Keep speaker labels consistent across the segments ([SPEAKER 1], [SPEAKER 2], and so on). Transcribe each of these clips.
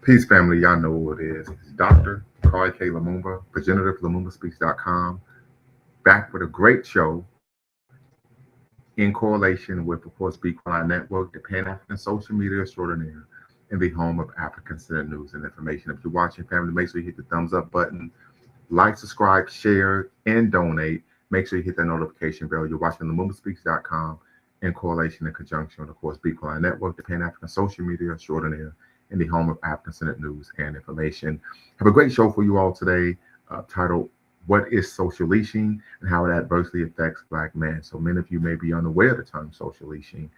[SPEAKER 1] Peace, family. Y'all know who it is. It's Dr. Carl K. Lumumba, progenitor of LumumbaSpeaks.com, back with a great show in correlation with, of course, Be Quiet Network, the Pan African social media extraordinaire, and the home of African Center news and information. If you're watching, family, make sure you hit the thumbs up button, like, subscribe, share, and donate. Make sure you hit that notification bell. You're watching LumumbaSpeaks.com in correlation and conjunction with, of course, Be Quiet Network, the Pan African social media extraordinaire, and the home of African Senate news and information. Have a great show for you all today, titled "What is Social Leashing and How It Adversely Affects Black Men." So many of you may be unaware of the term social leashing,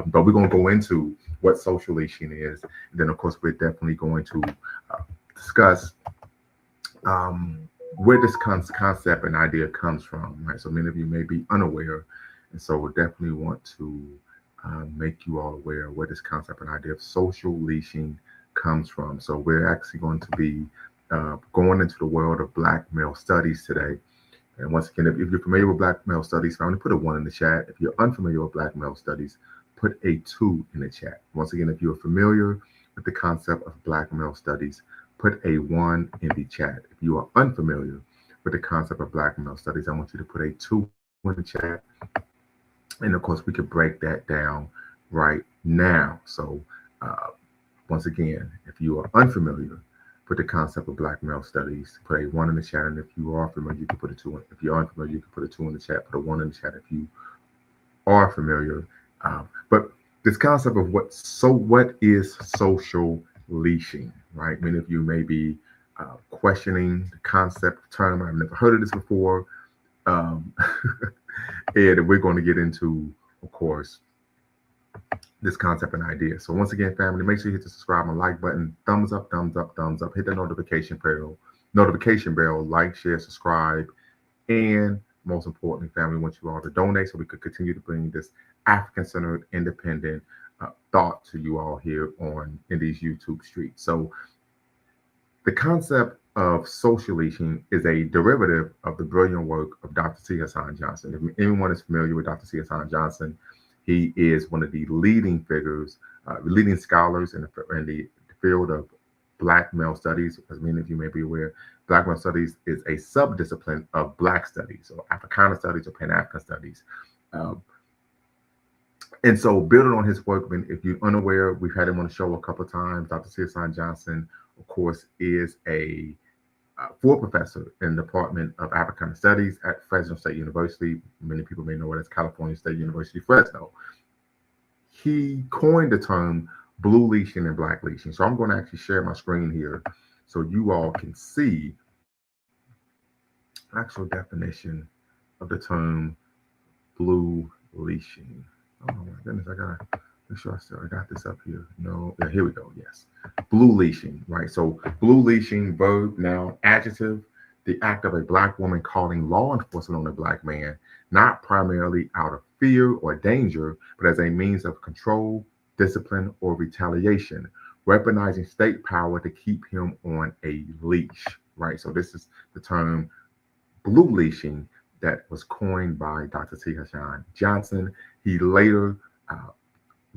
[SPEAKER 1] but we're going to go into what social leashing is. And then, of course, we're definitely going to discuss um, where this concept and idea comes from. Right, so many of you may be unaware, and so we definitely want to make you all aware of where this concept and idea of social leashing comes from. So we're actually going to be going into the world of Black male studies today. And once again, if you're familiar with Black male studies, family, put a one in the chat. If you're unfamiliar with Black male studies, put a two in the chat. Once again, if you're familiar with the concept of Black male studies, put a one in the chat. If you are unfamiliar with the concept of Black male studies, I want you to put a two in the chat. And of course, we could break that down right now. So, uh, once again, if you are unfamiliar with the concept of Black male studies, put a one in the chat. And if you are familiar, you can put a two in. If you're unfamiliar, you can put a two in the chat, put a one in the chat if you are familiar. But this concept of what is social leashing, right? Many of you may be questioning the concept term. I've never heard of this before. Um, and we're going to get into, of course, this concept and idea. So once again, family, make sure you hit the subscribe and like button, thumbs up, thumbs up, thumbs up, hit the notification bell, like, share, subscribe, and most importantly, family, we want you all to donate so we could continue to bring this African-centered, independent thought to you all here on in these YouTube streets. So the concept of social leashing is a derivative of the brilliant work of Dr. C. Hassan Johnson. If anyone is familiar with Dr. C. Hassan Johnson, he is one of the leading figures, leading scholars in the field of Black male studies. As many of you may be aware, Black male studies is a subdiscipline of Black studies, or Africana studies, or Pan African studies. Um, and so, building on his work, if you're unaware, we've had him on the show a couple of times. Dr. C. Hassan Johnson, of course, is a full professor in the Department of Africana Studies at Fresno State University. Many people may know it as California State University, Fresno. He coined the term blue leashing and black leashing. So I'm going to actually share my screen here so you all can see actual definition of the term blue leashing. Oh my goodness, I gotta make sure I got this up here. No, yeah, here we go. Yes, blue leashing, right? So blue leashing, verb, noun, adjective, the act of a Black woman calling law enforcement on a Black man, not primarily out of fear or danger, but as a means of control, discipline, or retaliation, weaponizing state power to keep him on a leash, right? So this is the term blue leashing that was coined by Dr. T. Hassan Johnson. He later uh,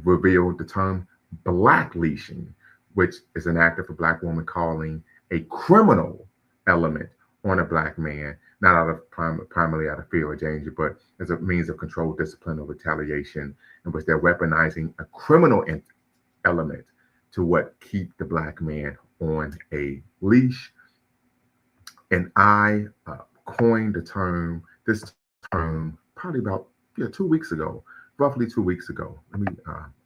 [SPEAKER 1] revealed the term black leashing, which is an act of a Black woman calling a criminal element on a Black man, not out of primarily out of fear or danger, but as a means of control, discipline, or retaliation, in which they're weaponizing a criminal element to what keep the Black man on a leash. And I coined the term, this term, probably about 2 weeks ago, roughly 2 weeks ago.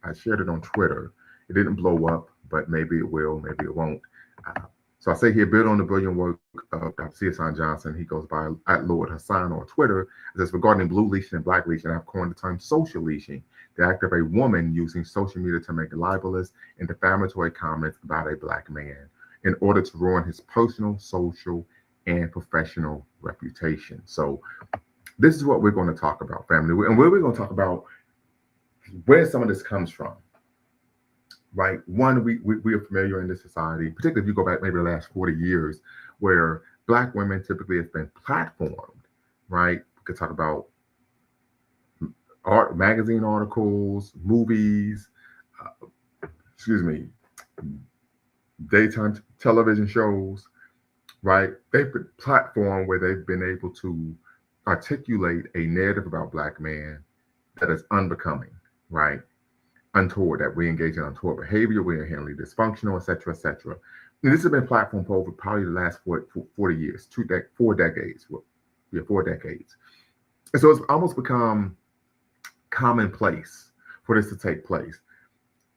[SPEAKER 1] I shared it on Twitter. It didn't blow up, but maybe it will, maybe it won't. Uh, so I say here, build on the brilliant work of Dr. C. Hassan Johnson. He goes by at Lord Hassan on Twitter. It says, regarding blue leashing and black leashing, I've coined the term social leashing, the act of a woman using social media to make libelous and defamatory comments about a Black man in order to ruin his personal, social, and professional reputation. So this is what we're going to talk about, family. And where we're going to talk about where some of this comes from, right? One, we are familiar in this society, particularly if you go back maybe the last 40 years, where Black women typically have been platformed, right? We could talk about art, magazine articles, movies, uh, excuse me, daytime television shows, right? They've been a platform where they've been able to articulate a narrative about black man that is unbecoming, right? Untoward, that we engage in untoward behavior, we are inherently dysfunctional, et cetera, et cetera. And this has been platform for over probably the last 40 years, 4 decades. Well, yeah, 4 decades. And so it's almost become commonplace for this to take place.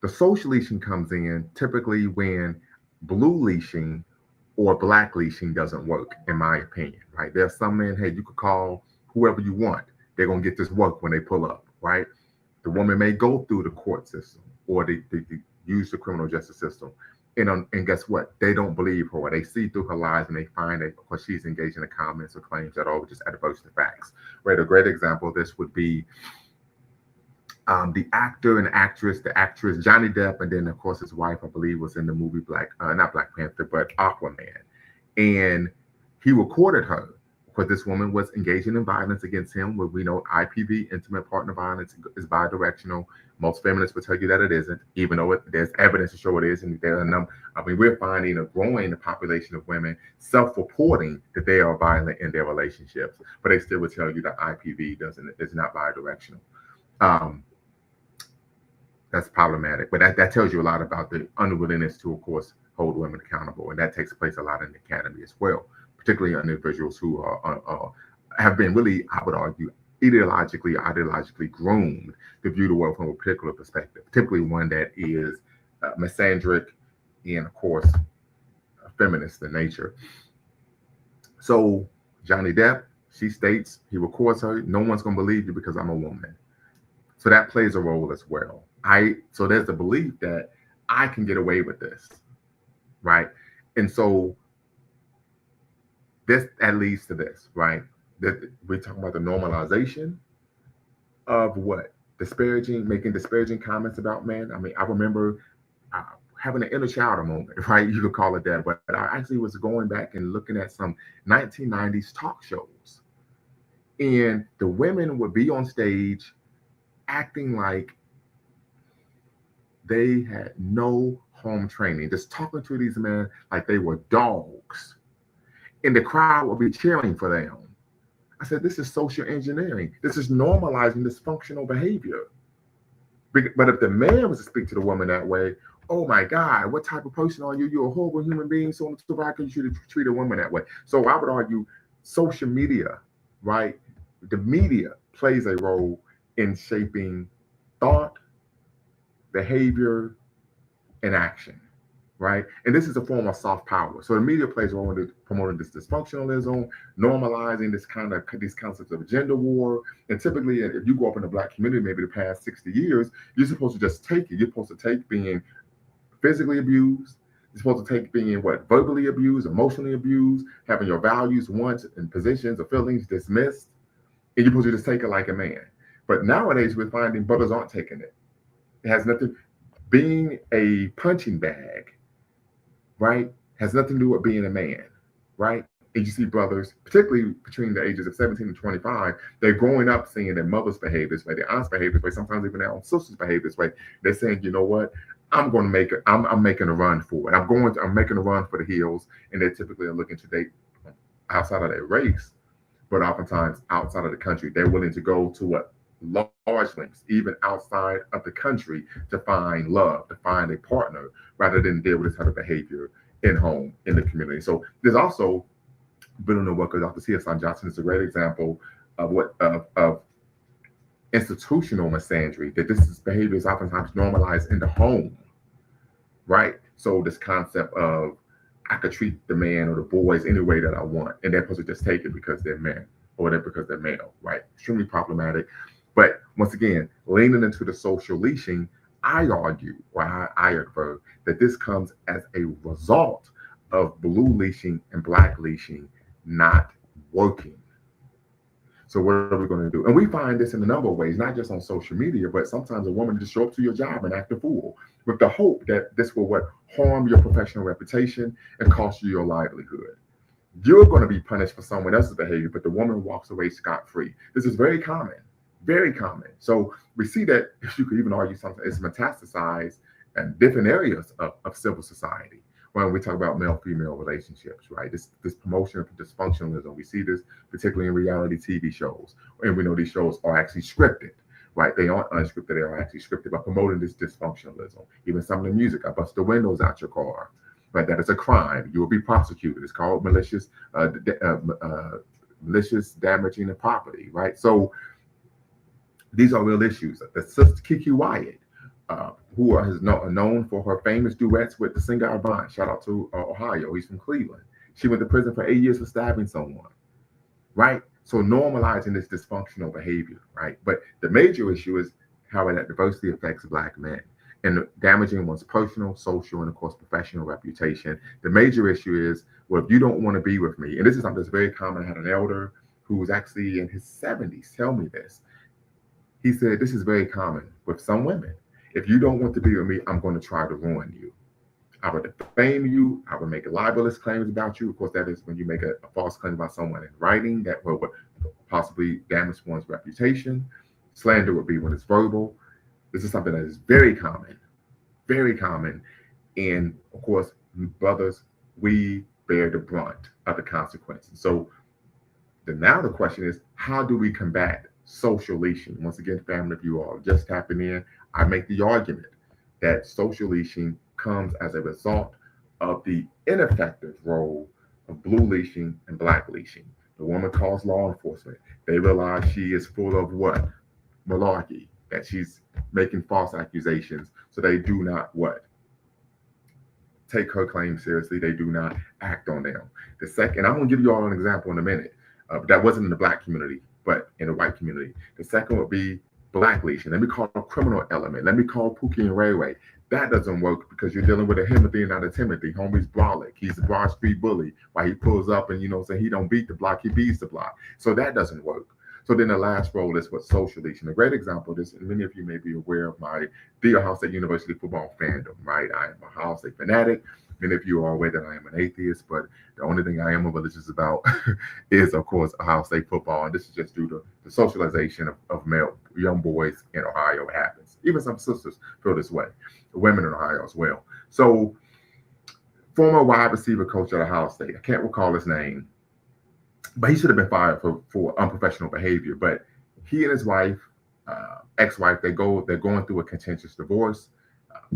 [SPEAKER 1] The social leashing comes in typically when blue leashing or black leashing doesn't work, in my opinion, right? There's some men, hey, you could call whoever you want. They're going to get this work when they pull up, right? The woman may go through the court system or they use the criminal justice system. And guess what? They don't believe her. They see through her lies and they find that because she's engaged in the comments or claims that are just adverse to facts. Right? A great example of this would be the actor and actress, the actress Johnny Depp, and then of course his wife, I believe, was in the movie not Black Panther, but Aquaman, and he recorded her because this woman was engaging in violence against him. Where we know IPV, intimate partner violence, is bidirectional. Most feminists will tell you that it isn't, even though there's evidence to show it is. And there are we're finding a growing population of women self-reporting that they are violent in their relationships, but they still will tell you that IPV is not bidirectional. Um, that's problematic. But that tells you a lot about the unwillingness to, of course, hold women accountable. And that takes place a lot in the academy as well, particularly on individuals who have been really, I would argue, ideologically groomed to view the world from a particular perspective, typically one that is misandric and, of course, feminist in nature. So Johnny Depp, she states, he records her, no one's going to believe you because I'm a woman. So that plays a role as well. So there's the belief that I can get away with this, right? And so that leads to this, right? That we're talking about the normalization of what? Making disparaging comments about men. I mean, I remember having an inner child moment, right? You could call it that. But I actually was going back and looking at some 1990s talk shows. And the women would be on stage acting like they had no home training, just talking to these men like they were dogs. And the crowd would be cheering for them. I said, this is social engineering. This is normalizing dysfunctional behavior. But if the man was to speak to the woman that way, oh my God, what type of person are you? You're a horrible human being. So why could you treat a woman that way? So I would argue social media, right? The media plays a role in shaping thought, behavior, and action, right? And this is a form of soft power. So the media plays a role in promoting this dysfunctionalism, normalizing these concepts of gender war. And typically, if you grow up in the Black community, maybe the past 60 years, you're supposed to just take it. You're supposed to take being physically abused. You're supposed to take being verbally abused, emotionally abused, having your values, wants, and positions or feelings dismissed. And you're supposed to just take it like a man. But nowadays, we're finding brothers aren't taking it. It has nothing, being a punching bag, right, has nothing to do with being a man, right? And you see brothers, particularly between the ages of 17 and 25, they're growing up seeing their mothers behave this way, their aunts behave this way, sometimes even their own sisters behave this way. They're saying, you know what, I'm going to make it, I'm making a run for it. I'm making a run for the hills. And they typically are looking to date outside of their race, but oftentimes outside of the country. They're willing to go to what? Large lengths, even outside of the country, to find love, to find a partner, rather than deal with this type of behavior in home, in the community. So there's also been on the work of Dr. C.S. Johnson is a great example of of institutional misandry, that this behavior is oftentimes normalized in the home, right? So this concept of I could treat the man or the boys any way that I want, and they're supposed to just take it because they're men or because they're male, right? Extremely problematic. But once again, leaning into the social leashing, I argue, or I infer, that this comes as a result of blue leashing and black leashing not working. So what are we going to do? And we find this in a number of ways, not just on social media, but sometimes a woman just show up to your job and act a fool with the hope that this will harm your professional reputation and cost you your livelihood. You're going to be punished for someone else's behavior, but the woman walks away scot-free. This is very common. Very common. So we see that, you could even argue something, it's metastasized in different areas of civil society, when we talk about male-female relationships, right? This promotion of dysfunctionalism, we see this particularly in reality TV shows, and we know these shows are actually scripted, right? They aren't unscripted; they are actually scripted by promoting this dysfunctionalism. Even some of the music, I bust the windows out your car, right? That is a crime. You will be prosecuted. It's called malicious damaging of property, right? So these are real issues. The sister Kiki Wyatt, known for her famous duets with the singer Avant. Shout out to Ohio. He's from Cleveland. She went to prison for 8 years for stabbing someone, right? So normalizing this dysfunctional behavior, right? But the major issue is how it adversely affects Black men and damaging one's personal, social, and of course professional reputation. The major issue is, well, if you don't want to be with me, and this is something that's very common. I had an elder who was actually in his 70s tell me this. He said, this is very common with some women. If you don't want to be with me, I'm going to try to ruin you. I would defame you. I would make libelous claims about you. Of course, that is when you make a false claim about someone in writing that would possibly damage one's reputation. Slander would be when it's verbal. This is something that is very common, very common. And of course, brothers, we bear the brunt of the consequences. So now the question is, how do we combat social leashing? Once again, family, if you are just tapping in, I make the argument that social leashing comes as a result of the ineffective role of blue leashing and Black leashing. The woman calls law enforcement. They realize she is full of what? Malarkey, that she's making false accusations. So they do not what? Take her claims seriously. They do not act on them. The second, I'm going to give you all an example in a minute. That wasn't in the Black community, but in the white community. The second would be Black leashing. Let me call a criminal element. Let me call Pookie and Ray Ray. That doesn't work because you're dealing with a Timothy and not a Timothy. Homie's brolic. He's a Broad Street bully. While he pulls up and, say he don't beat the block, he beats the block. So that doesn't work. So then the last role is what social leashing. A great example of this, and many of you may be aware of my The Ohio State University football fandom, right? I am a Ohio State fanatic. Many of you are aware that I am an atheist, but the only thing I am religious about is, of course, Ohio State football. And this is just due to the socialization of male young boys in Ohio happens. Even some sisters feel this way, the women in Ohio as well. So former wide receiver coach at Ohio State, I can't recall his name, but he should have been fired for unprofessional behavior. But he and his wife, ex-wife, they're going through a contentious divorce.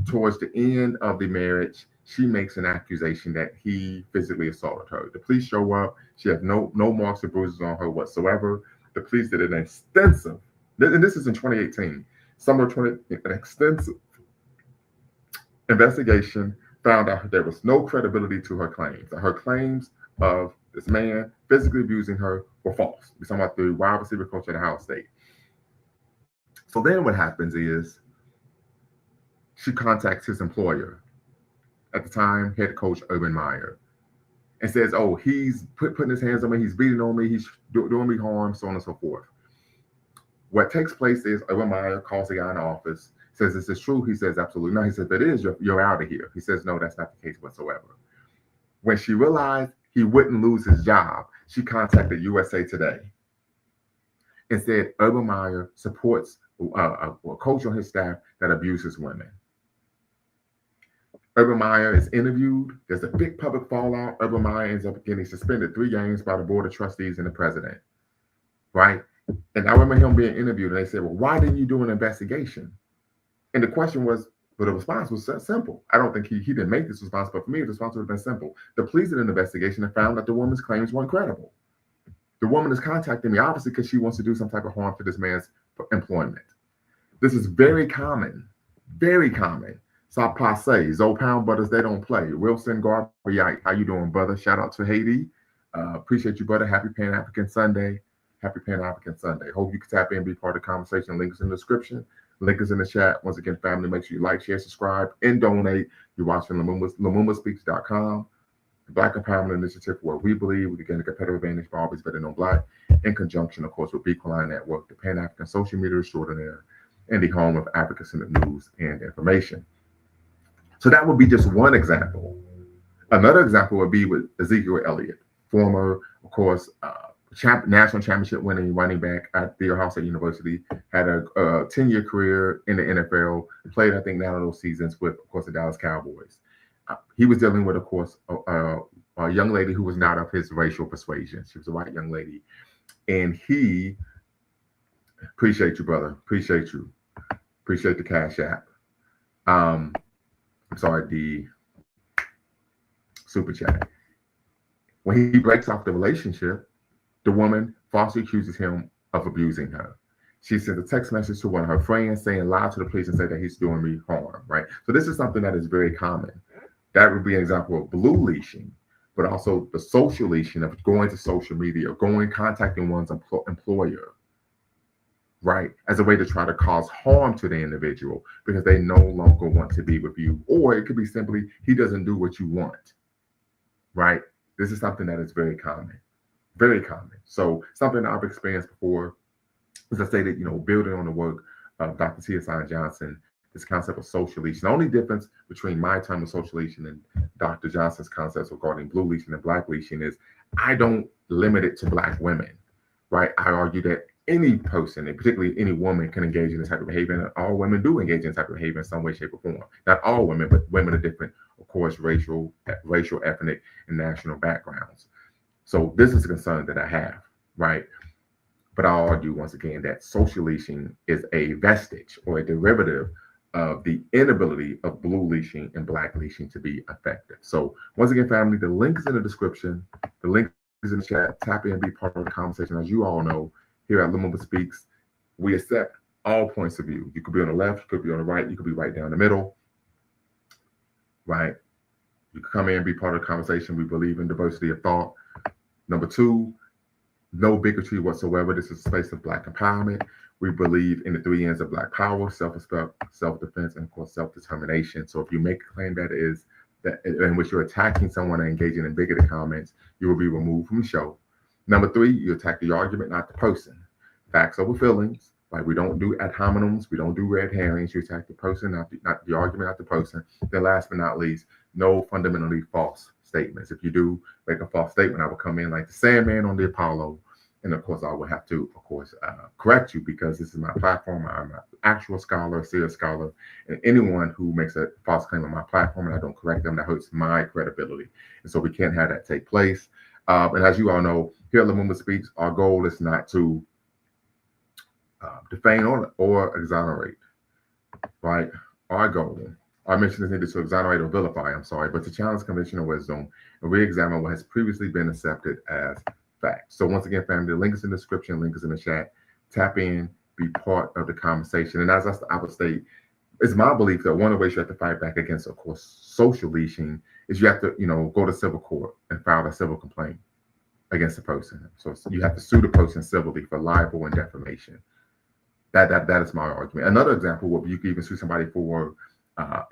[SPEAKER 1] Towards the end of the marriage, she makes an accusation that he physically assaulted her. The police show up. She has no marks or bruises on her whatsoever. The police did an extensive, and this is in 2018, an extensive investigation, found out there was no credibility to her claims. Her claims of this man physically abusing her were false. We're talking about the wide receiver coach at Ohio State. So then what happens is she contacts his employer, at the time, head coach Urban Meyer, and says, oh, he's putting his hands on me, he's beating on me, he's doing me harm, so on and so forth. What takes place is Urban Meyer calls the guy in the office, says, is this true? He says, absolutely not. He says, if it is, you're out of here. He says, no, that's not the case whatsoever. When she realized he wouldn't lose his job, she contacted USA Today and said Urban Meyer supports a coach on his staff that abuses women. Urban Meyer is interviewed. There's a big public fallout. Urban Meyer ends up getting suspended 3 games by the board of trustees and the president, right? And I remember him being interviewed, and they said, well, why didn't you do an investigation? And the question was, well, the response was simple. I don't think he didn't make this response, but for me, the response would have been simple. The police did an investigation and found that the woman's claims weren't credible. The woman is contacting me, obviously, because she wants to do some type of harm to this man's employment. This is very common, very common. So passe, Zoe Pound Brothers, they don't play. Wilson Garvey, how you doing, brother? Shout out to Haiti. Appreciate you, brother. Happy Pan-African Sunday. Happy Pan-African Sunday. Hope you can tap in and be part of the conversation. Link is in the description. Link is in the chat. Once again, family, make sure you like, share, subscribe, and donate. You're watching LaMumbaspeaks.com, the Black Empowerment Initiative, where we believe we can get a competitive advantage for always better known Black, in conjunction, of course, with Bequaline Network, the Pan-African social media extraordinaire, and the home of African-centered news and information. So that would be just one example. Another example would be with Ezekiel Elliott, former, of course, national championship winning running back at The Ohio State University, had a 10-year career in the NFL, played, I think, 9 of those seasons with, of course, the Dallas Cowboys. He was dealing with, of course, a young lady who was not of his racial persuasion. She was a white young lady, and he appreciate you, brother. Appreciate you. Appreciate the Cash App. Um, I'm sorry, the super chat. When he breaks off the relationship, the woman falsely accuses him of abusing her. She sent a text message to one of her friends saying, lie to the police and say that he's doing me harm, right? So this is something that is very common. That would be an example of blue leashing, but also the social leashing of going to social media, going, contacting one's employer, right, as a way to try to cause harm to the individual because they no longer want to be with you. Or it could be simply, he doesn't do what you want, right? This is something that is very common. Very common. So something I've experienced before, as I stated, building on the work of Dr. T.S.I. Johnson, this concept of social leashing. The only difference between my term of social leashing and Dr. Johnson's concepts regarding blue leashing and black leashing is I don't limit it to black women, right? I argue that any person, and particularly any woman, can engage in this type of behavior, and all women do engage in this type of behavior in some way, shape, or form. Not all women, but women of different, of course, racial, ethnic, and national backgrounds. So this is a concern that I have, right? But I'll argue once again that social leashing is a vestige or a derivative of the inability of blue leashing and black leashing to be effective. So once again, family, the link is in the description. The link is in the chat. Tap in, be part of the conversation. As you all know, here at Lumumba Speaks, we accept all points of view. You could be on the left, you could be on the right, you could be right down the middle, right? You can come in and be part of the conversation. We believe in diversity of thought. Number two, no bigotry whatsoever. This is a space of Black empowerment. We believe in the 3 N's of Black power, self-respect, self-defense, and of course, self-determination. So if you make a claim that in which you're attacking someone and engaging in bigoted comments, you will be removed from the show. Number three, you attack the argument, not the person. Facts over feelings. Like we don't do ad hominems, we don't do red herrings. You attack the person, not the argument, not the person. Then last but not least, no fundamentally false statements. If you do make a false statement, I will come in like the Sandman on the Apollo. And of course, I will have to, of course, correct you because this is my platform. I'm an actual scholar, a serious scholar. And anyone who makes a false claim on my platform and I don't correct them, that hurts my credibility. And so we can't have that take place. And as you all know, here at Lumumba Speaks, our goal is not to defame or exonerate, right? Our goal, our mission is neither to exonerate or vilify, but to challenge conventional wisdom and re-examine what has previously been accepted as fact. So once again, family, the link is in the description, link is in the chat. Tap in, be part of the conversation. And as I would state, it's my belief that one of the ways you have to fight back against, of course, social leashing is you have to, go to civil court and file a civil complaint against the person. So you have to sue the person civilly for libel and defamation. That is my argument. Another example would be you could even sue somebody for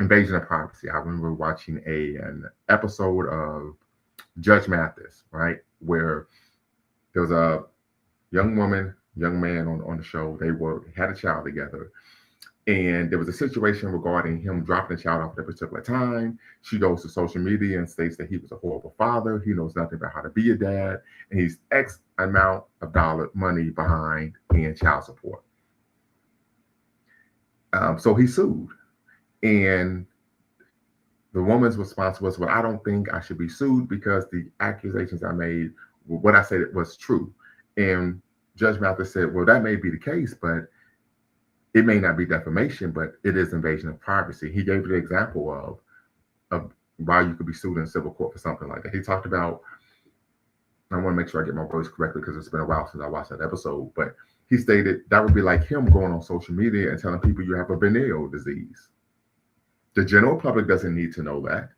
[SPEAKER 1] invasion of privacy. I remember watching an episode of Judge Mathis, right, where there was a young man on the show. They had a child together. And there was a situation regarding him dropping the child off at a particular time. She goes to social media and states that he was a horrible father. He knows nothing about how to be a dad. And he's X amount of money behind in child support. So he sued. And the woman's response was, well, I don't think I should be sued because the accusations I made, what I said was true. And Judge Mathis said, well, that may be the case, but it may not be defamation, but it is invasion of privacy. He gave the example of why you could be sued in civil court for something like that. He talked about, I want to make sure I get my words correctly because it's been a while since I watched that episode, but he stated that would be like him going on social media and telling people you have a venereal disease. The general public doesn't need to know that.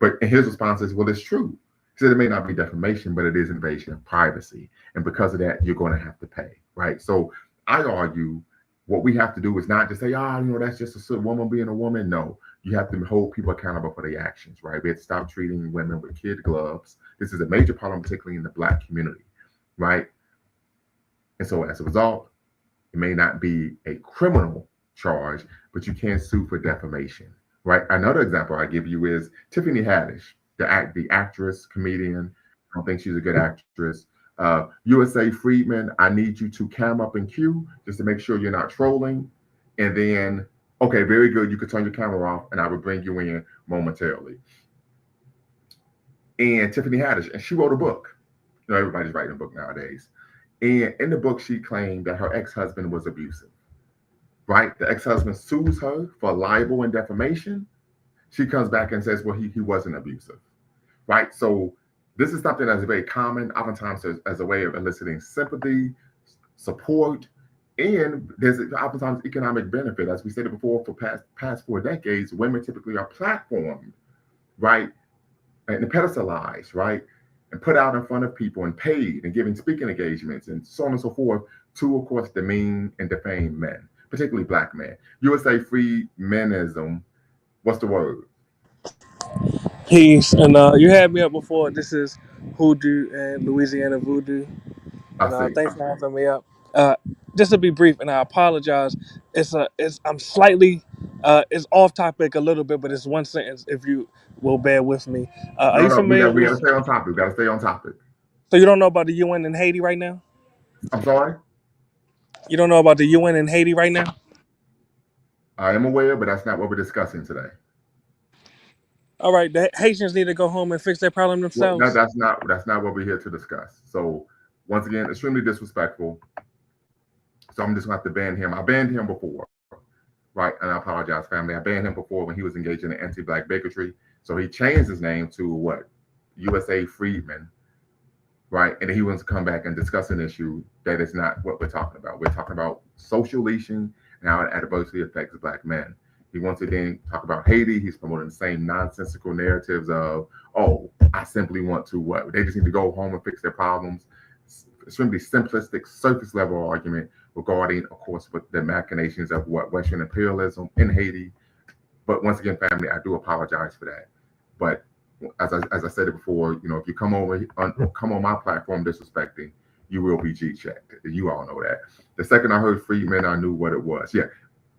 [SPEAKER 1] But his response is, well, it's true. He said it may not be defamation, but it is invasion of privacy. And because of that, you're going to have to pay, right? So I argue what we have to do is not just say, that's just a woman being a woman. No, you have to hold people accountable for their actions, right? We have to stop treating women with kid gloves. This is a major problem, particularly in the Black community, right? And so as a result, it may not be a criminal charge, but you can sue for defamation, right? Another example I give you is Tiffany Haddish, the actress, comedian. I don't think she's a good actress. USA Friedman, I need you to cam up and cue just to make sure you're not trolling. And then Okay, very good. You could turn your camera off, and I will bring you in momentarily. And Tiffany Haddish, and she wrote a book. You know, everybody's writing a book nowadays. And in the book, she claimed that her ex-husband was abusive. Right? The ex-husband sues her for libel and defamation. She comes back and says, well, he wasn't abusive. Right? So this is something that's very common, oftentimes as a way of eliciting sympathy, support, and there's oftentimes economic benefit. As we stated before, for past 4 decades, women typically are platformed, right, and pedestalized, right, and put out in front of people and paid and giving speaking engagements and so on and so forth to, of course, demean and defame men, particularly black men. You would say free menism. What's the word?
[SPEAKER 2] Peace. And you had me up before. This is Hoodoo and Louisiana Voodoo.
[SPEAKER 1] I
[SPEAKER 2] And
[SPEAKER 1] see.
[SPEAKER 2] thanks for having me up. Uh, just to be brief, and I apologize. I'm slightly, it's off topic a little bit, but it's one sentence. If you will bear with me, are
[SPEAKER 1] No,
[SPEAKER 2] you
[SPEAKER 1] no,
[SPEAKER 2] familiar
[SPEAKER 1] we
[SPEAKER 2] with?
[SPEAKER 1] got to stay on topic. We got to stay on topic.
[SPEAKER 2] So you don't know about the UN in Haiti right now?
[SPEAKER 1] I'm sorry.
[SPEAKER 2] You don't know about the UN in Haiti right now?
[SPEAKER 1] I am aware, but that's not what we're discussing today.
[SPEAKER 2] All right, the Haitians need to go home and fix their problem
[SPEAKER 1] Well,
[SPEAKER 2] themselves.
[SPEAKER 1] that's not what we're here to discuss. So once again, extremely disrespectful. So I'm just gonna have to ban him. I banned him before, right? And I apologize, family. I banned him before when he was engaged in the anti-black bigotry. So he changed his name to what? USA Freedman, right? And he wants to come back and discuss an issue that is not what we're talking about. We're talking about social leashing and how it adversely affects black men. He wants to then talk about Haiti. He's promoting the same nonsensical narratives of, oh, I simply want to what? They just need to go home and fix their problems. Extremely simplistic, surface level argument regarding, of course, with the machinations of what Western imperialism in Haiti. But once again, family, I do apologize for that. But as I said it before, you know, if you come on my platform disrespecting, you will be G checked. You all know that. The second I heard Freedman, I knew what it was. Yeah,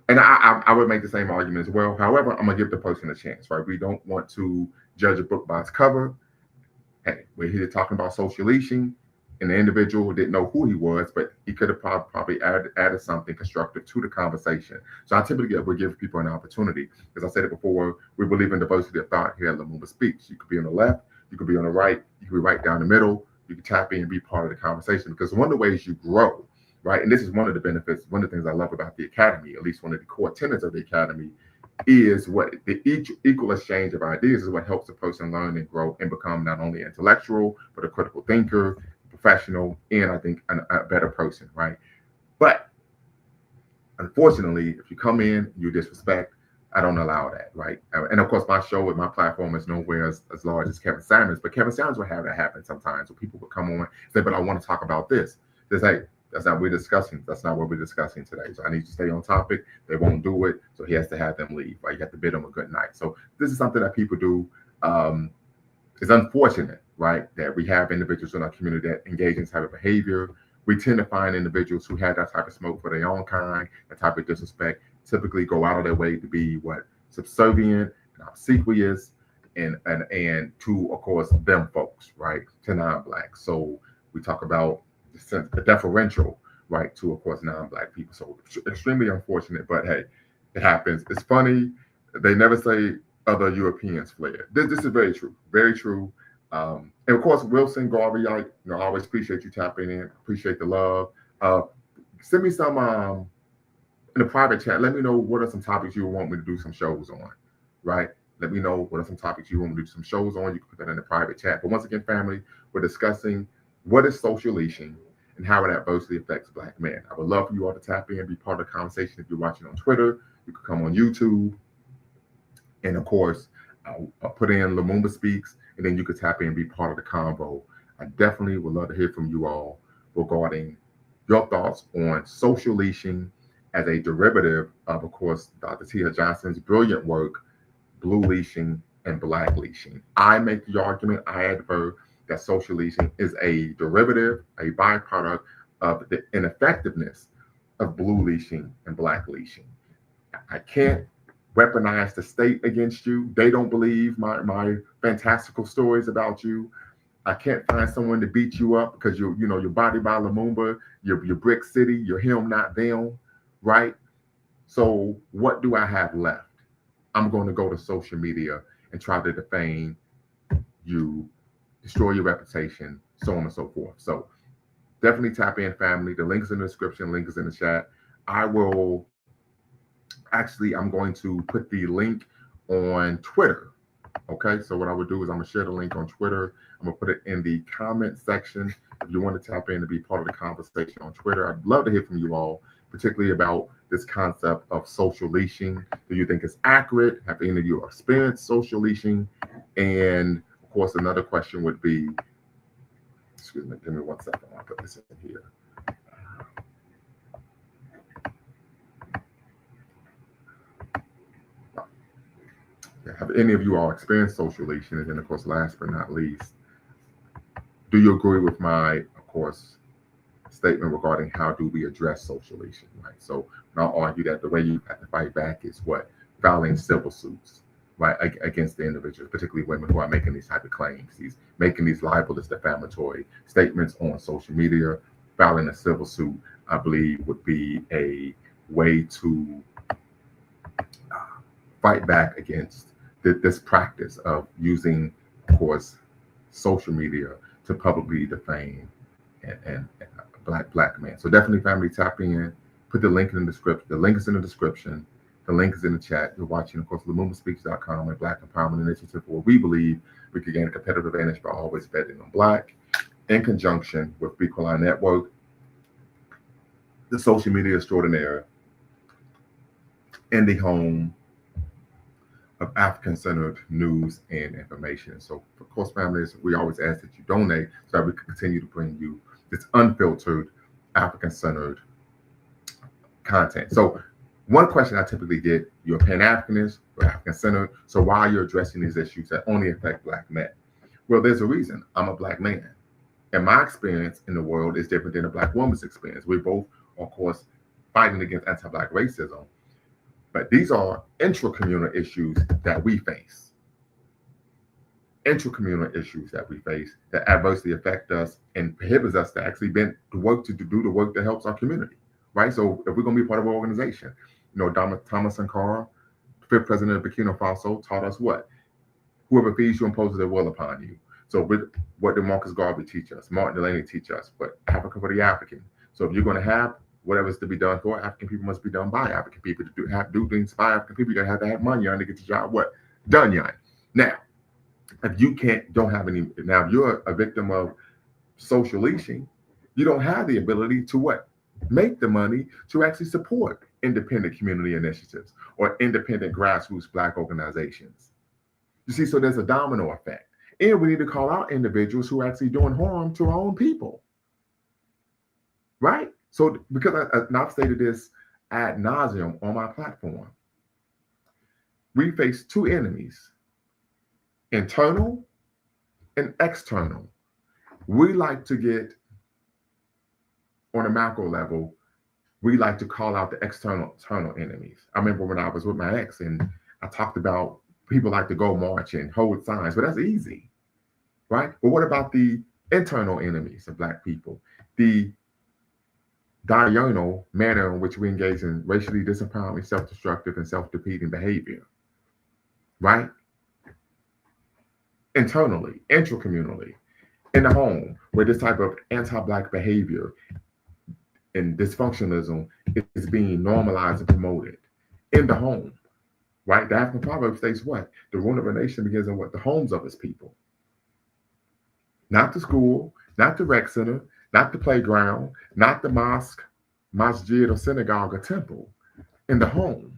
[SPEAKER 1] and I would make the same argument as well. However, I'm gonna give the person a chance, right? We don't want to judge a book by its cover. Hey, we're here talking about social leashing, and the individual didn't know who he was, but he could have probably added something constructive to the conversation. So I typically would give people an opportunity. As I said it before, we believe in diversity of thought here at Lumumba Speaks. You could be on the left, you could be on the right, you could be right down the middle. You can tap in and be part of the conversation because one of the ways you grow, right? And this is one of the benefits, one of the things I love about the academy, at least one of the core tenets of the academy, is what the equal exchange of ideas is what helps a person learn and grow and become not only intellectual but a critical thinker, professional, and I think a better person, right? But unfortunately, if you come in, you disrespect, I don't allow that, right? And of course, my show with my platform is nowhere as large as Kevin Samuels, but Kevin Samuels will have that happen sometimes where people will come on and say, but I want to talk about this. Just hey, that's not what we're discussing. That's not what we're discussing today. So I need to stay on topic. They won't do it. So he has to have them leave, right? You have to bid them a good night. So this is something that people do. It's unfortunate, right, that we have individuals in our community that engage in this type of behavior. We tend to find individuals who have that type of smoke for their own kind, that type of disrespect, typically go out of their way to be what subservient and obsequious, and to of course them folks, right, to non-black. So we talk about the deferential, right, to of course non-black people. So extremely unfortunate, but hey, it happens. It's funny. They never say other Europeans fled. This is very true, very true. And of course, Wilson Garvey, I always appreciate you tapping in, appreciate the love. Uh, Send me some in the private chat. Let me know what are some topics you want me to do some shows on, right? Let me know what are some topics you want me to do some shows on. You can put that in the private chat. But once again, family, we're discussing what is social leashing and how it adversely affects black men. I would love for you all to tap in and be part of the conversation. If you're watching on Twitter, you can come on YouTube, and of course, I'll put in Lumumba Speaks, and then you could tap in and be part of the convo. I definitely would love to hear from you all regarding your thoughts on social leashing as a derivative of course, Dr. Tia Johnson's brilliant work, blue leashing and black leashing. I make the argument, I advert that social leashing is a derivative, a byproduct of the ineffectiveness of blue leashing and black leashing. I can't weaponize the state against you. They don't believe my fantastical stories about you. I can't find someone to beat you up because you're body by Lumumba, you're Brick City, you're him, not them, right? So what do I have left? I'm going to go to social media and try to defame you, destroy your reputation, so on and so forth. So definitely tap in, family. The link is in the description, link is in the chat. I will actually, I'm going to put the link on Twitter. Okay, so what I would do is I'm gonna share the link on Twitter. I'm gonna put it in the comment section. If you want to tap in to be part of the conversation on Twitter, I'd love to hear from you all, particularly about this concept of social leashing. Do you think it's accurate? Have any of you experienced social leashing? And of course, another question would be, excuse me, give me 1 second. I'll put this in here. Have any of you all experienced social leashing? And then, of course, last but not least, do you agree with my, of course, statement regarding how do we address social leashing, right? So I'll argue that the way you have to fight back is what? Filing civil suits, right, against the individuals, particularly women who are making these type of claims, making these libelous, defamatory statements on social media. Filing a civil suit, I believe, would be a way to fight back against this practice of using, of course, social media to publicly defame and black men. So definitely, family, tap in. Put the link in the description. The link is in the description. The link is in the chat. You're watching, of course, LumumbaSpeaks.com, a Black Empowerment Initiative, where we believe we can gain a competitive advantage by always betting on Black, in conjunction with Equaline Network, the social media extraordinaire, in the home of African-centered news and information. So, of course, families, we always ask that you donate so that we can continue to bring you this unfiltered, African-centered content. So, one question I typically get: you're a Pan-Africanist, you're African-centered, so why are you addressing these issues that only affect Black men? Well, there's a reason. I'm a Black man, and my experience in the world is different than a Black woman's experience. We both, of course, fighting against anti-Black racism. But these are intracommunal issues that we face. Intracommunal issues that we face that adversely affect us and prohibits us to actually do the work that helps our community, right? So if we're going to be part of an organization, Thomas Sankara, fifth president of Burkina Faso, taught us what? Whoever feeds you imposes their will upon you. So what did Marcus Garvey teach us? Martin Delaney teach us? But Africa for the African. So if you're going to have whatever's to be done for African people must be done by African people. To do things by African people, you gotta have money on to get the job done. Now, if you don't have any, now if you're a victim of social leashing, you don't have the ability to make the money to actually support independent community initiatives or independent grassroots Black organizations. You see, so there's a domino effect, and we need to call out individuals who are actually doing harm to our own people, right? So, because I've stated this ad nauseum on my platform, we face two enemies, internal and external. We like to get, on a macro level, we like to call out the internal enemies. I remember when I was with my ex and I talked about people like to go march and hold signs, but that's easy, right? But what about the internal enemies of Black people? The diurnal manner in which we engage in racially disempowering, self-destructive, and self-defeating behavior, right? Internally, intracommunally, in the home, where this type of anti-Black behavior and dysfunctionalism is being normalized and promoted in the home, right? The African proverb states what? The ruin of a nation begins in what? The homes of its people. Not the school, not the rec center, not the playground, not the mosque, masjid, or synagogue, or temple, in the home.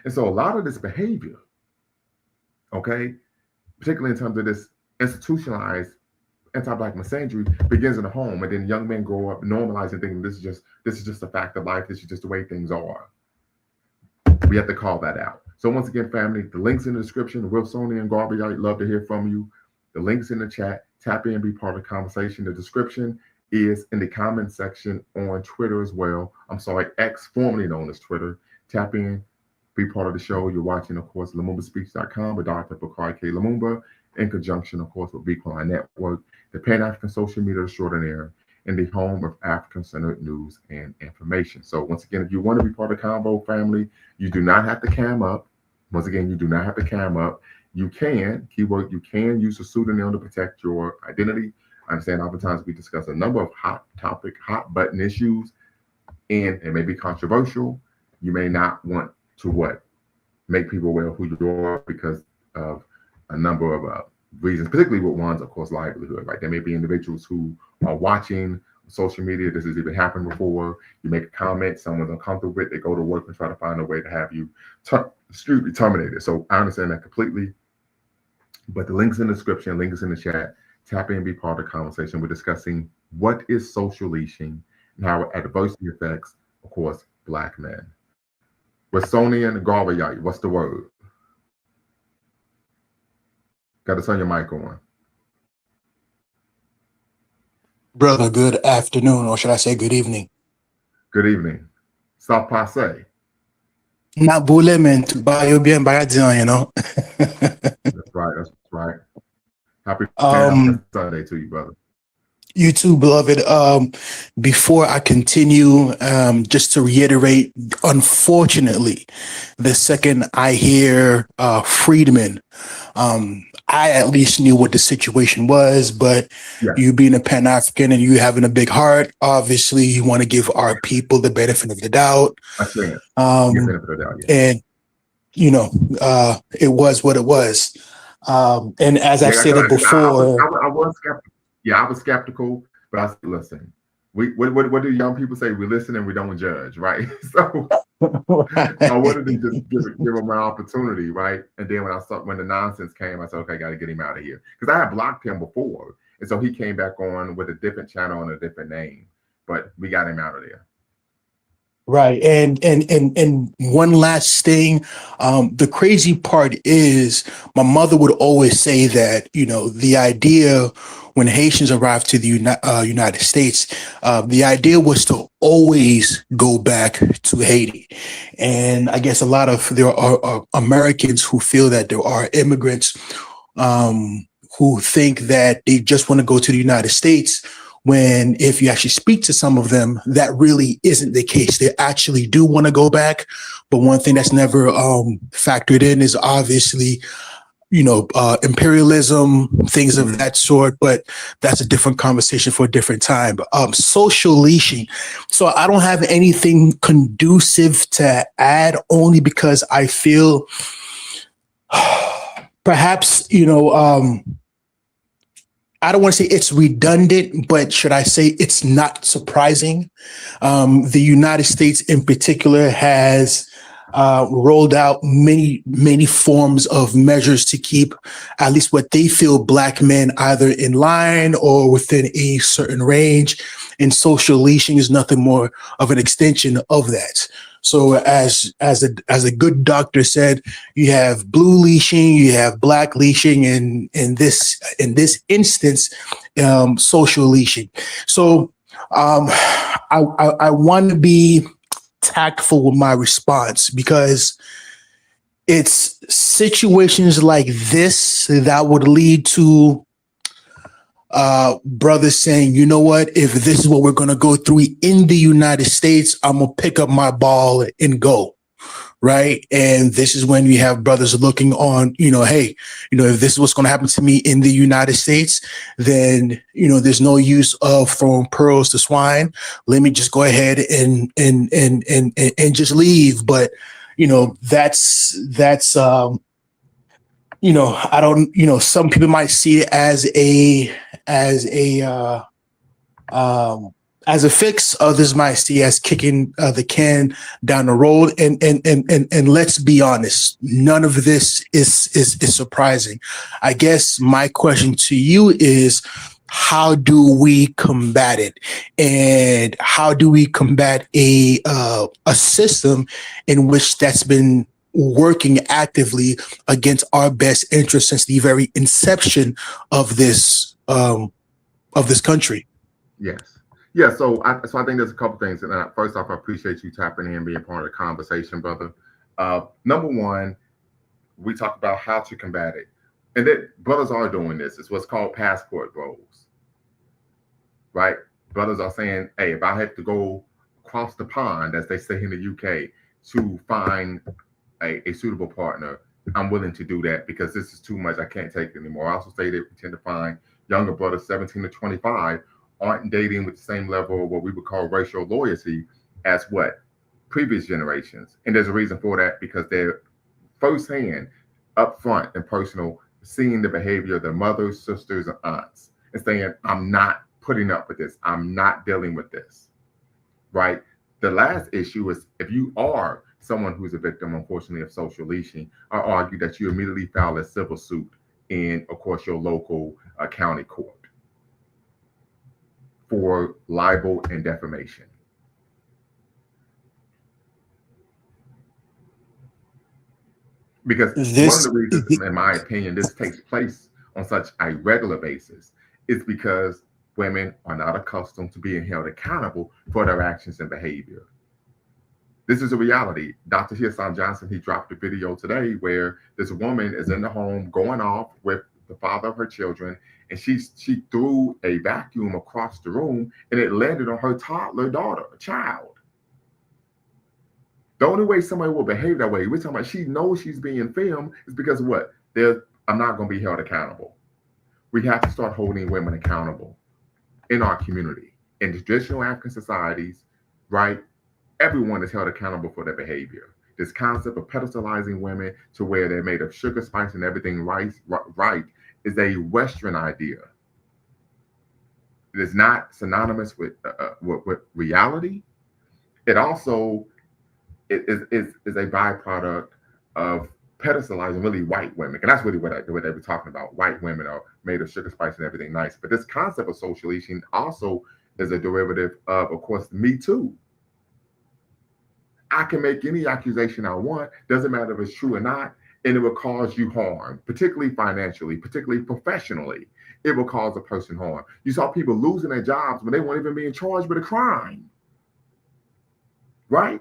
[SPEAKER 1] And so a lot of this behavior, okay, particularly in terms of this institutionalized anti-Black misandry, begins in the home, and then young men grow up normalizing thinking this is just a fact of life, this is just the way things are. We have to call that out. So once again, family, the link's in the description. Wilsonian Garvey, I'd love to hear from you. The link's in the chat. Tap in, be part of the conversation. The description is in the comment section on Twitter as well. I'm sorry, X, formerly known as Twitter. Tap in, be part of the show. You're watching, of course, LumumbaSpeaks.com with Dr. Bakari K. Lumumba, in conjunction, of course, with Equaline Network, the Pan-African social media extraordinaire, and the home of African-centered news and information. So once again, if you want to be part of the Convo family, you do not have to cam up. Once again, you do not have to cam up. You can, keyword, you can use a pseudonym to protect your identity. I understand oftentimes we discuss a number of hot button issues, and it may be controversial. You may not want to what? Make people aware of who you are because of a number of reasons, particularly with one's, of course, livelihood, right? There may be individuals who are watching social media. This has even happened before. You make a comment, someone's uncomfortable with it, they go to work and try to find a way to have you terminated. So I understand that completely. But the link's in the description, link is in the chat. Tap in, be part of the conversation. We're discussing what is social leashing and how it adversely affects, of course, Black men. Wasonian Garveyite, what's the word? Got to turn your mic on.
[SPEAKER 3] Brother, good afternoon, or should I say good evening?
[SPEAKER 1] Good evening. Stop passe.
[SPEAKER 3] Not boule, man. To buy you bien, buy you know.
[SPEAKER 1] That's right. That's right. Happy
[SPEAKER 3] Um,
[SPEAKER 1] Sunday to you, brother.
[SPEAKER 3] You too, beloved. Before I continue, just to reiterate, unfortunately, the second I hear Friedman, I at least knew what the situation was, but
[SPEAKER 1] Yeah,
[SPEAKER 3] you being a Pan-African and you having a big heart, obviously you want to give our people the benefit of the doubt.
[SPEAKER 1] a chance. Give
[SPEAKER 3] Um,
[SPEAKER 1] benefit of the doubt, yeah.
[SPEAKER 3] and, you know, it was what it was. And as I've
[SPEAKER 1] Yeah,
[SPEAKER 3] stated before,
[SPEAKER 1] I was skeptical. Yeah, I was skeptical, but I said, listen, what do young people say? We listen and we don't judge, right? So I wanted to just give him an opportunity, right? And then when the nonsense came, I said, okay, got to get him out of here because I had blocked him before, and so he came back on with a different channel and a different name, but we got him out of there.
[SPEAKER 3] right. And one last thing. The crazy part is my mother would always say that, you know, the idea when Haitians arrived to the United States, the idea was to always go back to Haiti. And I guess a lot of there are Americans who feel that there are immigrants who think that they just want to go to the United States, when if you actually speak to some of them, that really isn't the case. They actually do want to go back. But one thing that's never factored in is obviously, you know, imperialism, things of that sort. But that's a different conversation for a different time. Social leashing. So I don't have anything conducive to add, only because I feel perhaps, you know, I don't want to say it's redundant, but should I say it's not surprising? The United States in particular has rolled out many forms of measures to keep at least what they feel Black men either in line or within a certain range. And social leashing is nothing more of an extension of that. So as a good doctor said, you have blue leashing, you have black leashing, and in this instance, social leashing. So I want to be tactful with my response, because it's situations like this that would lead to brothers saying, you know what, if this is what we're going to go through in the United States, I'm going to pick up my ball and go. Right. And this is when you have brothers looking on, you know, hey, you know, if this is what's going to happen to me in the United States, then, you know, there's no use of throwing pearls to swine. Let me just go ahead and just leave. But, you know, that's you know, I don't, you know, some people might see it as a as a fix. Others might see as kicking the can down the road. And let's be honest, none of this is surprising. I guess my question to you is, how do we combat it, and how do we combat a system in which that's been working actively against our best interest since the very inception of this country?
[SPEAKER 1] Yes. Yeah, so I think there's a couple things. And first off, I appreciate you tapping in and being part of the conversation, brother. Number one, we talk about how to combat it. And that brothers are doing this. It's what's called passport bros, right? Brothers are saying, hey, if I had to go across the pond, as they say in the UK, to find a suitable partner, I'm willing to do that because this is too much. I can't take it anymore. I also say that we tend to find younger brothers, 17 to 25, aren't dating with the same level of what we would call racial loyalty as what previous generations. And there's a reason for that because they're firsthand, upfront, and personal, seeing the behavior of their mothers, sisters, and aunts, and saying, I'm not putting up with this. I'm not dealing with this. Right? The last issue is if you are someone who's a victim, unfortunately, of social leashing, I argue that you immediately file a civil suit in, of course, your local county court for libel and defamation. Because one of
[SPEAKER 3] This
[SPEAKER 1] the reasons, in my opinion, this takes place on such a regular basis is because women are not accustomed to being held accountable for their actions and behavior. This is a reality. Dr. Hiasan Johnson, he dropped a video today where this woman is in the home going off with the father of her children, and she threw a vacuum across the room, and it landed on her toddler daughter, a child. The only way somebody will behave that way, we're talking about she knows she's being filmed, is because of what? I'm not going to be held accountable. We have to start holding women accountable in our community. In traditional African societies, right? Everyone is held accountable for their behavior. This concept of pedestalizing women to where they're made of sugar, spice, and everything right is a Western idea. It is not synonymous with reality. It also is a byproduct of pedestalizing really white women. And that's really what they were talking about. White women are made of sugar, spice, and everything nice. But this concept of social leashing also is a derivative of course, Me Too. I can make any accusation I want, doesn't matter if it's true or not, and it will cause you harm, particularly financially, particularly professionally. It will cause a person harm. You saw people losing their jobs when they weren't even being charged with a crime. Right?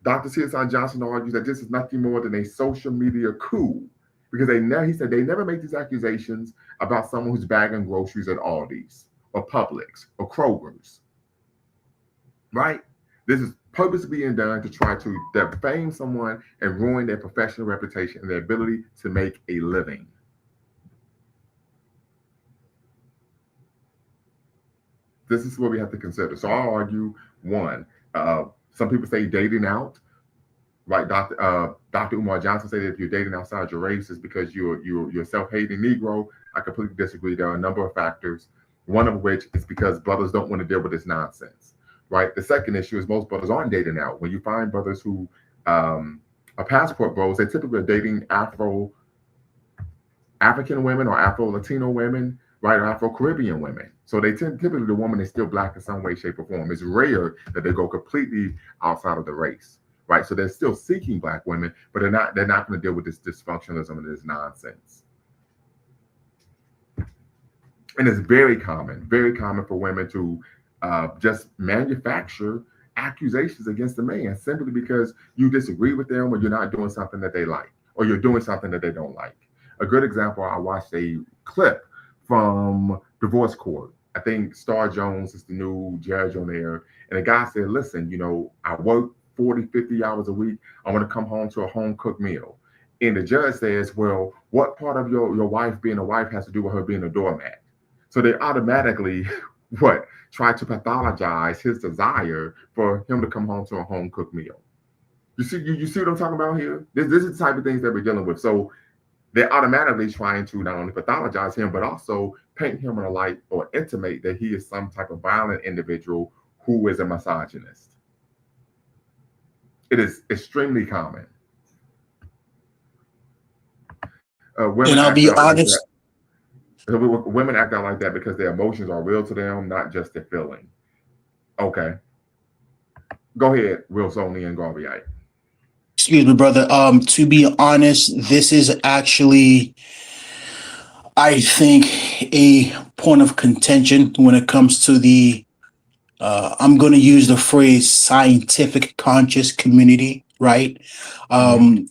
[SPEAKER 1] Dr. Siasan Johnson argues that this is nothing more than a social media coup because he said they never make these accusations about someone who's bagging groceries at Aldi's or Publix or Kroger's. Right? This is purposely being done to try to defame someone and ruin their professional reputation and their ability to make a living. This is what we have to consider. So I'll argue one, some people say dating out, right? Dr. Umar Johnson said that if you're dating outside your race, it's because you're self-hating Negro. I completely disagree. There are a number of factors. One of which is because brothers don't want to deal with this nonsense, right? The second issue is most brothers aren't dating out. When you find brothers who are passport bros, they typically are dating African women or Afro-Latino women, right, or Afro-Caribbean women. So typically the woman is still black in some way, shape, or form. It's rare that they go completely outside of the race, right? So they're still seeking black women, but they're not going to deal with this dysfunctionalism and this nonsense. And it's very common for women to just manufacture accusations against the man simply because you disagree with them or you're not doing something that they like or you're doing something that they don't like. A good example, I watched a clip from Divorce Court. I think Star Jones is the new judge on there. And the guy said, listen, I work 40, 50 hours a week. I want to come home to a home cooked meal. And the judge says, well, what part of your wife being a wife has to do with her being a doormat? So they automatically, try to pathologize his desire for him to come home to a home cooked meal. You see what I'm talking about here? This is the type of things that we're dealing with. So they're automatically trying to not only pathologize him, but also paint him in a light or intimate that he is some type of violent individual who is a misogynist. It is extremely common.
[SPEAKER 3] And I'll be honest.
[SPEAKER 1] Women act out like that because their emotions are real to them, not just their feeling. Okay. Go ahead, Wilsonian and Garveyite.
[SPEAKER 3] Excuse me, brother. To be honest, this is actually, I think, a point of contention when it comes to the I'm going to use the phrase scientific conscious community, right?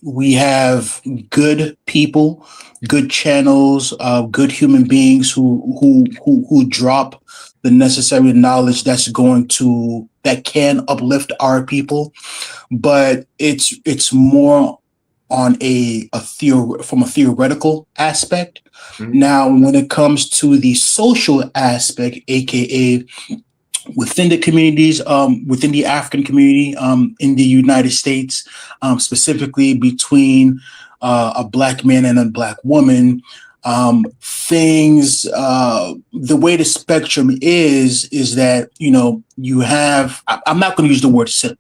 [SPEAKER 3] We have good people, good channels, good human beings who drop the necessary knowledge that can uplift our people, but it's more on from a theoretical aspect.
[SPEAKER 1] Mhm.
[SPEAKER 3] Now, when it comes to the social aspect, aka within the communities, within the African community, in the United States, specifically between a black man and a black woman, the way the spectrum is that, you have, I'm not going to use the word simp,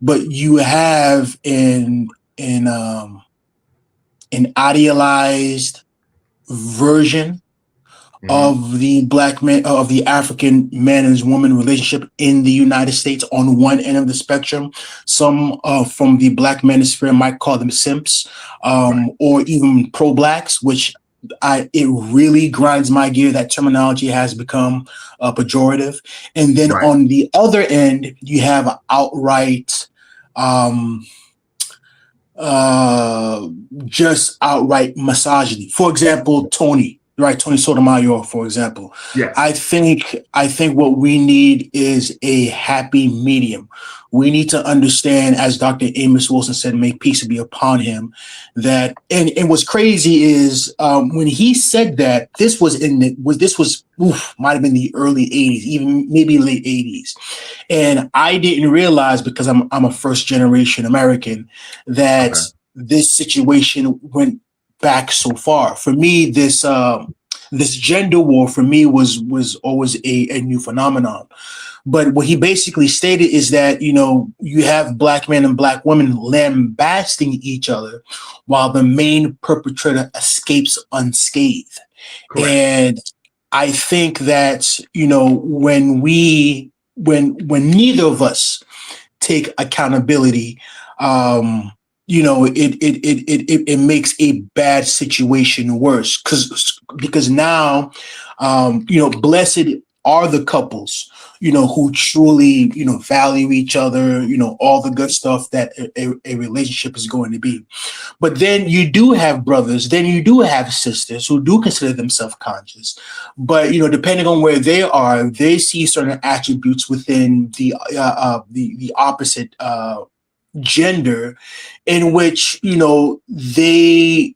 [SPEAKER 3] but you have an idealized version
[SPEAKER 1] Mhm.
[SPEAKER 3] of the black man, of the African man and woman relationship in the United States on one end of the spectrum. Some from the black manosphere might call them simps,
[SPEAKER 1] Right.
[SPEAKER 3] or even pro-blacks, which it really grinds my gear that terminology has become pejorative. And then
[SPEAKER 1] Right.
[SPEAKER 3] on the other end, you have outright um, uh, just outright misogyny. For example, Tony, right? Tony Sotomayor, for example.
[SPEAKER 1] Yes.
[SPEAKER 3] I think what we need is a happy medium. We need to understand, as Dr. Amos Wilson said, may peace be upon him, that and what's crazy is when he said that this was might have been the early 80s, even maybe late 80s. And I didn't realize, because I'm a first generation American, that
[SPEAKER 1] Okay.
[SPEAKER 3] this situation went back so far. For me, this gender war for me was always a new phenomenon. But what he basically stated is that, you have black men and black women lambasting each other while the main perpetrator escapes unscathed.
[SPEAKER 1] Correct.
[SPEAKER 3] And I think that, when neither of us take accountability, it makes a bad situation worse, because now, blessed are the couples, who truly, value each other, all the good stuff that a relationship is going to be. But then you do have brothers, then you do have sisters who do consider themselves conscious. But, depending on where they are, they see certain attributes within the opposite gender, in which, they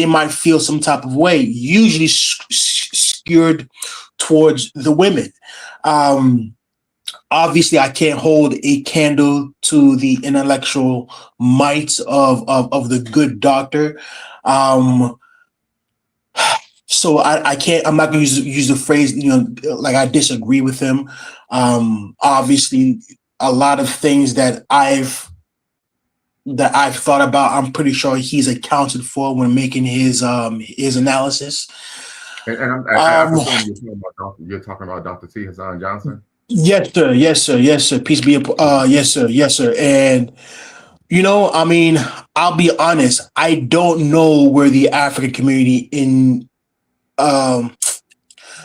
[SPEAKER 3] might feel some type of way, usually skewed towards the women. Um, Obviously, I can't hold a candle to the intellectual might of the good doctor. Um, so I can't. I'm not going to use the phrase. Like, I disagree with him. Obviously, a lot of things that I've thought about, I'm pretty sure he's accounted for when making his analysis.
[SPEAKER 1] And I
[SPEAKER 3] Um,
[SPEAKER 1] presume you're talking about Dr. T. Hassan Johnson.
[SPEAKER 3] yes, sir. Yes, sir. Yes, sir. Peace be upon. Yes, sir. Yes, sir. And I mean, I'll be honest. I don't know where the African community in. Um,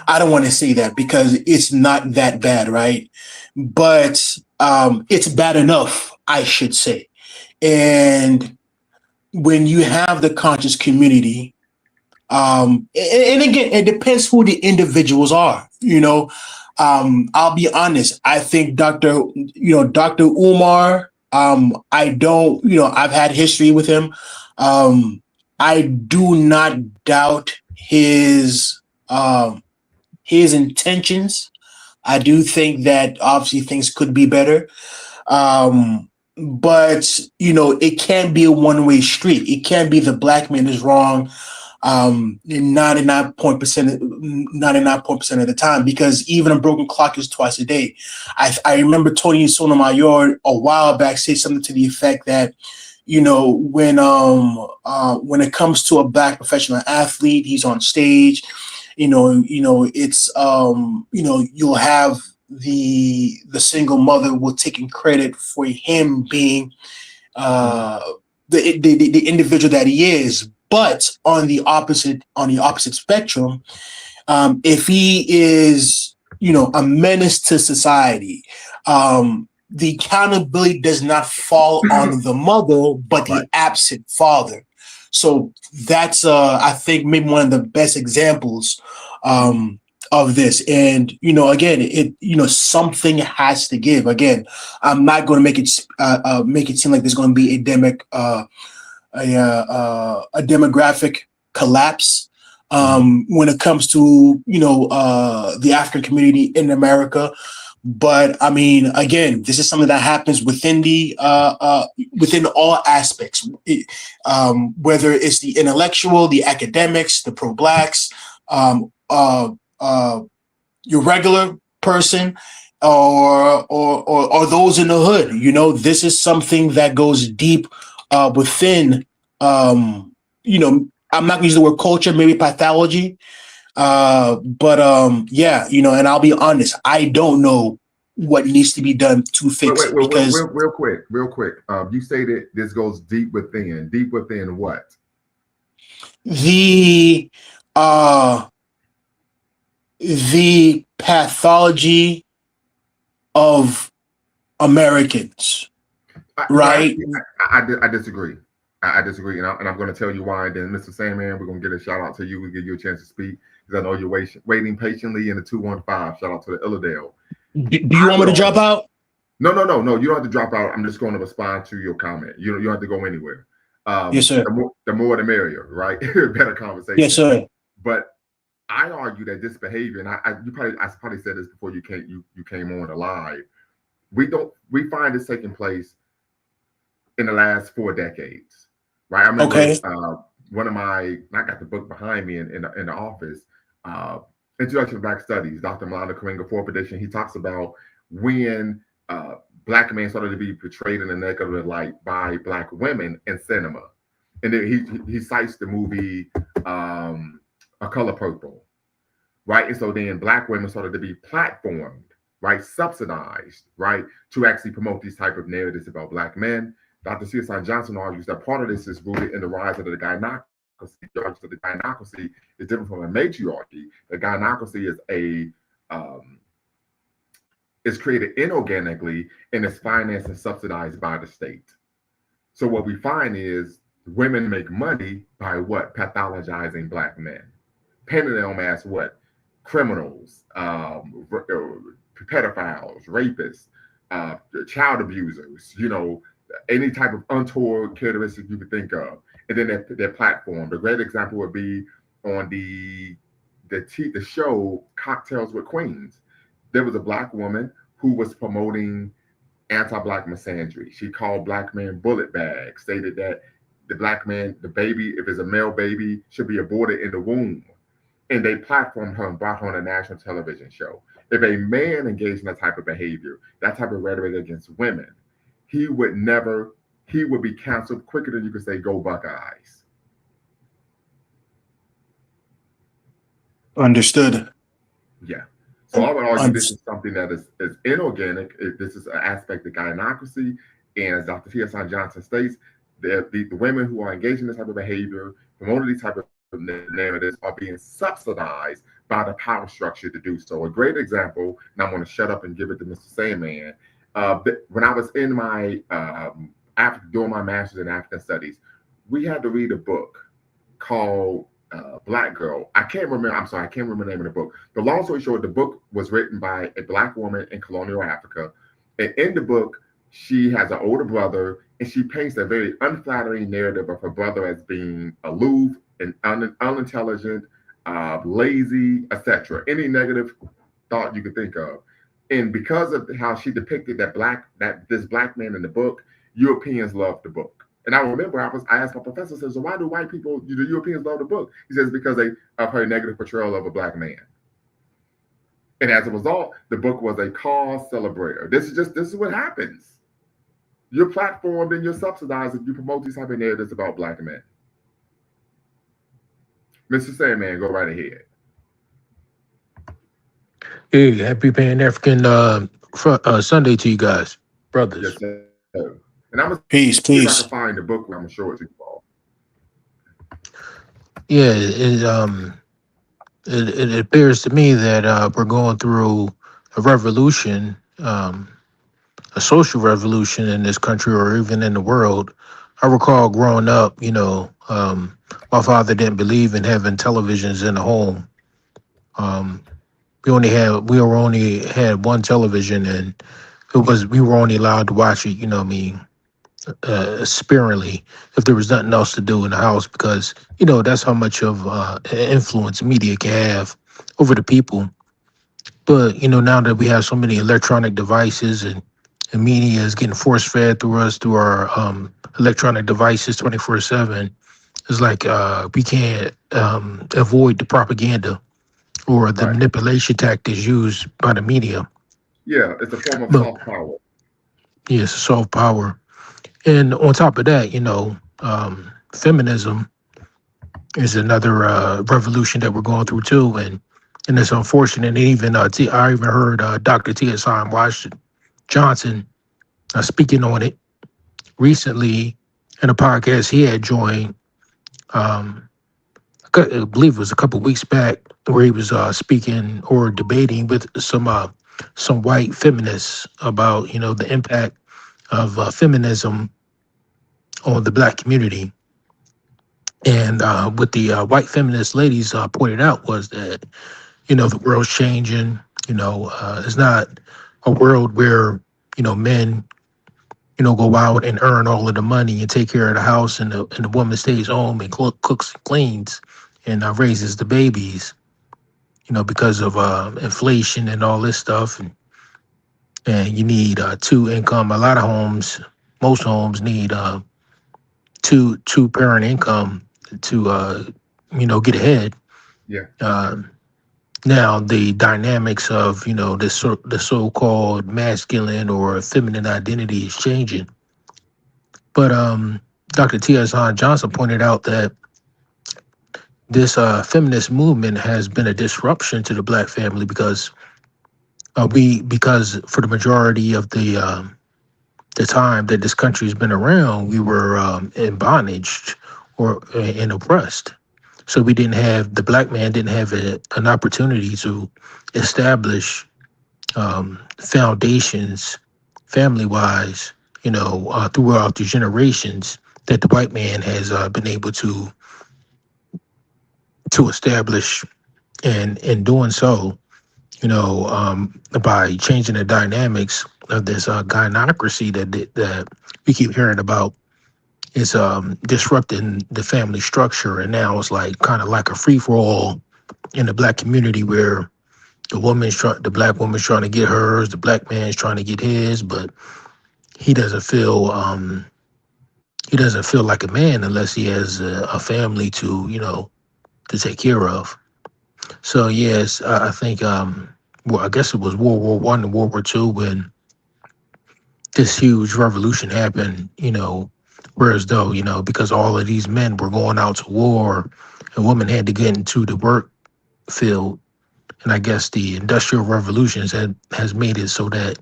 [SPEAKER 3] I don't want to say that because it's not that bad, right? But it's bad enough, I should say. And when you have the conscious community, and again, it depends who the individuals are. I'll be honest. I think Dr. Umar. I don't. I've had history with him. I do not doubt his intentions. I do think that obviously things could be better. But it can't be a one-way street. It can't be the black man is wrong 99% of the time, because even a broken clock is twice a day. I remember Tony Sotomayor a while back say something to the effect that, when it comes to a black professional athlete, he's on stage, it's you'll have the single mother will taking credit for him being uh, the individual that he is. But on the opposite spectrum, if he is, a menace to society, the accountability does not fall on the mother, but the
[SPEAKER 1] Right.
[SPEAKER 3] absent father. So that's, I think, maybe one of the best examples
[SPEAKER 1] Mhm.
[SPEAKER 3] um, of this. And, again, something has to give. Again, I'm not going to make it seem like there's going to be a demographic collapse when it comes to the African community in America. But I mean, again, this is something that happens within all aspects, whether it's the intellectual, the academics, the pro-blacks, um, uh, uh, your regular person, or those in the hood. This is something that goes deep within. I'm not going to use the word culture, maybe pathology, but yeah, and I'll be honest, I don't know what needs to be done to fix it because
[SPEAKER 1] real quick. You stated this goes deep within. Deep within what?
[SPEAKER 3] The the pathology of Americans, right?
[SPEAKER 1] I disagree. I disagree, and I'm going to tell you why. And then, Mr. Sandman, we're going to get a shout out to you. We'll give you a chance to speak because I know you're waiting patiently in the 215. Shout out to the Illadale.
[SPEAKER 3] Do you want me to drop out?
[SPEAKER 1] No. You don't have to drop out. I'm just going to respond to your comment. You don't have to go anywhere.
[SPEAKER 3] Yes, sir.
[SPEAKER 1] The more the merrier, right? Better conversation.
[SPEAKER 3] Yes, sir.
[SPEAKER 1] But I argue that this behavior, and I probably said this before you came on the live. We find this taking place in the last 4 decades, right? I remember one of my, I got the book behind me in the office, Introduction to Black Studies, Dr. Milano Karenga, 4th edition. He talks about when Black men started to be portrayed in a negative light by Black women in cinema. And then he cites the movie A Color Purple, right? And so then Black women started to be platformed, right, subsidized, right, to actually promote these type of narratives about Black men. Dr. C.S. Johnson argues that part of this is rooted in the rise of the gynocracy. He argues that the gynocracy is different from a matriarchy. The gynocracy is created inorganically and is financed and subsidized by the state. So what we find is women make money by what? Pathologizing Black men, painting them as what? Criminals, pedophiles, rapists, child abusers, any type of untoward characteristic you could think of. And then their platform. The great example would be on the show Cocktails with Queens. There was a Black woman who was promoting anti-Black misandry. She called Black men bullet bags, stated that the Black man, the baby, if it's a male baby, should be aborted in the womb. And they platformed her and brought her on a national television show. If a man engaged in that type of behavior, that type of rhetoric against women, he would be canceled quicker than you could say, go Buckeyes.
[SPEAKER 3] Understood.
[SPEAKER 1] Yeah. So I would argue this is something that is inorganic. This is an aspect of gynocracy. And as Dr. T.S. Johnson states, the women who are engaged in this type of behavior, promoting these type of narratives, are being subsidized by the power structure to do so. A great example, and I'm going to shut up and give it to Mr. Sandman. When I was in my doing my master's in African studies, we had to read a book called Black Girl. I can't remember the name of the book. The long story short, the book was written by a Black woman in colonial Africa. And in the book, she has an older brother, and she paints a very unflattering narrative of her brother as being aloof and unintelligent, lazy, etc. Any negative thought you could think of. And because of how she depicted this Black man in the book, Europeans loved the book. And I remember I asked my professor, says, so why do white people, the Europeans love the book? He says, because of her negative portrayal of a Black man. And as a result, the book was a cause celebrator. This is what happens. You're platformed and you're subsidized if you promote these type of narratives about Black men. Mr. Sandman, go right ahead.
[SPEAKER 4] Hey, happy Pan-African Sunday to you guys, brothers.
[SPEAKER 1] Yes, sir. And I'm going to
[SPEAKER 3] peace.
[SPEAKER 1] See if I can find the book where I'm going to show it to you all.
[SPEAKER 4] Yeah, it appears to me that we're going through a revolution, a social revolution in this country or even in the world. I recall growing up, my father didn't believe in having televisions in the home. We were only had one television, and we were only allowed to watch it. I mean, sparingly if there was nothing else to do in the house, because that's how much of influence media can have over the people. But now that we have so many electronic devices, and media is getting force fed through us through our electronic devices 24/7, it's like we can't avoid the propaganda or the
[SPEAKER 1] Right.
[SPEAKER 4] manipulation tactics used by the media.
[SPEAKER 1] Yeah, it's a form of
[SPEAKER 4] But
[SPEAKER 1] soft power.
[SPEAKER 4] yes, soft power. And on top of that, feminism is another revolution that we're going through too, and it's unfortunate. And even I even heard Dr. T.S. Washington Johnson speaking on it recently in a podcast he had joined. Um, I believe it was a couple of weeks back, where he was speaking or debating with some white feminists about the impact of feminism on the black community. And what the white feminist ladies pointed out was that the world's changing. It's not a world where men go out and earn all of the money and take care of the house, and the woman stays home and cooks and cleans and raises the babies. Because of inflation and all this stuff, and you need two income. A lot of homes, most homes need two parent income to get ahead.
[SPEAKER 1] Yeah.
[SPEAKER 4] Um, Now, the dynamics of the so-called masculine or feminine identity is changing. But Dr. T.S. Johnson pointed out that this feminist movement has been a disruption to the black family, because for the majority of the time that this country has been around, we were in bondage or and oppressed. So the black man didn't have an opportunity to establish foundations, family wise, throughout the generations that the white man has been able to establish, and in doing so, by changing the dynamics of this gynocracy that we keep hearing about, is disrupting the family structure. And now it's like kind of like a free for all in the black community, where the black woman's trying to get hers, the black man's trying to get his, but he doesn't feel he doesn't feel like a man unless he has a family to take care of. So yes, I think well, I guess it was World War I and World War II when this huge revolution happened. Whereas though because all of these men were going out to war, and women had to get into the work field. And I guess the industrial revolutions has made it so that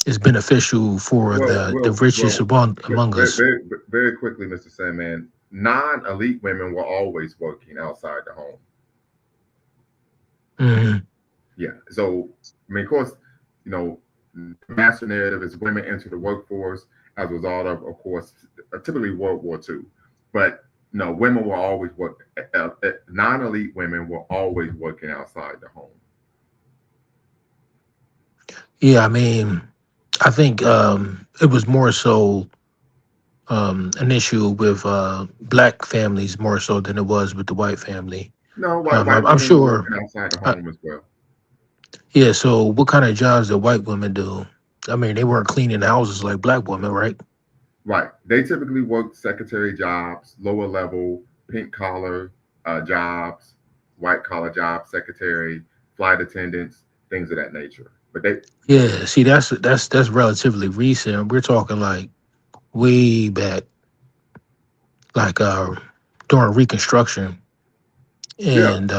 [SPEAKER 4] it's beneficial for
[SPEAKER 1] Well,
[SPEAKER 4] the
[SPEAKER 1] well,
[SPEAKER 4] richest
[SPEAKER 1] well.
[SPEAKER 4] among
[SPEAKER 1] Very,
[SPEAKER 4] us.
[SPEAKER 1] very, very quickly, Mr. Sandman. Non-elite women were always working outside the home.
[SPEAKER 4] Hmm.
[SPEAKER 1] Yeah. So, I mean, of course, you know, the master narrative is women enter the workforce as a result of course, typically World War II. But no, women will always work. Non-elite women were always working outside the home.
[SPEAKER 4] Yeah, I mean, I think it was more so an issue with black families more so than it was with the white family.
[SPEAKER 1] No, white
[SPEAKER 4] I'm
[SPEAKER 1] women were
[SPEAKER 4] sure.
[SPEAKER 1] working outside the
[SPEAKER 4] Uh,
[SPEAKER 1] home as well.
[SPEAKER 4] yeah. So, what kind of jobs did white women do? I mean, they weren't cleaning houses like black women, right?
[SPEAKER 1] Right. They typically work secretary jobs, lower level, pink collar jobs, white collar jobs, secretary, flight attendants, things of that nature. But they,
[SPEAKER 4] Yeah. See, that's relatively recent. We're talking like way back, like during Reconstruction.
[SPEAKER 1] yeah,
[SPEAKER 4] And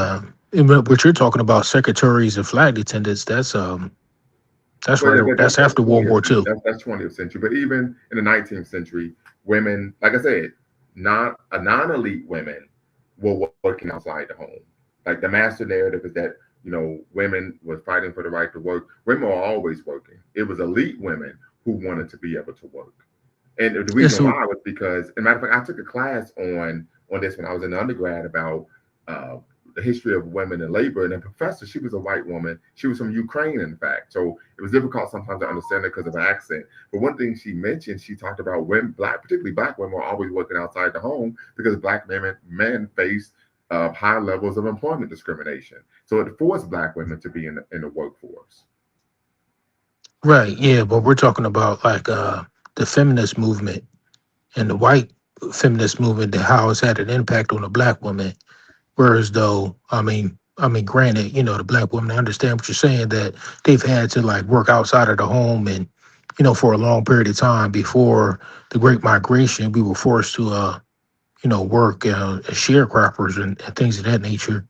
[SPEAKER 4] what you're talking about, secretaries and flight attendants, that's
[SPEAKER 1] well,
[SPEAKER 4] right.
[SPEAKER 1] yeah, but
[SPEAKER 4] That's
[SPEAKER 1] that's
[SPEAKER 4] after World
[SPEAKER 1] 20th
[SPEAKER 4] War
[SPEAKER 1] century.
[SPEAKER 4] II.
[SPEAKER 1] That's 20th century. But even in the 19th century, women, like I said, non-elite women were working outside the home. Like the master narrative is that women were fighting for the right to work. Women were always working. It was elite women who wanted to be able to work. And the
[SPEAKER 4] Yeah,
[SPEAKER 1] reason
[SPEAKER 4] so
[SPEAKER 1] why was because, as a matter of fact, I took a class on this when I was in undergrad about uh, the history of women in labor. And then professor, she was a white woman. She was from Ukraine, in fact. So it was difficult sometimes to understand her because of her accent. But one thing she mentioned, she talked about women, particularly black women, were always working outside the home because black men faced high levels of employment discrimination. So it forced black women to be in the workforce.
[SPEAKER 4] Right, yeah, but we're talking about like the feminist movement and the white feminist movement, and how it's had an impact on the black woman. Whereas though, granted, the black women, I understand what you're saying, that they've had to like work outside of the home and, for a long period of time before the Great Migration, we were forced to, work as sharecroppers and things of that nature.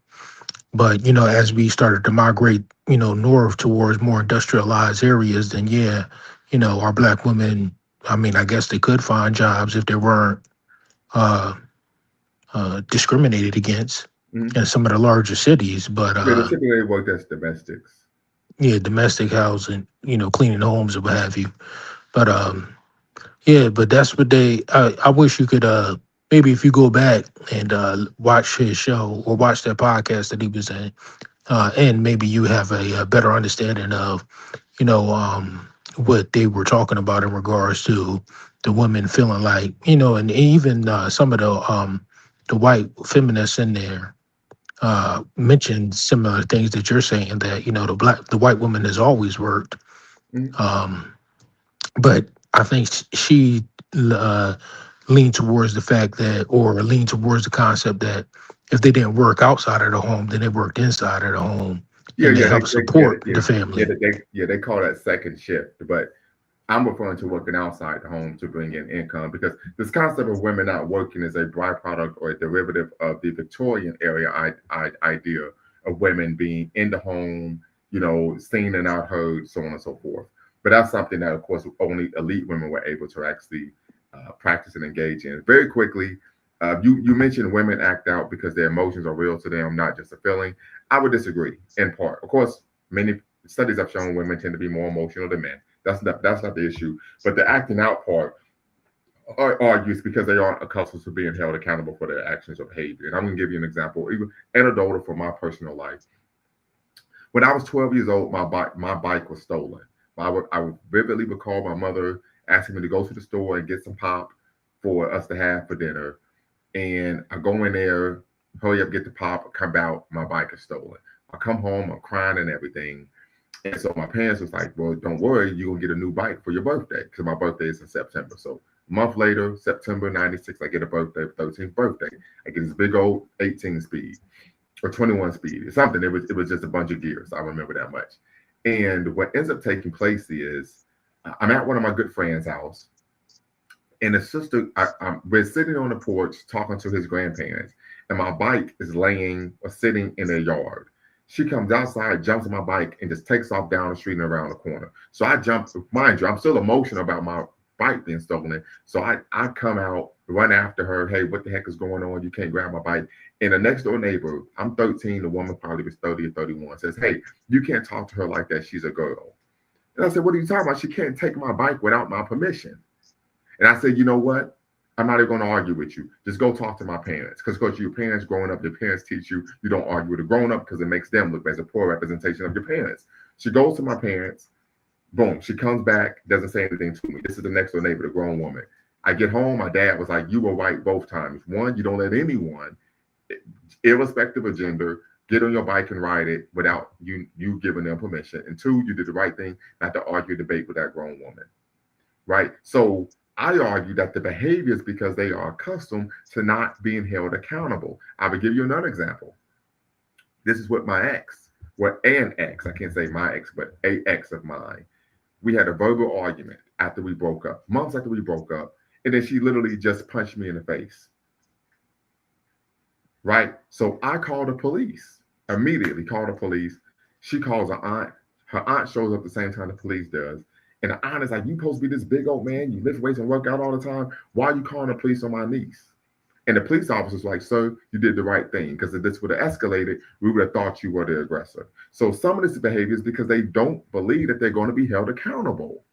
[SPEAKER 4] But, as we started to migrate, north towards more industrialized areas, then yeah, our black women, I guess they could find jobs if they weren't uh, discriminated against
[SPEAKER 1] Mhm.
[SPEAKER 4] in some of the larger cities. But
[SPEAKER 1] Yeah, they typically worked as domestics.
[SPEAKER 4] yeah, domestic housing, cleaning homes or what have you. But yeah, but that's what they. I wish you could maybe if you go back and watch his show or watch that podcast that he was in, and maybe you have a better understanding of what they were talking about in regards to the women feeling like, and even some of the white feminists in there mentioned similar things that you're saying, that the white woman has always worked,
[SPEAKER 1] Mhm.
[SPEAKER 4] um, but I think she uh, leaned towards the fact that, or leaned towards the concept that if they didn't work outside of the home, then they worked inside of the home,
[SPEAKER 1] Yeah,
[SPEAKER 4] and they
[SPEAKER 1] yeah,
[SPEAKER 4] helped
[SPEAKER 1] they yeah,
[SPEAKER 4] support
[SPEAKER 1] yeah,
[SPEAKER 4] the
[SPEAKER 1] yeah,
[SPEAKER 4] family.
[SPEAKER 1] they call that second shift. But I'm referring to working outside the home to bring in income because this concept of women not working is a byproduct or a derivative of the Victorian area idea of women being in the home, seen and not heard, so on and so forth. But that's something that, of course, only elite women were able to actually practice and engage in. Very quickly, you mentioned women act out because their emotions are real to them, not just a feeling. I would disagree in part. Of course, many studies have shown women tend to be more emotional than men. That's not the issue. But the acting out part argues because they aren't accustomed to being held accountable for their actions or behavior. And I'm going to give you an example, even anecdotal from my personal life. When I was 12 years old, my bike was stolen. I would vividly recall my mother asking me to go to the store and get some pop for us to have for dinner. And I go in there, hurry up, get the pop, come out, my bike is stolen. I come home, I'm crying and everything. And so my parents was like, well, don't worry, you're gonna get a new bike for your birthday. Because my birthday is in September. So a month later, September 96, I get a birthday, 13th birthday. I get this big old 18 speed or 21 speed or something. It was just a bunch of gears. I remember that much. And what ends up taking place is I'm at one of my good friends' house, and his sister, we're sitting on the porch talking to his grandparents, and my bike is laying or sitting in their yard. She comes outside, jumps on my bike, and just takes off down the street and around the corner. So I jump, mind you, I'm still emotional about my bike being stolen. So I come out, run after her. Hey, what the heck is going on? You can't grab my bike. And the next door neighbor, I'm 13, the woman probably was 30 or 31, says, hey, you can't talk to her like that. She's a girl. And I said, what are you talking about? She can't take my bike without my permission. And I said, you know what? I'm not even going to argue with you. Just go talk to my parents. Because your parents growing up, your parents teach you you don't argue with a grown up because it makes them look as a poor representation of your parents. She goes to my parents. Boom. She comes back, doesn't say anything to me. This is the next door neighbor, the grown woman. I get home. My dad was like, you were right both times. One, you don't let anyone, irrespective of gender, get on your bike and ride it without you giving them permission. And two, you did the right thing not to argue, debate with that grown woman. Right. So I argue that the behavior is because they are accustomed to not being held accountable. I will give you another example. This is what my ex, what an ex, I can't say my ex, but a ex of mine. We had a verbal argument after we broke up, months after we broke up, and then she literally just punched me in the face. Right. So I called the police, immediately called the police. She calls her aunt. Her aunt shows up the same time the police does. And the aunt is like, you supposed to be this big old man. You lift weights and work out all the time. Why are you calling the police on my niece? And the police officer's like, sir, you did the right thing. Because if this would have escalated, we would have thought you were the aggressor. So some of this behavior is because they don't believe that they're going to be held accountable.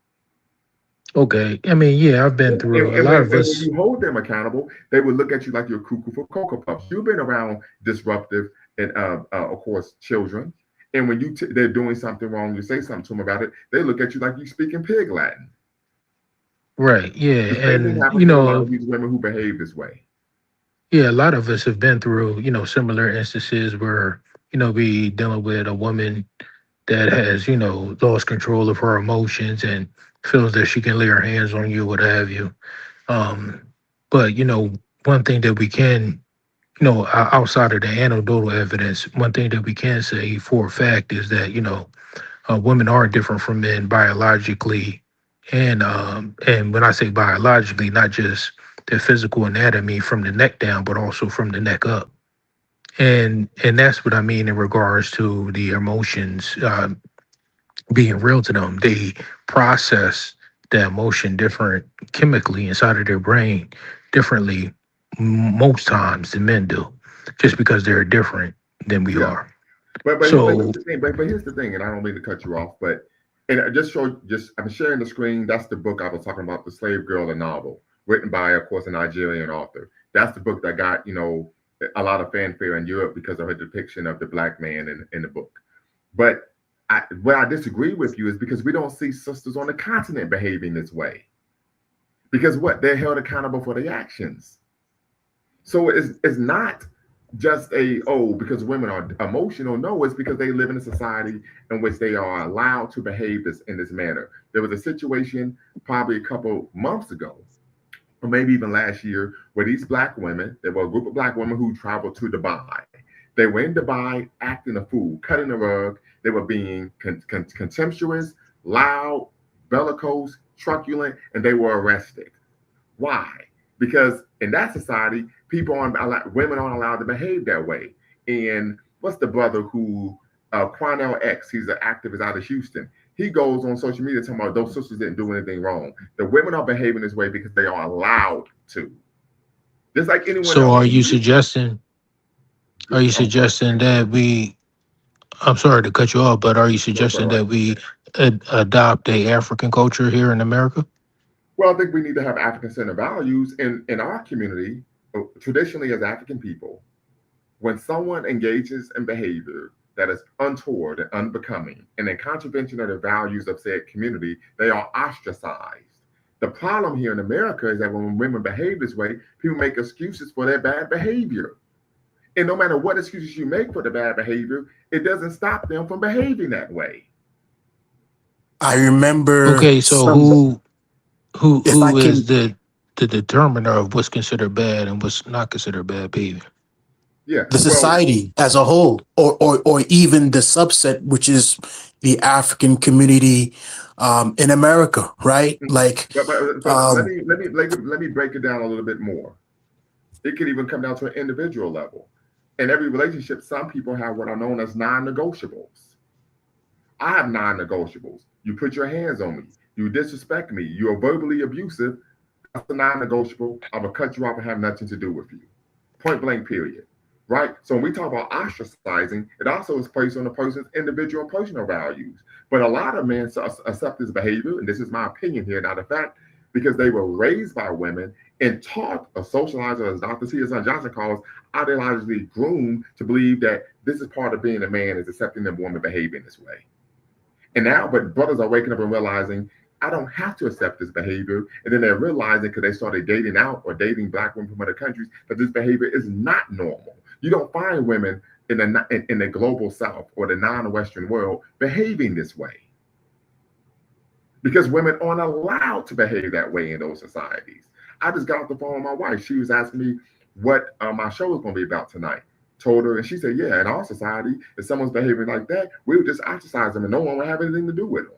[SPEAKER 4] Okay, yeah, I've been
[SPEAKER 1] And,
[SPEAKER 4] through a
[SPEAKER 1] and
[SPEAKER 4] lot
[SPEAKER 1] when
[SPEAKER 4] of
[SPEAKER 1] and when
[SPEAKER 4] us.
[SPEAKER 1] you hold them accountable, they would look at you like you're cuckoo for Cocoa Puffs. You've been around disruptive and of course, children. And when they're doing something wrong, you say something to them about it, they look at you like you speaking pig Latin.
[SPEAKER 4] Right. Yeah.
[SPEAKER 1] The same thing
[SPEAKER 4] And
[SPEAKER 1] happens to a lot of these women who behave this way.
[SPEAKER 4] yeah, a lot of us have been through, similar instances where, we dealing with a woman that has, lost control of her emotions and feels that she can lay her hands on you, what have you. Um, but one thing that we can, outside of the anecdotal evidence, one thing that we can say for a fact is that, women are different from men biologically, and when I say biologically, not just their physical anatomy from the neck down, but also from the neck up. And that's what I mean in regards to the emotions being real to them. They process the emotion different chemically inside of their brain differently most times than men do, just because they're different than we
[SPEAKER 1] Yeah.
[SPEAKER 4] are.
[SPEAKER 1] But
[SPEAKER 4] So
[SPEAKER 1] here's the thing. But here's the thing, and I don't mean to cut you off, but and I just show just I'm sharing the screen. That's the book I was talking about, The Slave Girl, a novel written by, of course, a Nigerian author. That's the book that got a lot of fanfare in Europe because of her depiction of the black man in the book. But where I disagree with you is because we don't see sisters on the continent behaving this way. Because what they're held accountable for their actions. So it's not just because women are emotional. No, it's because they live in a society in which they are allowed to behave this in this manner. There was a situation probably a couple months ago, or maybe even last year, where these black women, there were a group of black women who traveled to Dubai. They were in Dubai acting a fool, cutting the rug. They were being contemptuous, loud, bellicose, truculent, and they were arrested. Why? Because in that society, women aren't allowed to behave that way. And what's the brother who, Quanell X, he's an activist out of Houston. He goes on social media talking about those sisters didn't do anything wrong. The women are behaving this way because they are allowed to, just like anyone
[SPEAKER 4] so
[SPEAKER 1] else.
[SPEAKER 4] are you suggesting that we I'm sorry to cut you off, but are you
[SPEAKER 1] No, it's all
[SPEAKER 4] suggesting
[SPEAKER 1] right.
[SPEAKER 4] that we adopt a African culture here in America?
[SPEAKER 1] Well, I think we need to have African centered values in our community, traditionally as African people. When someone engages in behavior that is untoward and unbecoming and in contravention of the values of said community, they are ostracized. The problem here in America is that when women behave this way, people make excuses for their bad behavior. And no matter what excuses you make for the bad behavior, it doesn't stop them from behaving that way.
[SPEAKER 3] I remember
[SPEAKER 4] Okay, so
[SPEAKER 3] some, if I
[SPEAKER 4] who is
[SPEAKER 3] can,
[SPEAKER 4] the determiner of what's considered bad and what's not considered bad behavior?
[SPEAKER 1] Yeah.
[SPEAKER 3] the
[SPEAKER 1] Well,
[SPEAKER 3] society as a whole, or even the subset, which is the African community in America, right? Like,
[SPEAKER 1] but
[SPEAKER 3] um,
[SPEAKER 1] let me break it down a little bit more. It could even come down to an individual level. In every relationship, some people have what are known as non-negotiables. I have non-negotiables. You put your hands on me. You disrespect me. You are verbally abusive. That's a non-negotiable. I'm gonna cut you off and have nothing to do with you. Point blank. Period. Right. So when we talk about ostracizing, it also is placed on a person's individual and personal values. But a lot of men accept this behavior, and this is my opinion here, not a fact, because they were raised by women and taught or socialized, or as Dr. C. Johnson calls, ideologically groomed to believe that this is part of being a man is accepting a woman behaving this way. And now, but brothers are waking up and realizing I don't have to accept this behavior. And then they're realizing because they started dating out or dating black women from other countries that this behavior is not normal. You don't find women in the global South or the non-Western world behaving this way because women aren't allowed to behave that way in those societies. I just got off the phone with my wife. She was asking me what my show is going to be about tonight. Told her, and she said, "Yeah, in our society, if someone's behaving like that, we would just ostracize them, and no one would have anything to do with them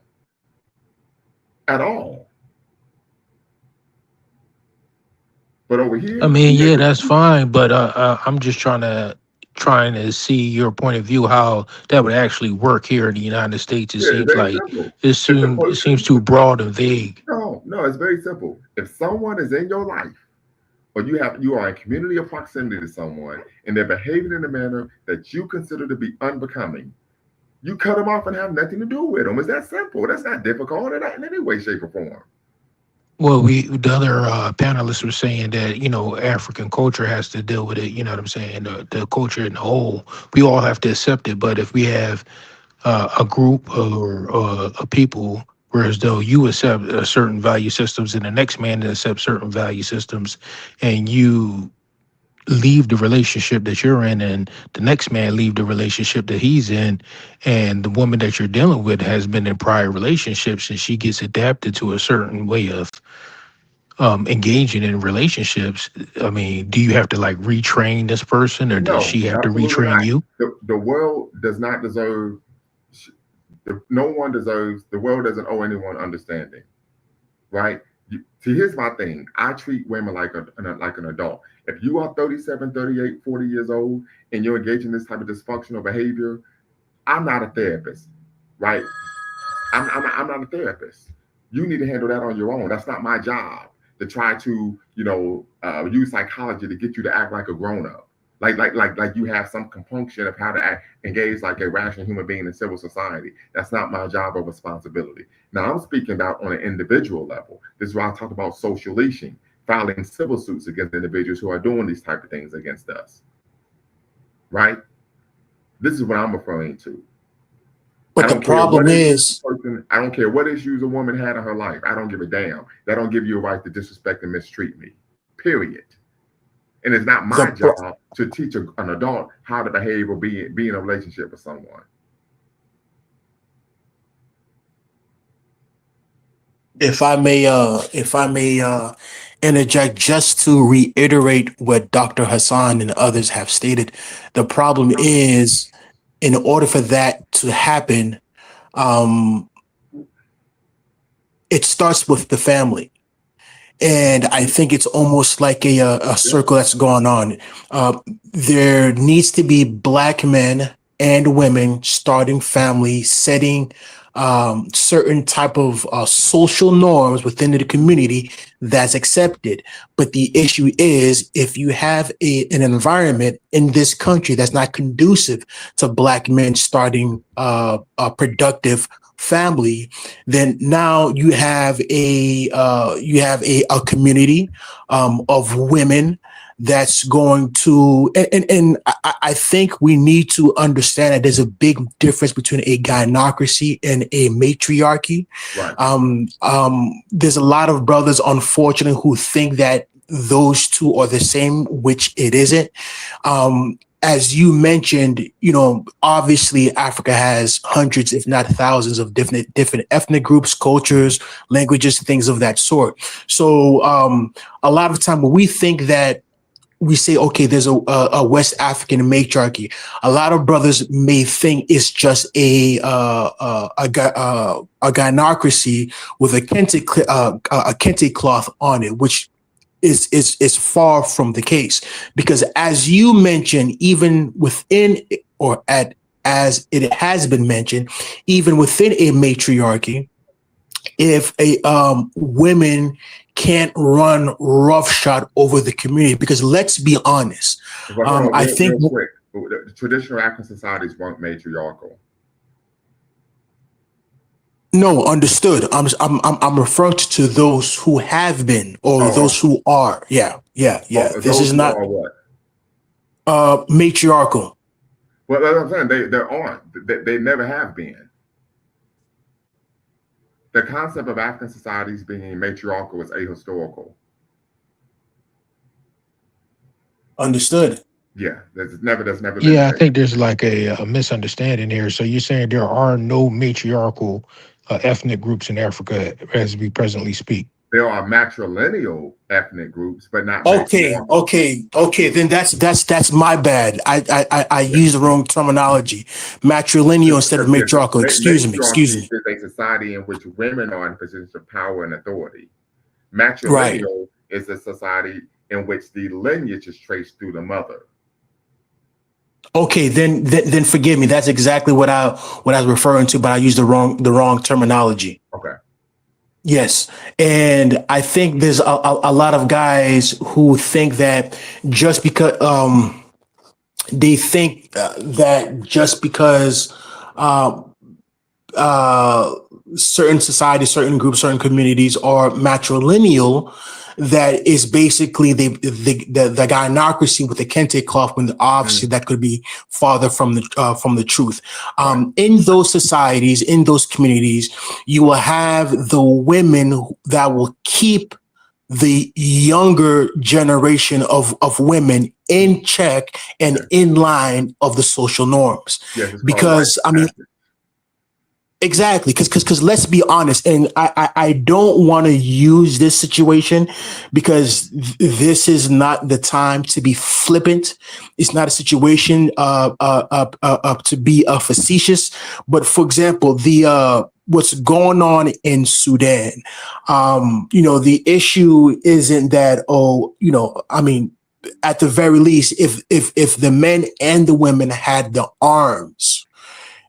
[SPEAKER 1] at all." But over
[SPEAKER 4] I
[SPEAKER 1] here,
[SPEAKER 4] mean,
[SPEAKER 1] we
[SPEAKER 4] yeah,
[SPEAKER 1] able
[SPEAKER 4] that's
[SPEAKER 1] to.
[SPEAKER 4] fine, but I'm just trying to see your point of view, how that would actually work here in the United States. It
[SPEAKER 1] Yeah, it's
[SPEAKER 4] seems
[SPEAKER 1] very
[SPEAKER 4] like
[SPEAKER 1] simple. If the
[SPEAKER 4] it seems
[SPEAKER 1] person,
[SPEAKER 4] too broad and vague.
[SPEAKER 1] no, it's very simple. If someone is in your life, or you are in community or proximity to someone, and they're behaving in a manner that you consider to be unbecoming, you cut them off and have nothing to do with them. It's that simple. That's not difficult in any way, shape, or form.
[SPEAKER 4] Well, the other panelists were saying that African culture has to deal with it. You know what I'm saying? The culture in the whole, we all have to accept it. But if we have a group or a people, whereas though you accept certain value systems and the next man accepts certain value systems, and you leave the relationship that you're in and the next man leave the relationship that he's in, and the woman that you're dealing with has been in prior relationships and she gets adapted to a certain way of engaging in relationships. I mean, do you have to like retrain this person or does
[SPEAKER 1] No,
[SPEAKER 4] she have to
[SPEAKER 1] absolutely
[SPEAKER 4] retrain
[SPEAKER 1] not.
[SPEAKER 4] you?
[SPEAKER 1] The world does not deserve. No one deserves. The world doesn't owe anyone understanding, right? See, here's my thing. I treat women like an adult. If you are 37, 38, 40 years old and you're engaging in this type of dysfunctional behavior, I'm not a therapist, right? I'm not a therapist. You need to handle that on your own. That's not my job to try to, use psychology to get you to act like a grown up. Like you have some compunction of how to engage like a rational human being in civil society. That's not my job or responsibility. Now I'm speaking about on an individual level. This is why I talk about social leashing, filing civil suits against individuals who are doing these type of things against us. Right? This is what I'm referring to. I
[SPEAKER 3] But the
[SPEAKER 1] don't care
[SPEAKER 3] problem
[SPEAKER 1] what issues
[SPEAKER 3] is,
[SPEAKER 1] a person. I don't care what issues a woman had in her life. I don't give a damn. That don't give you a right to disrespect and mistreat me. Period. And it's not
[SPEAKER 3] the
[SPEAKER 1] my job to teach an adult how to behave or be in a relationship with someone.
[SPEAKER 3] if I may interject just to reiterate what Dr. Hassan and others have stated, the problem is, in order for that to happen, um, it starts with the family. And I think it's almost like a
[SPEAKER 1] Yeah,
[SPEAKER 3] circle that's going on. Uh, there needs to be black men and women starting families, setting certain type of social norms within the community that's accepted. But the issue is, if you have an environment in this country that's not conducive to black men starting a productive family, then now you have a community of women that's going to, and I think we need to understand that there's a big difference between a gynocracy and a matriarchy.
[SPEAKER 1] right.
[SPEAKER 3] There's a lot of brothers, unfortunately, who think that those two are the same, which it isn't. As you mentioned, obviously Africa has hundreds, if not thousands, of different ethnic groups, cultures, languages, things of that sort. So a lot of time when we think that we say, okay, there's a West African matriarchy, a lot of brothers may think it's just a gynocracy with a kente cloth on it, which is far from the case, because as you mentioned, even within, or at as it has been mentioned, even within a matriarchy, if a women can't run roughshod over the community, because let's be honest,
[SPEAKER 1] But hold on,
[SPEAKER 3] I think.
[SPEAKER 1] real quick. The traditional African societies weren't matriarchal.
[SPEAKER 3] No, understood. I'm referring to those who have been, or
[SPEAKER 1] Oh,
[SPEAKER 3] those who are. Yeah, yeah, yeah. This
[SPEAKER 1] those
[SPEAKER 3] is
[SPEAKER 1] who
[SPEAKER 3] not
[SPEAKER 1] are what?
[SPEAKER 3] matriarchal.
[SPEAKER 1] Well, that's what I'm saying. They aren't. They never have been. The concept of African societies being matriarchal is ahistorical.
[SPEAKER 3] Understood.
[SPEAKER 1] Yeah, that's never been the
[SPEAKER 4] Yeah, I
[SPEAKER 1] case.
[SPEAKER 4] think there's like a misunderstanding here. So you're saying there are no matriarchal ethnic groups in Africa as we presently speak.
[SPEAKER 1] There are matrilineal ethnic groups, but not
[SPEAKER 3] Okay,
[SPEAKER 1] matriarchal.
[SPEAKER 3] okay. Then that's my bad. I used the wrong terminology. Matrilineal instead of
[SPEAKER 1] Yes,
[SPEAKER 3] matriarchal. Excuse me. Excuse
[SPEAKER 1] matriarchy
[SPEAKER 3] me.
[SPEAKER 1] is a society in which women are in positions of power and authority.
[SPEAKER 3] Right.
[SPEAKER 1] Matrilineal is a society in which the lineage is traced through the mother.
[SPEAKER 3] Okay. Then forgive me. That's exactly what I was referring to, but I used the wrong terminology.
[SPEAKER 1] Okay.
[SPEAKER 3] Yes, and I think there's a lot of guys who think that just because they think that just because uh, uh, certain societies, certain groups, certain communities are matrilineal. That is basically the gynocracy with the kente cloth, when obviously that could be farther from the truth.
[SPEAKER 1] Right.
[SPEAKER 3] In those societies, in those communities, you will have the women that will keep the younger generation of women in check and
[SPEAKER 1] Yes.
[SPEAKER 3] in line of the social norms.
[SPEAKER 1] Yes, it's called right
[SPEAKER 3] Because I mean,
[SPEAKER 1] passage.
[SPEAKER 3] exactly, because let's be honest, and I don't want to use this situation because this is not the time to be flippant. It's not a situation to be facetious. But for example, the what's going on in Sudan, the issue isn't that, I mean, at the very least, if the men and the women had the arms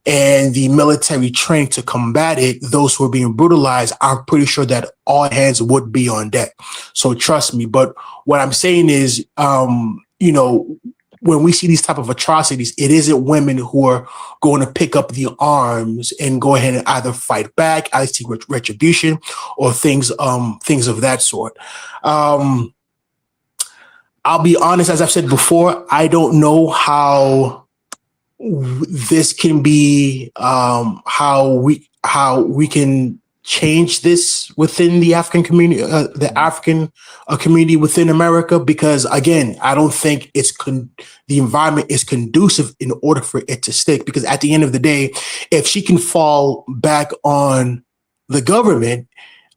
[SPEAKER 3] and the military training to combat it, those who are being brutalized, I'm pretty sure that all hands would be on deck. So trust me. But what I'm saying is, when we see these type of atrocities, it isn't women who are going to pick up the arms and go ahead and either fight back, either seek retribution, or things of that sort. I'll be honest, as I've said before, I don't know how this can be, how we can change this within the African community, the African community within America, because again, I don't think the environment is conducive in order for it to stick. Because at the end of the day, if she can fall back on the government,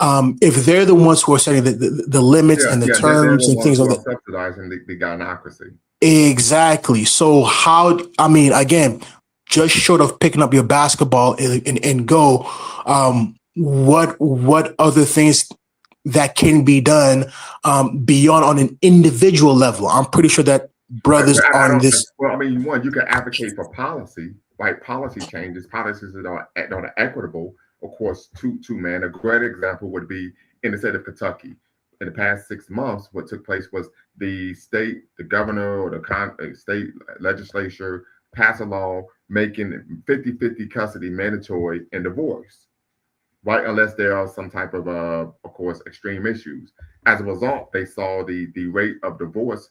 [SPEAKER 3] if they're the ones who are setting the limits
[SPEAKER 1] Yeah,
[SPEAKER 3] and the
[SPEAKER 1] yeah, they're
[SPEAKER 3] terms
[SPEAKER 1] the
[SPEAKER 3] and
[SPEAKER 1] ones
[SPEAKER 3] things
[SPEAKER 1] who
[SPEAKER 3] of
[SPEAKER 1] are
[SPEAKER 3] that.
[SPEAKER 1] subsidizing the gynocracy.
[SPEAKER 3] Exactly. So I mean, again, just short of picking up your basketball and go, what other things that can be done beyond on an individual level? I'm pretty sure that
[SPEAKER 1] Right.
[SPEAKER 3] brothers
[SPEAKER 1] Well, I
[SPEAKER 3] on
[SPEAKER 1] don't.
[SPEAKER 3] this.
[SPEAKER 1] Well, I mean, one, you can advocate for policy, like policy changes, policies that are equitable. Of course, to man. A great example would be in the state of Kentucky. In the past 6 months, what took place was the governor or the state legislature passed a law making 50-50 custody mandatory in divorce, right? Unless there are some type of course, extreme issues. As a result, they saw the rate of divorce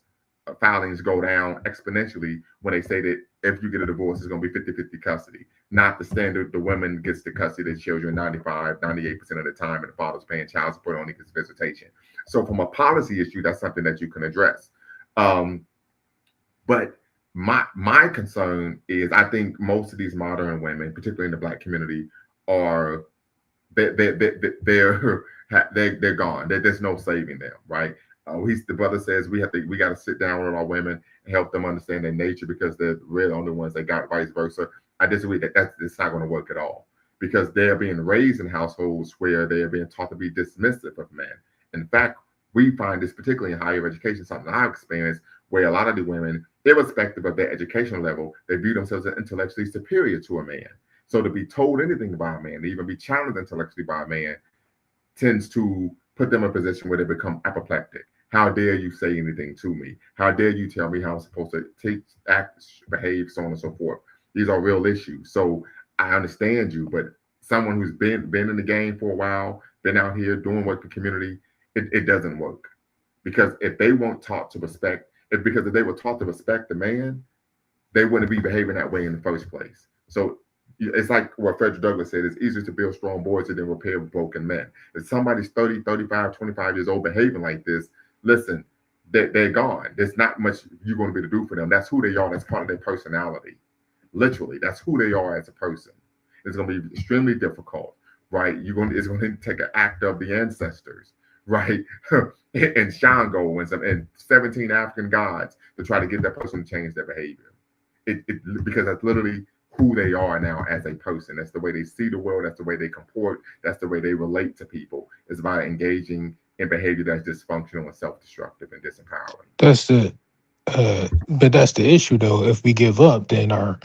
[SPEAKER 1] filings go down exponentially when they say that if you get a divorce, it's going to be 50-50 custody. Not the standard, the woman gets the custody of the children 95, 98% of the time, and the father's paying child support, only gets visitation. So from a policy issue, that's something that you can address. Um, but my concern is I think most of these modern women, particularly in the Black community, are they're they're gone. There's no saving them, right? The brother says we got to sit down with our women and help them understand their nature because they're really the only ones they got, vice versa. I disagree that's not going to work at all because they're being raised in households where they're being taught to be dismissive of men. In fact, we find this particularly in higher education, something I've experienced, where a lot of the women, irrespective of their educational level, they view themselves as intellectually superior to a man. So to be told anything by a man, to even be challenged intellectually by a man, tends to put them in a position where they become apoplectic. How dare you say anything to me? How dare you tell me how I'm supposed to act, behave, so on and so forth? These are real issues. So I understand you, but someone who's been in the game for a while, been out here doing work in the community, it doesn't work. Because if they weren't taught to respect, if they were taught to respect the man, they wouldn't be behaving that way in the first place. So it's like what Frederick Douglass said, it's easier to build strong boys than repair broken men. If somebody's 30, 35, 25 years old behaving like this, listen, they're gone. There's not much you're going to be able to do for them. That's who they are. That's part of their personality. Literally, that's who they are as a person. It's going to be extremely difficult, right? It's going to take an act of the ancestors, right? And Shango and 17 African gods to try to get that person to change their behavior. Because that's literally who they are now as a person. That's the way they see the world. That's the way they comport. That's the way they relate to people. It's by engaging in behavior that's dysfunctional and self-destructive and disempowering.
[SPEAKER 4] But that's the issue though. If we give up, then our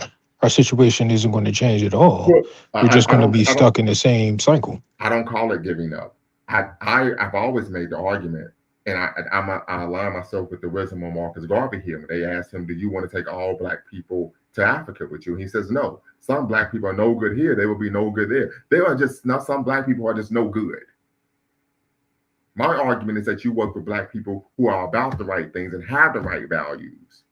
[SPEAKER 4] situation isn't going to change at all.
[SPEAKER 1] Well,
[SPEAKER 4] We're just
[SPEAKER 1] I
[SPEAKER 4] going to
[SPEAKER 1] don't
[SPEAKER 4] be
[SPEAKER 1] I don't
[SPEAKER 4] stuck in the same cycle.
[SPEAKER 1] I don't call it giving up. I've always made the argument, and I align myself with the wisdom of Marcus Garvey here. When they asked him, "Do you want to take all Black people to Africa with you? And he says, no, some black people are no good here. They will be no good there. They are just not, some black people are just no good. My argument is that you work with black people who are about the right things and have the right values,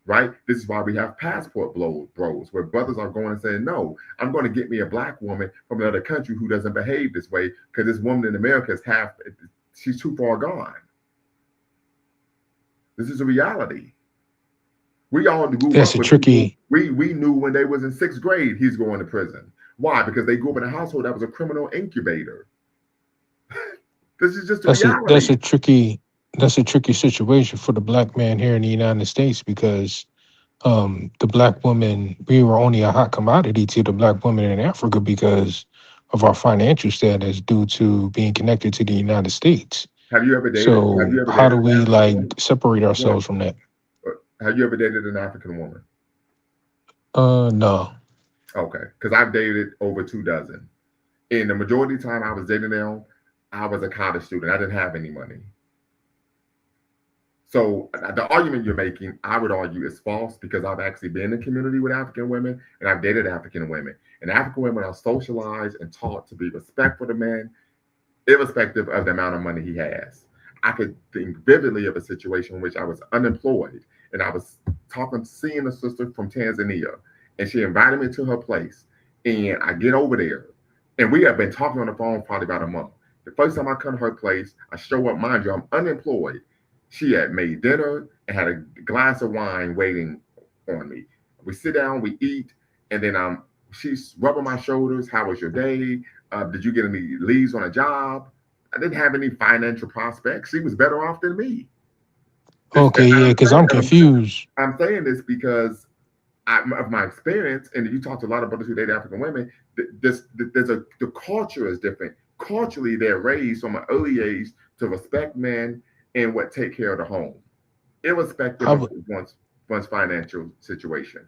[SPEAKER 1] right? This is why we have passport bros, where brothers are going and saying, no, I'm going to get me a black woman from another country who doesn't behave this way because this woman in America is she's too far gone. This is a reality. We all grew
[SPEAKER 4] That's
[SPEAKER 1] up
[SPEAKER 4] a
[SPEAKER 1] with people.
[SPEAKER 4] tricky.
[SPEAKER 1] We knew when they was in 6th grade he's going to prison. Why? Because they grew up in a household that was a criminal incubator. This is just a
[SPEAKER 4] That's
[SPEAKER 1] reality.
[SPEAKER 4] a tricky. That's a tricky situation for the black man here in the United States because the black woman, we were only a hot commodity to the black woman in Africa because of our financial status due to being connected to the United States.
[SPEAKER 1] Have you ever dated? Have
[SPEAKER 4] So
[SPEAKER 1] you ever
[SPEAKER 4] how do
[SPEAKER 1] dated an
[SPEAKER 4] we
[SPEAKER 1] African
[SPEAKER 4] like
[SPEAKER 1] woman?
[SPEAKER 4] separate
[SPEAKER 1] What?
[SPEAKER 4] ourselves from that?
[SPEAKER 1] Have you ever dated an African woman?
[SPEAKER 4] No.
[SPEAKER 1] Okay, because I've dated over 2 dozen. And the majority of the time I was dating them, I was a college student. I didn't have any money. So the argument you're making, I would argue, is false because I've actually been in a community with African women and I've dated African women. And African women are socialized and taught to be respectful to men, irrespective of the amount of money he has. I could think vividly of a situation in which I was unemployed and I was seeing a sister from Tanzania, and she invited me to her place. And I get over there, and we have been talking on the phone probably about a month. The first time I come to her place, I show up, mind you, I'm unemployed. She had made dinner and had a glass of wine waiting on me. We sit down, we eat, and then she's rubbing my shoulders. How was your day? Did you get any leads on a job? I didn't have any financial prospects. She was better off than me.
[SPEAKER 4] Okay, yeah, because I'm confused.
[SPEAKER 1] I'm saying this because of my experience, and you talk to a lot of brothers who date African women. The culture is different. Culturally, they're raised from an early age to respect men and what take care of the home, irrespective
[SPEAKER 4] I,
[SPEAKER 1] of
[SPEAKER 4] w-
[SPEAKER 1] one's financial situation.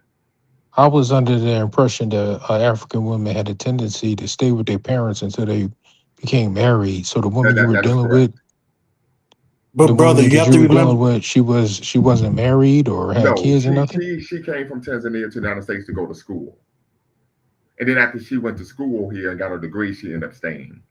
[SPEAKER 4] I was under the impression that African women had a tendency to stay with their parents until they became married. So the woman you were
[SPEAKER 1] That is
[SPEAKER 4] dealing
[SPEAKER 1] correct.
[SPEAKER 4] with, the
[SPEAKER 3] But brother,
[SPEAKER 4] woman
[SPEAKER 3] you
[SPEAKER 4] that
[SPEAKER 3] have
[SPEAKER 4] you
[SPEAKER 3] to
[SPEAKER 4] were dealing
[SPEAKER 3] remember.
[SPEAKER 4] with, she wasn't married or had
[SPEAKER 1] No,
[SPEAKER 4] kids or nothing.
[SPEAKER 1] she came from Tanzania to the United States to go to school, and then after she went to school here and got her degree, she ended up staying.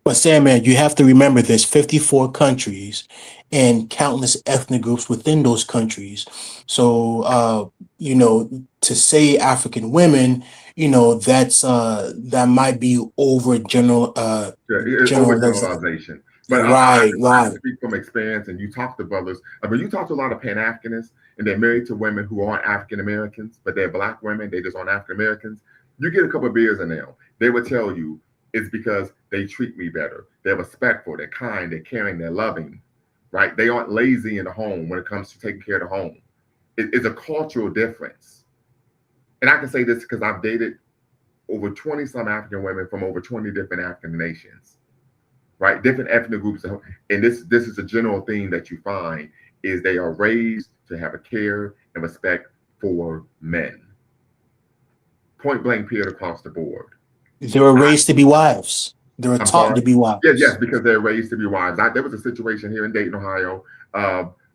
[SPEAKER 3] But Sandman, you have to remember there's 54 countries and countless ethnic groups within those countries. So, to say African women, that might be over
[SPEAKER 1] Yeah,
[SPEAKER 3] generalization.
[SPEAKER 1] overgeneralization. But
[SPEAKER 3] Right,
[SPEAKER 1] I can
[SPEAKER 3] right.
[SPEAKER 1] speak from experience, and you talk to brothers. I mean, you talk to a lot of Pan Africanists, and they're married to women who aren't African Americans, but they're black women. They just aren't African Americans. You get a couple of beers in them, they will tell you it's because they treat me better. They're respectful. They're kind. They're caring. They're loving. Right? They aren't lazy in the home when it comes to taking care of the home. It's a cultural difference, and I can say this because I've dated over 20 some African women from over 20 different African nations, right? Different ethnic groups. And this is a general theme that you find is they are raised to have a care and respect for men. Point blank period across the board.
[SPEAKER 3] They were raised to be wives. They were
[SPEAKER 1] I'm
[SPEAKER 3] taught to
[SPEAKER 1] sorry.
[SPEAKER 3] be
[SPEAKER 1] Yes,
[SPEAKER 3] wives.
[SPEAKER 1] because they're raised to be wives. There was a situation here in Dayton, Ohio.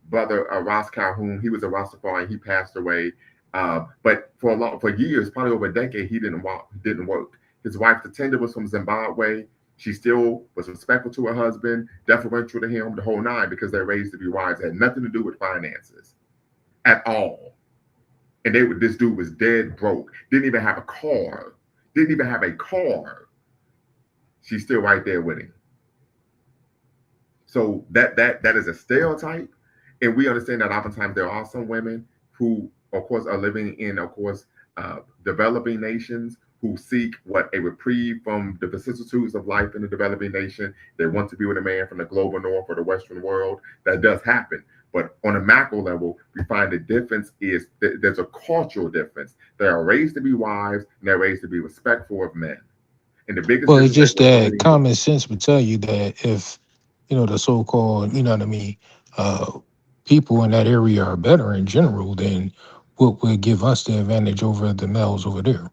[SPEAKER 1] Brother Ross Calhoun, he was a Rastafari. He passed away. But for years, probably over a decade, he didn't walk, didn't work. His wife, the tender, was from Zimbabwe. She still was respectful to her husband, deferential to him, the whole nine, because they're raised to be wives. It had nothing to do with finances at all. And this dude was dead broke. Didn't even have a car. Didn't even have a car. She's still right there with him. So that is a stereotype, and we understand that oftentimes there are some women who, of course, are living in, of course, developing nations who seek what a reprieve from the vicissitudes of life in the developing nation. They want to be with a man from the global north or the Western world. That does happen. But on a macro level, we find the difference is there's a cultural difference. They are raised to be wives and they're raised to be respectful of men. And the biggest
[SPEAKER 4] Well, it's
[SPEAKER 1] difference that
[SPEAKER 4] just
[SPEAKER 1] you'll
[SPEAKER 4] that
[SPEAKER 1] see,
[SPEAKER 4] common sense would tell you that if the so-called, you know what I mean, uh, people in that area are better in general, then what would give us the advantage over the males over there?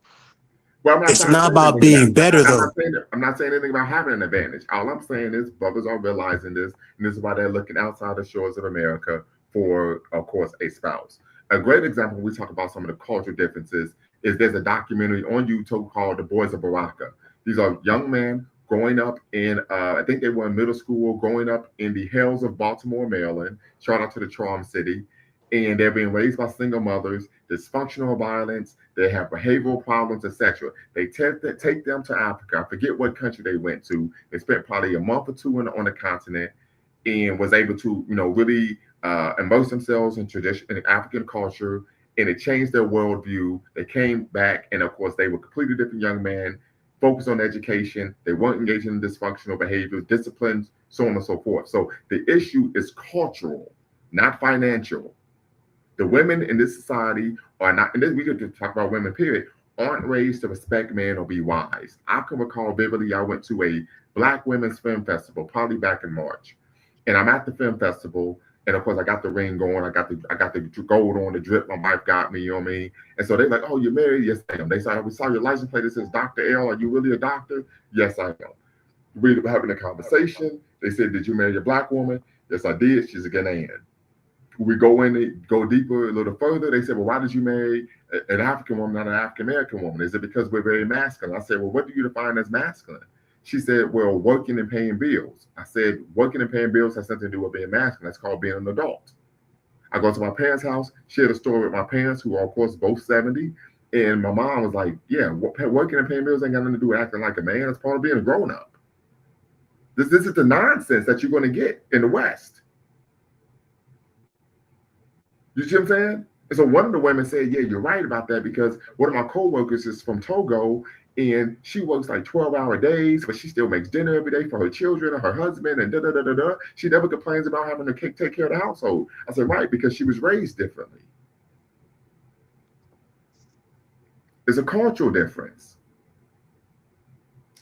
[SPEAKER 1] well, I'm not
[SPEAKER 3] It's
[SPEAKER 1] trying to
[SPEAKER 3] not
[SPEAKER 1] say
[SPEAKER 3] about
[SPEAKER 1] anything about.
[SPEAKER 3] being better
[SPEAKER 1] I'm not
[SPEAKER 3] though.
[SPEAKER 1] saying that. I'm not saying anything about having an advantage. All I'm saying is brothers are realizing this, and this is why they're looking outside the shores of America for, of course, a spouse. A great example when we talk about some of the cultural differences is there's a documentary on YouTube called The Boys of Baraka. These are young men growing up in, I think they were in middle school, growing up in the hells of Baltimore, Maryland. Shout out to the Charm City. And they're being raised by single mothers, dysfunctional violence, they have behavioral problems, etc. They take them to Africa. I forget what country they went to. They spent probably a month or two on the continent and was able to, really immerse themselves in tradition in African culture, and it changed their worldview. They came back, and of course, they were completely different young men, focused on education. They weren't engaging in dysfunctional behaviors, disciplines, so on and so forth. So the issue is cultural, not financial. The women in this society are not, and this, we could talk about women, period, aren't raised to respect men or be wise. I can recall vividly, I went to a Black Women's Film Festival, probably back in March. And I'm at the film festival, and of course I got the ring going, I got the gold on, the drip my wife got me, you know what I mean? And so they're like, "Oh, you're married?" Yes, I am. They said, "We saw your license plate. It says Dr. L. Are you really a doctor?" Yes, I am. We were having a conversation. They said, "Did you marry a Black woman?" Yes, I did. She's a Ghanaian. We go in, go deeper, a little further. They said, "Well, why did you marry an African woman, not an African American woman?" Is it because we're very masculine? I said, "Well, what do you define as masculine?" She said, "Well, working and paying bills." I said, "Working and paying bills has something to do with being masculine. That's called being an adult." I go to my parents' house, shared a story with my parents, who are, of course, both 70. And my mom was like, "Yeah, working and paying bills ain't got nothing to do with acting like a man. It's part of being a grown up." This is the nonsense that you're going to get in the West. You see what I'm saying? And so one of the women said, "Yeah, you're right about that, because one of my coworkers is from Togo, and she works like 12-hour days, but she still makes dinner every day for her children and her husband, and da da da da da. She never complains about having to take care of the household." I said, "Right, because she was raised differently." There's a cultural difference.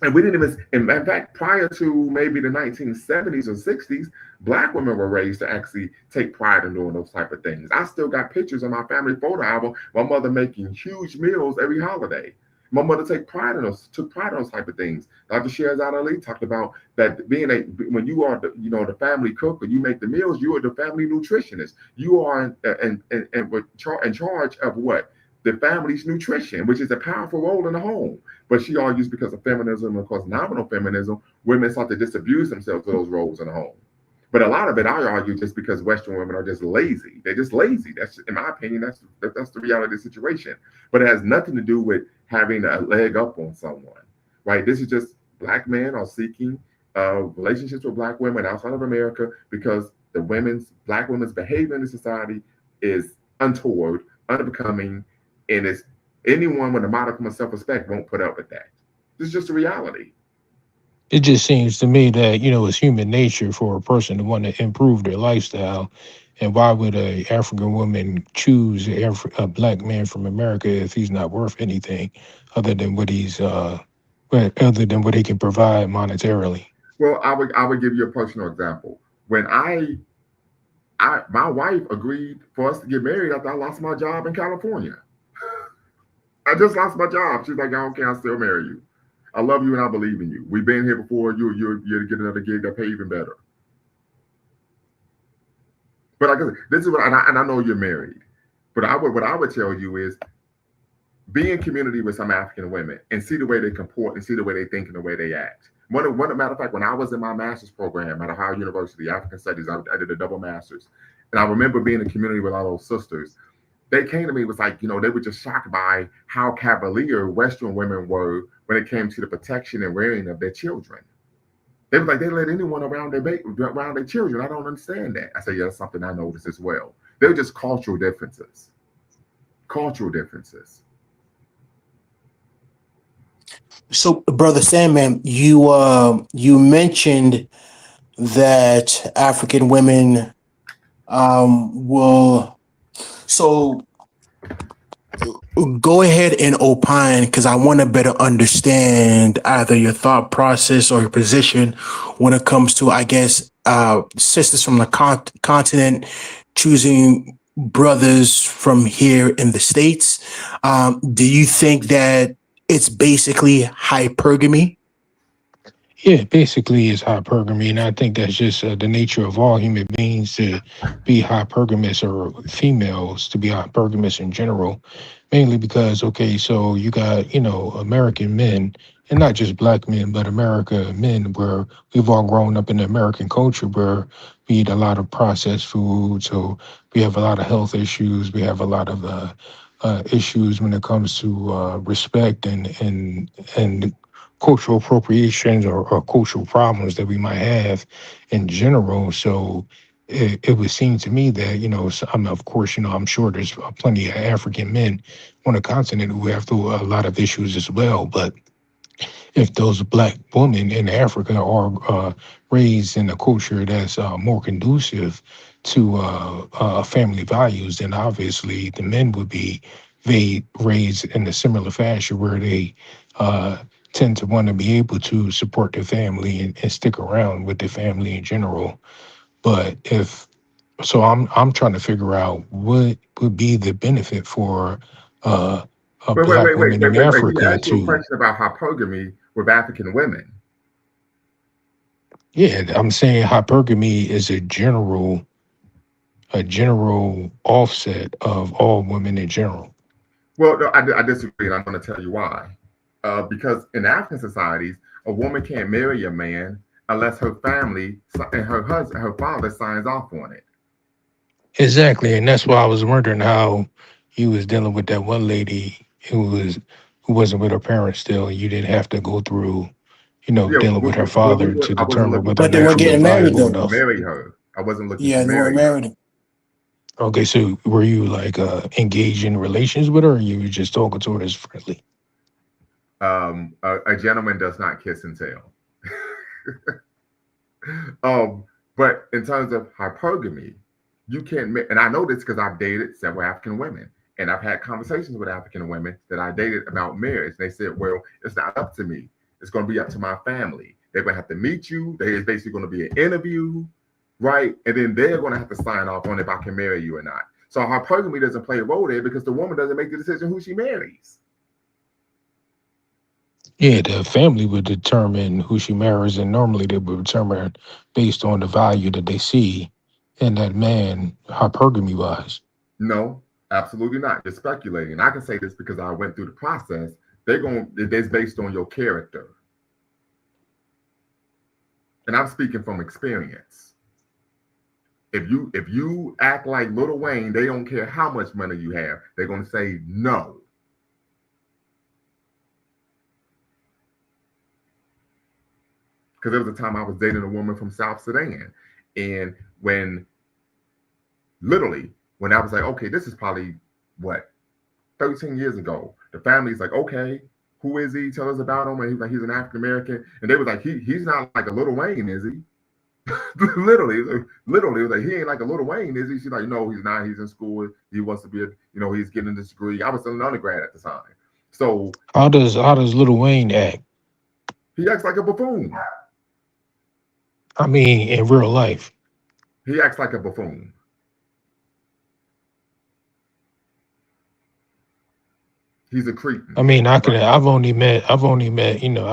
[SPEAKER 1] And we didn't even, in fact, prior to maybe the 1970s or 60s, Black women were raised to actually take pride in doing those type of things. I still got pictures on my family photo album, my mother making huge meals every holiday. My mother took pride in those type of things. Dr. Sherzad Ali talked about that being when you are the family cook, or you make the meals, you are the family nutritionist. You are in charge of what? The family's nutrition, which is a powerful role in the home. But she argues, because of feminism and, of course, nominal feminism, women start to disabuse themselves of those roles in the home. But a lot of it, I argue, just because Western women are just lazy. They're just lazy. That's, in my opinion, that's the reality of the situation. But it has nothing to do with having a leg up on someone, right? This is just Black men are seeking relationships with Black women outside of America, because the Black women's behavior in the society is untoward, unbecoming, and it's anyone with a modicum of self-respect won't put up with that. This is just a reality.
[SPEAKER 4] It just seems to me that, it's human nature for a person to want to improve their lifestyle. And why would a African woman choose a Black man from America if he's not worth anything other than what he can provide monetarily?
[SPEAKER 1] Well, I would give you a personal example. When my wife agreed for us to get married after I lost my job in California. I just lost my job. She's like, "I don't care. I'll still marry you. I love you and I believe in you. We've been here before. You're to get another gig that pay even better." But this is and I know you're married. But what I would tell you is, be in community with some African women and see the way they comport and see the way they think and the way they act. Matter of fact, when I was in my master's program at Ohio University, African Studies, I did a double master's. And I remember being in community with all those sisters. They came to me, was like, they were just shocked by how cavalier Western women were when it came to the protection and rearing of their children. They were like, they let anyone around their children. I don't understand that. I said, "Yeah, that's something I noticed as well." They're just cultural differences. Cultural differences.
[SPEAKER 3] So, Brother Sandman, you mentioned that African women will. So go ahead and opine, because I want to better understand either your thought process or your position when it comes to, I guess, sisters from the continent choosing brothers from here in the States. Do you think that it's basically hypergamy?
[SPEAKER 4] Yeah, basically it's hypergamy, and I think that's just the nature of all human beings to be hypergamous, or females to be hypergamous in general, mainly because, okay, so you got, American men, and not just black men, but America men, where we've all grown up in the American culture where we eat a lot of processed food, so we have a lot of health issues, we have a lot of issues when it comes to respect and cultural appropriations, or cultural problems that we might have in general. So it would seem to me that, of course, I'm sure there's plenty of African men on the continent who have a lot of issues as well. But if those black women in Africa are raised in a culture that's more conducive to family values, then obviously the men would be raised in a similar fashion where they uh, tend to want to be able to support their family and stick around with their family in general. But if so, I'm trying to figure out what would be the benefit for uh, a
[SPEAKER 1] Wait, wait,
[SPEAKER 4] black
[SPEAKER 1] wait, wait,
[SPEAKER 4] woman
[SPEAKER 1] wait,
[SPEAKER 4] in
[SPEAKER 1] wait, wait. He
[SPEAKER 4] Africa
[SPEAKER 1] asked you a
[SPEAKER 4] to.
[SPEAKER 1] question about hypergamy with African women.
[SPEAKER 4] Yeah, I'm saying hypergamy is a general offset of all women in general.
[SPEAKER 1] Well, no, I disagree, and I'm going to tell you why. Because in African societies, a woman can't marry a man unless her family and her husband, her father, signs off on it.
[SPEAKER 4] Exactly, and that's why I was wondering how you was dealing with that one lady who wasn't with her parents still, and you didn't have to go through,
[SPEAKER 1] Yeah,
[SPEAKER 4] dealing with her father to
[SPEAKER 1] I wasn't
[SPEAKER 4] determine
[SPEAKER 1] looking
[SPEAKER 4] whether
[SPEAKER 1] to
[SPEAKER 4] or
[SPEAKER 3] But they
[SPEAKER 4] not
[SPEAKER 3] weren't
[SPEAKER 4] she
[SPEAKER 1] marry
[SPEAKER 4] was
[SPEAKER 1] her.
[SPEAKER 3] getting
[SPEAKER 1] I
[SPEAKER 3] married
[SPEAKER 1] wasn't
[SPEAKER 4] valuable
[SPEAKER 3] though.
[SPEAKER 1] looking to
[SPEAKER 4] enough.
[SPEAKER 1] marry her. I wasn't looking to
[SPEAKER 3] Yeah, they weren't
[SPEAKER 1] marry her.
[SPEAKER 3] married.
[SPEAKER 4] Okay, so were you like engaged in relations with her, or you were just talking to her as friendly?
[SPEAKER 1] A gentleman does not kiss and tell. Um, but in terms of hypergamy, you can't. And I know this because I've dated several African women, and I've had conversations with African women that I dated about marriage. They said, "Well, it's not up to me. It's going to be up to my family. They're going to have to meet you. There's basically going to be an interview, right? And then they're going to have to sign off on if I can marry you or not." So hypergamy doesn't play a role there because the woman doesn't make the decision who she marries.
[SPEAKER 4] Yeah, the family would determine who she marries, and normally they would determine based on the value that they see in that man, hypergamy wise.
[SPEAKER 1] No, absolutely not. You're speculating. I can say this because I went through the process. They're going. It's based on your character, and I'm speaking from experience. If you act like Little Wayne, they don't care how much money you have. They're going to say no. Because there was a time I was dating a woman from South Sudan, and when literally when I was like, okay, this is probably what 13 years ago. The family's like, okay, who is he? Tell us about him. And he's like, he's an African American. And they was like, he's not like a Little Wayne, is he? Literally, it was like he ain't like a Little Wayne, is he? She's like, no, he's not. He's in school. He wants to be, he's getting this degree. I was still an undergrad at the time, so
[SPEAKER 4] How does Little Wayne act?
[SPEAKER 1] he acts like a buffoon.
[SPEAKER 4] I mean, in real life.
[SPEAKER 1] He acts like a buffoon. He's a
[SPEAKER 4] I
[SPEAKER 1] cretin,
[SPEAKER 4] mean, I could.
[SPEAKER 1] right?
[SPEAKER 4] I've only met. I've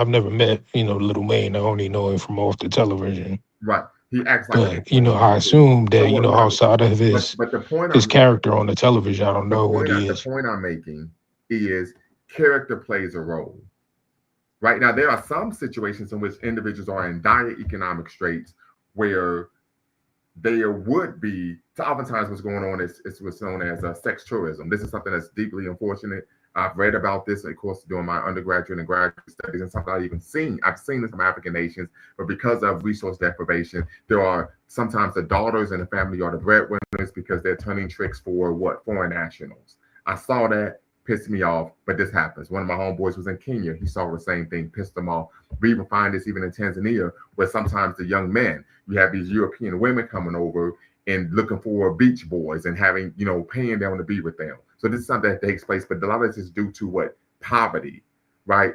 [SPEAKER 4] never met. Little Wayne. I only know him from off the television.
[SPEAKER 1] Right. He acts like a
[SPEAKER 4] But
[SPEAKER 1] buffoon.
[SPEAKER 4] I assume
[SPEAKER 1] So
[SPEAKER 4] that
[SPEAKER 1] what?
[SPEAKER 4] outside of
[SPEAKER 1] But the point
[SPEAKER 4] his
[SPEAKER 1] I'm
[SPEAKER 4] character on the television, I don't know what he
[SPEAKER 1] the
[SPEAKER 4] is.
[SPEAKER 1] point I'm making is character plays a role. Right now, there are some situations in which individuals are in dire economic straits where there would be, so oftentimes what's going on is what's known as sex tourism. This is something that's deeply unfortunate. I've read about this, of course, during my undergraduate and graduate studies, and something I've seen this from African nations, but because of resource deprivation, there are sometimes the daughters in the family are the breadwinners because they're turning tricks for what? Foreign nationals. I saw that, pissed me off, but this happens. One of my homeboys was in Kenya. He saw the same thing, pissed him off. We even find this even in Tanzania, where sometimes the young men, you have these European women coming over and looking for beach boys and having, paying them to be with them. So this is something that takes place, but a lot of this is due to what? Poverty, right?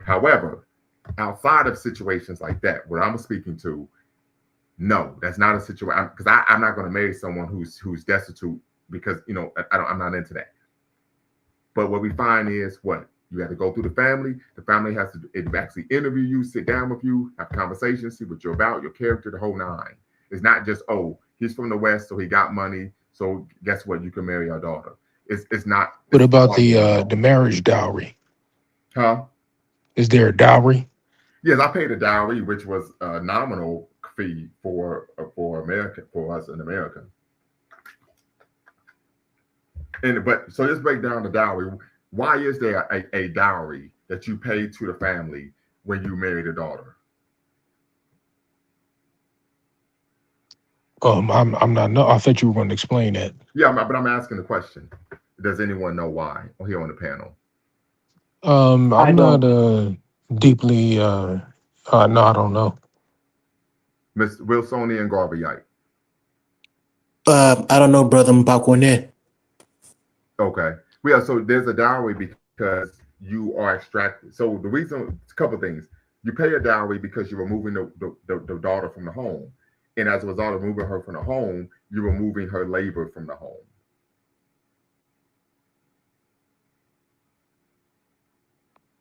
[SPEAKER 1] However, outside of situations like that, what I'm speaking to, no, that's not a situation because I'm not going to marry someone who's destitute because I'm not into that. But what we find is what? You have to go through the family. The family has to actually interview you, sit down with you, have conversations, see what you're about, your character, the whole nine. It's not just, oh, he's from the West, so he got money. So guess what? You can marry our daughter. It's not.
[SPEAKER 4] What
[SPEAKER 1] It's
[SPEAKER 4] about
[SPEAKER 1] far more
[SPEAKER 4] the
[SPEAKER 1] involved.
[SPEAKER 4] marriage dowry?
[SPEAKER 1] Huh?
[SPEAKER 4] Is there a dowry?
[SPEAKER 1] Yes, I paid a dowry, which was a nominal fee for America, for us in America. And but so let's break down the dowry. Why is there a dowry that you pay to the family when you marry the daughter?
[SPEAKER 4] I'm not. No, I thought you were going to explain that.
[SPEAKER 1] Yeah, but I'm asking the question. Does anyone know why? Here on the panel,
[SPEAKER 3] I
[SPEAKER 4] I'm not
[SPEAKER 3] don't.
[SPEAKER 4] deeply. No, I don't know.
[SPEAKER 1] Miss Wilsonian Garveyite.
[SPEAKER 3] I don't know, brother Mbakwane.
[SPEAKER 1] Okay. Well, yeah, so there's a dowry because you are extracted. So the reason, a couple of things. You pay a dowry because you're removing the daughter from the home. And as a result of moving her from the home, you're removing her labor from the home.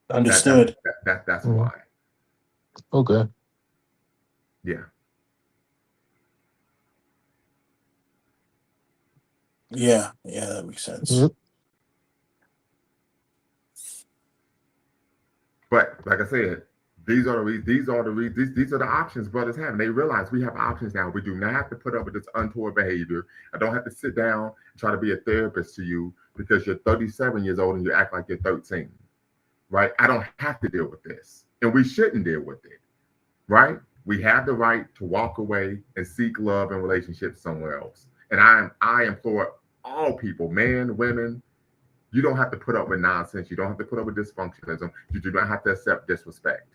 [SPEAKER 3] Understood.
[SPEAKER 1] That's
[SPEAKER 4] Mhm.
[SPEAKER 1] why.
[SPEAKER 4] Okay.
[SPEAKER 1] Yeah.
[SPEAKER 3] Yeah, yeah, that makes sense.
[SPEAKER 4] Yep.
[SPEAKER 1] But like I said, these are the options brothers have. And they realize we have options now. We do not have to put up with this untoward behavior. I don't have to sit down and try to be a therapist to you because you're 37 years old and you act like you're 13. Right? I don't have to deal with this. And we shouldn't deal with it. Right? We have the right to walk away and seek love and relationships somewhere else. And I implore all people, men, women, you don't have to put up with nonsense. You don't have to put up with dysfunctionalism. You do not have to accept disrespect.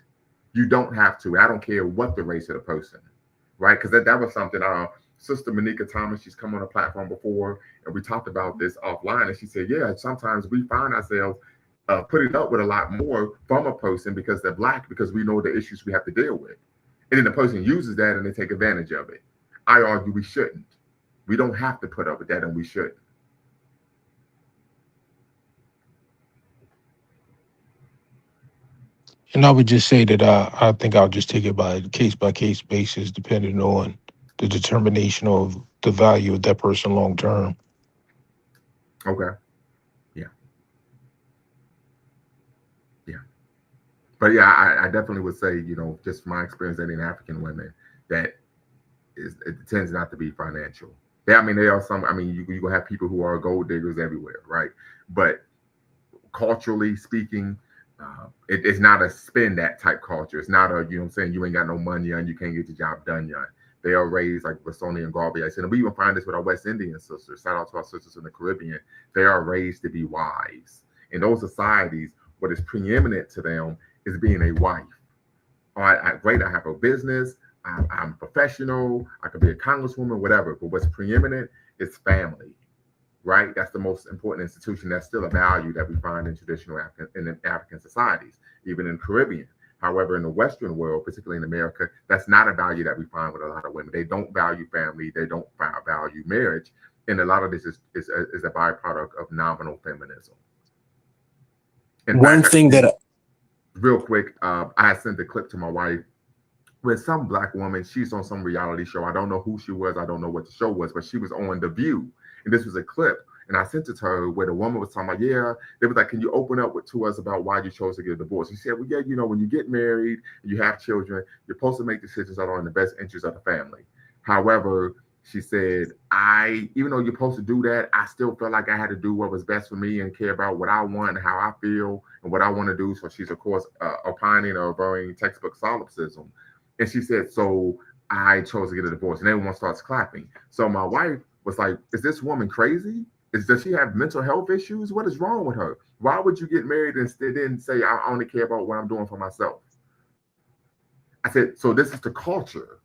[SPEAKER 1] You don't have to. I don't care what the race of the person, right? Because that was something Sister Monica Thomas, she's come on a platform before, and we talked about this offline. And she said, yeah, sometimes we find ourselves putting up with a lot more from a person because they're black, because we know the issues we have to deal with. And then the person uses that and they take advantage of it. I argue we shouldn't. We don't have to put up with that, and we shouldn't.
[SPEAKER 4] And I would just say that I think I'll just take it by case basis, depending on the determination of the value of that person long term.
[SPEAKER 1] Okay. Yeah. Yeah. But yeah, I definitely would say, just from my experience dating African women, that it tends not to be financial. Yeah, I mean, there are some. I mean, you gonna have people who are gold diggers everywhere, right? But culturally speaking, it's not a spend that type culture. It's not a, what I'm saying, you ain't got no money and you can't get the job done yet. They are raised like Vasoni and Garvey. I said, and we even find this with our West Indian sisters. Shout out to our sisters in the Caribbean. They are raised to be wives. In those societies, what is preeminent to them is being a wife. All right, great, I have a business, I'm professional, I could be a congresswoman, whatever. But what's preeminent is family, right? That's the most important institution. That's still a value that we find in traditional African societies, even in Caribbean. However, in the Western world, particularly in America, that's not a value that we find with a lot of women. They don't value family. They don't value marriage. And a lot of this is a byproduct of nominal feminism. In
[SPEAKER 3] One
[SPEAKER 1] fact,
[SPEAKER 3] thing that
[SPEAKER 1] real quick, I sent a clip to my wife with some black woman. She's on some reality show. I don't know who she was. I don't know what the show was, but she was on The View. And this was a clip. And I sent it to her where the woman was talking about, yeah, they was like, can you open up to us about why you chose to get a divorce? She said, well, yeah, when you get married and you have children, you're supposed to make decisions that are in the best interest of the family. However, she said, even though you're supposed to do that, I still felt like I had to do what was best for me and care about what I want and how I feel and what I want to do. So she's, of course, opining or averring textbook solipsism. And she said, so I chose to get a divorce. And everyone starts clapping. So my wife was like, is this woman crazy? Does she have mental health issues? What is wrong with her? Why would you get married and then say, I only care about what I'm doing for myself? I said, so this is the culture,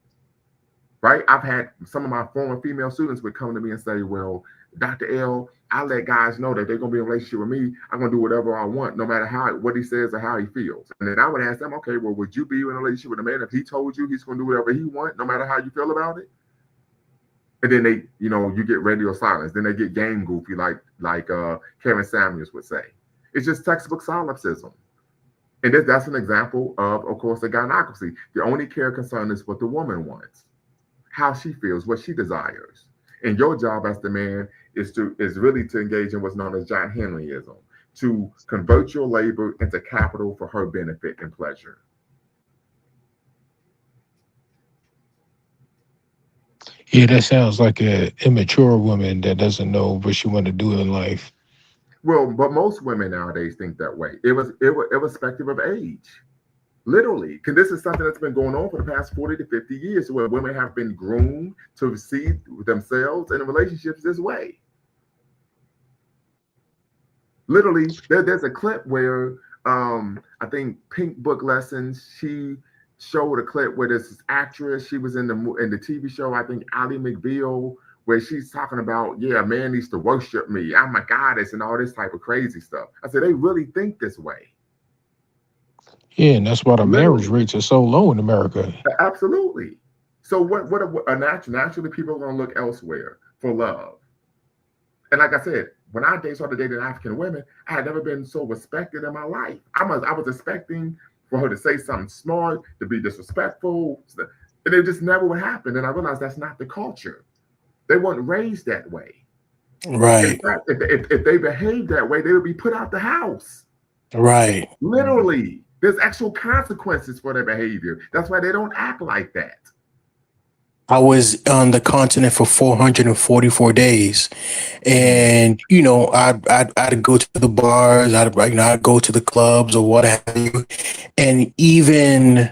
[SPEAKER 1] right? I've had some of my former female students would come to me and say, well, Dr. L, I let guys know that they're going to be in a relationship with me. I'm going to do whatever I want, no matter what he says or how he feels. And then I would ask them, okay, well, would you be in a relationship with a man if he told you he's going to do whatever he wants, no matter how you feel about it? And then they, you get radio silence. Then they get game goofy, like Kevin Samuels would say. It's just textbook solipsism. And that's an example of course, the gynocracy. The only care concern is what the woman wants, how she feels, what she desires. And your job as the man is really to engage in what's known as John Henryism, to convert your labor into capital for her benefit and pleasure.
[SPEAKER 4] Yeah, that sounds like an immature woman that doesn't know what she want to do in life.
[SPEAKER 1] Well, but most women nowadays think that way. It was irrespective of age. Literally, because this is something that's been going on for the past 40 to 50 years, where women have been groomed to see themselves in relationships this way. Literally, there's a clip where I think Pink Book Lessons, she showed a clip where this actress, she was in the TV show, I think Ally McBeal, where she's talking about, yeah, a man needs to worship me, I'm a goddess, and all this type of crazy stuff. I said, they really think this way.
[SPEAKER 4] Yeah, and that's why the marriage
[SPEAKER 1] Literally.
[SPEAKER 4] rates are so low in America.
[SPEAKER 1] Absolutely. So naturally people are going to look elsewhere for love. And like I said, when I started dating African women, I had never been so respected in my life. I was expecting for her to say something smart, to be disrespectful, and it just never would happen. And I realized that's not the culture. They weren't raised that way. In
[SPEAKER 3] Right.
[SPEAKER 1] fact, if they behaved that way, they would be put out the house.
[SPEAKER 3] Right.
[SPEAKER 1] Literally, there's actual consequences for their behavior. That's why they don't act like that.
[SPEAKER 3] I was on the continent for 444 days, and I'd go to the bars, I'd go to the clubs or what have you, and even,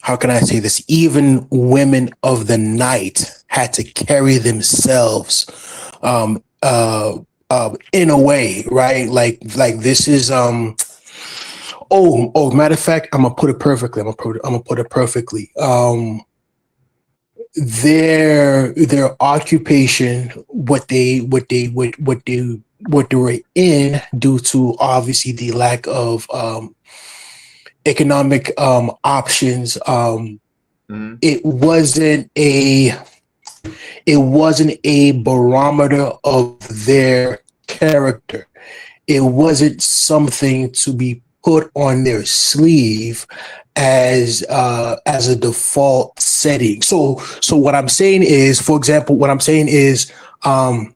[SPEAKER 3] how can I say this? Even women of the night had to carry themselves, in a way, right? Like this is matter of fact, I'm gonna put it perfectly. I'm gonna put it perfectly. Their occupation, what they were in, due to obviously the lack of economic options.
[SPEAKER 1] Mhm.
[SPEAKER 3] It wasn't a barometer of their character. It wasn't something to be put on their sleeve as a default setting. So what I'm saying is, for example, um,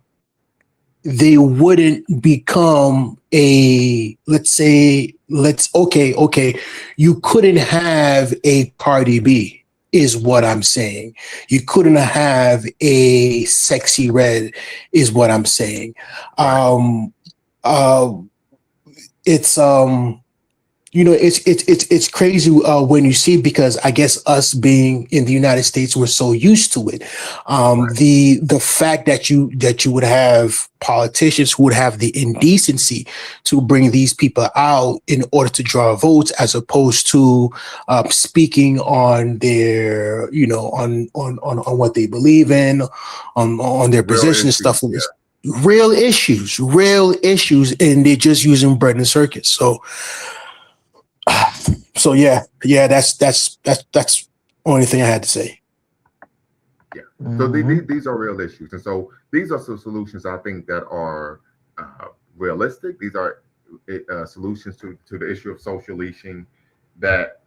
[SPEAKER 3] they wouldn't become a, okay, you couldn't have a Cardi B, is what I'm saying. You couldn't have a Sexy Red, is what I'm saying.
[SPEAKER 1] Right.
[SPEAKER 3] Uh, it's it's crazy when you see, because I guess us being in the United States, we're so used to it.
[SPEAKER 1] Right.
[SPEAKER 3] The fact that you would have politicians who would have the indecency to bring these people out in order to draw votes, as opposed to speaking on their, on what they believe in, on their
[SPEAKER 1] Real
[SPEAKER 3] position and
[SPEAKER 1] issues.
[SPEAKER 3] stuff like this. Real issues, and they're just using bread and circuits. So yeah, that's only thing I had to say.
[SPEAKER 1] Yeah. So
[SPEAKER 4] Hmm.
[SPEAKER 1] these are real issues, and so these are some solutions I think that are realistic. These are solutions to the issue of social leashing that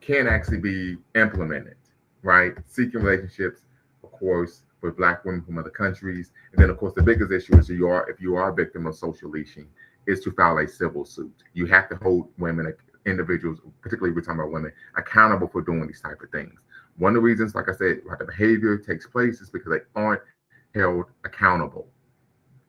[SPEAKER 1] can actually be implemented. Right, seeking relationships, of course, with Black women from other countries, and then of course the biggest issue is if you are a victim of social leashing, is to file a civil suit. You have to hold women, individuals, particularly we're talking about women, accountable for doing these type of things. One of the reasons, like I said, why the behavior takes place is because they aren't held accountable.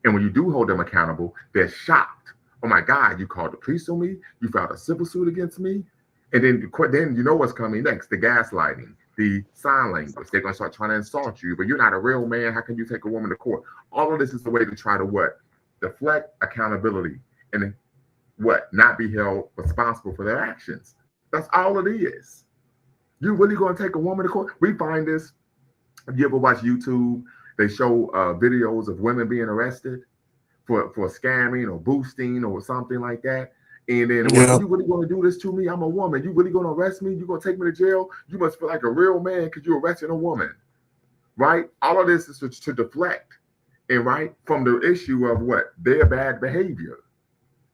[SPEAKER 1] And when you do hold them accountable, they're shocked. Oh my God, you called the police on me, you filed a civil suit against me. And then you know what's coming next, the gaslighting, the sign language. They're gonna start trying to insult you, but you're not a real man. How can you take a woman to court? All of this is a way to try to what? Deflect accountability and what? Not be held responsible for their actions. That's all it is. You really gonna take a woman to court? We find this. If you ever watch YouTube, they show videos of women being arrested for scamming or boosting or something like that. And then, well,
[SPEAKER 3] Yeah.
[SPEAKER 1] you really gonna do this to me? I'm a woman. You really gonna arrest me? You gonna take me to jail? You must feel like a real man because you're arresting a woman, right? All of this is to deflect and right from the issue of what their bad behavior.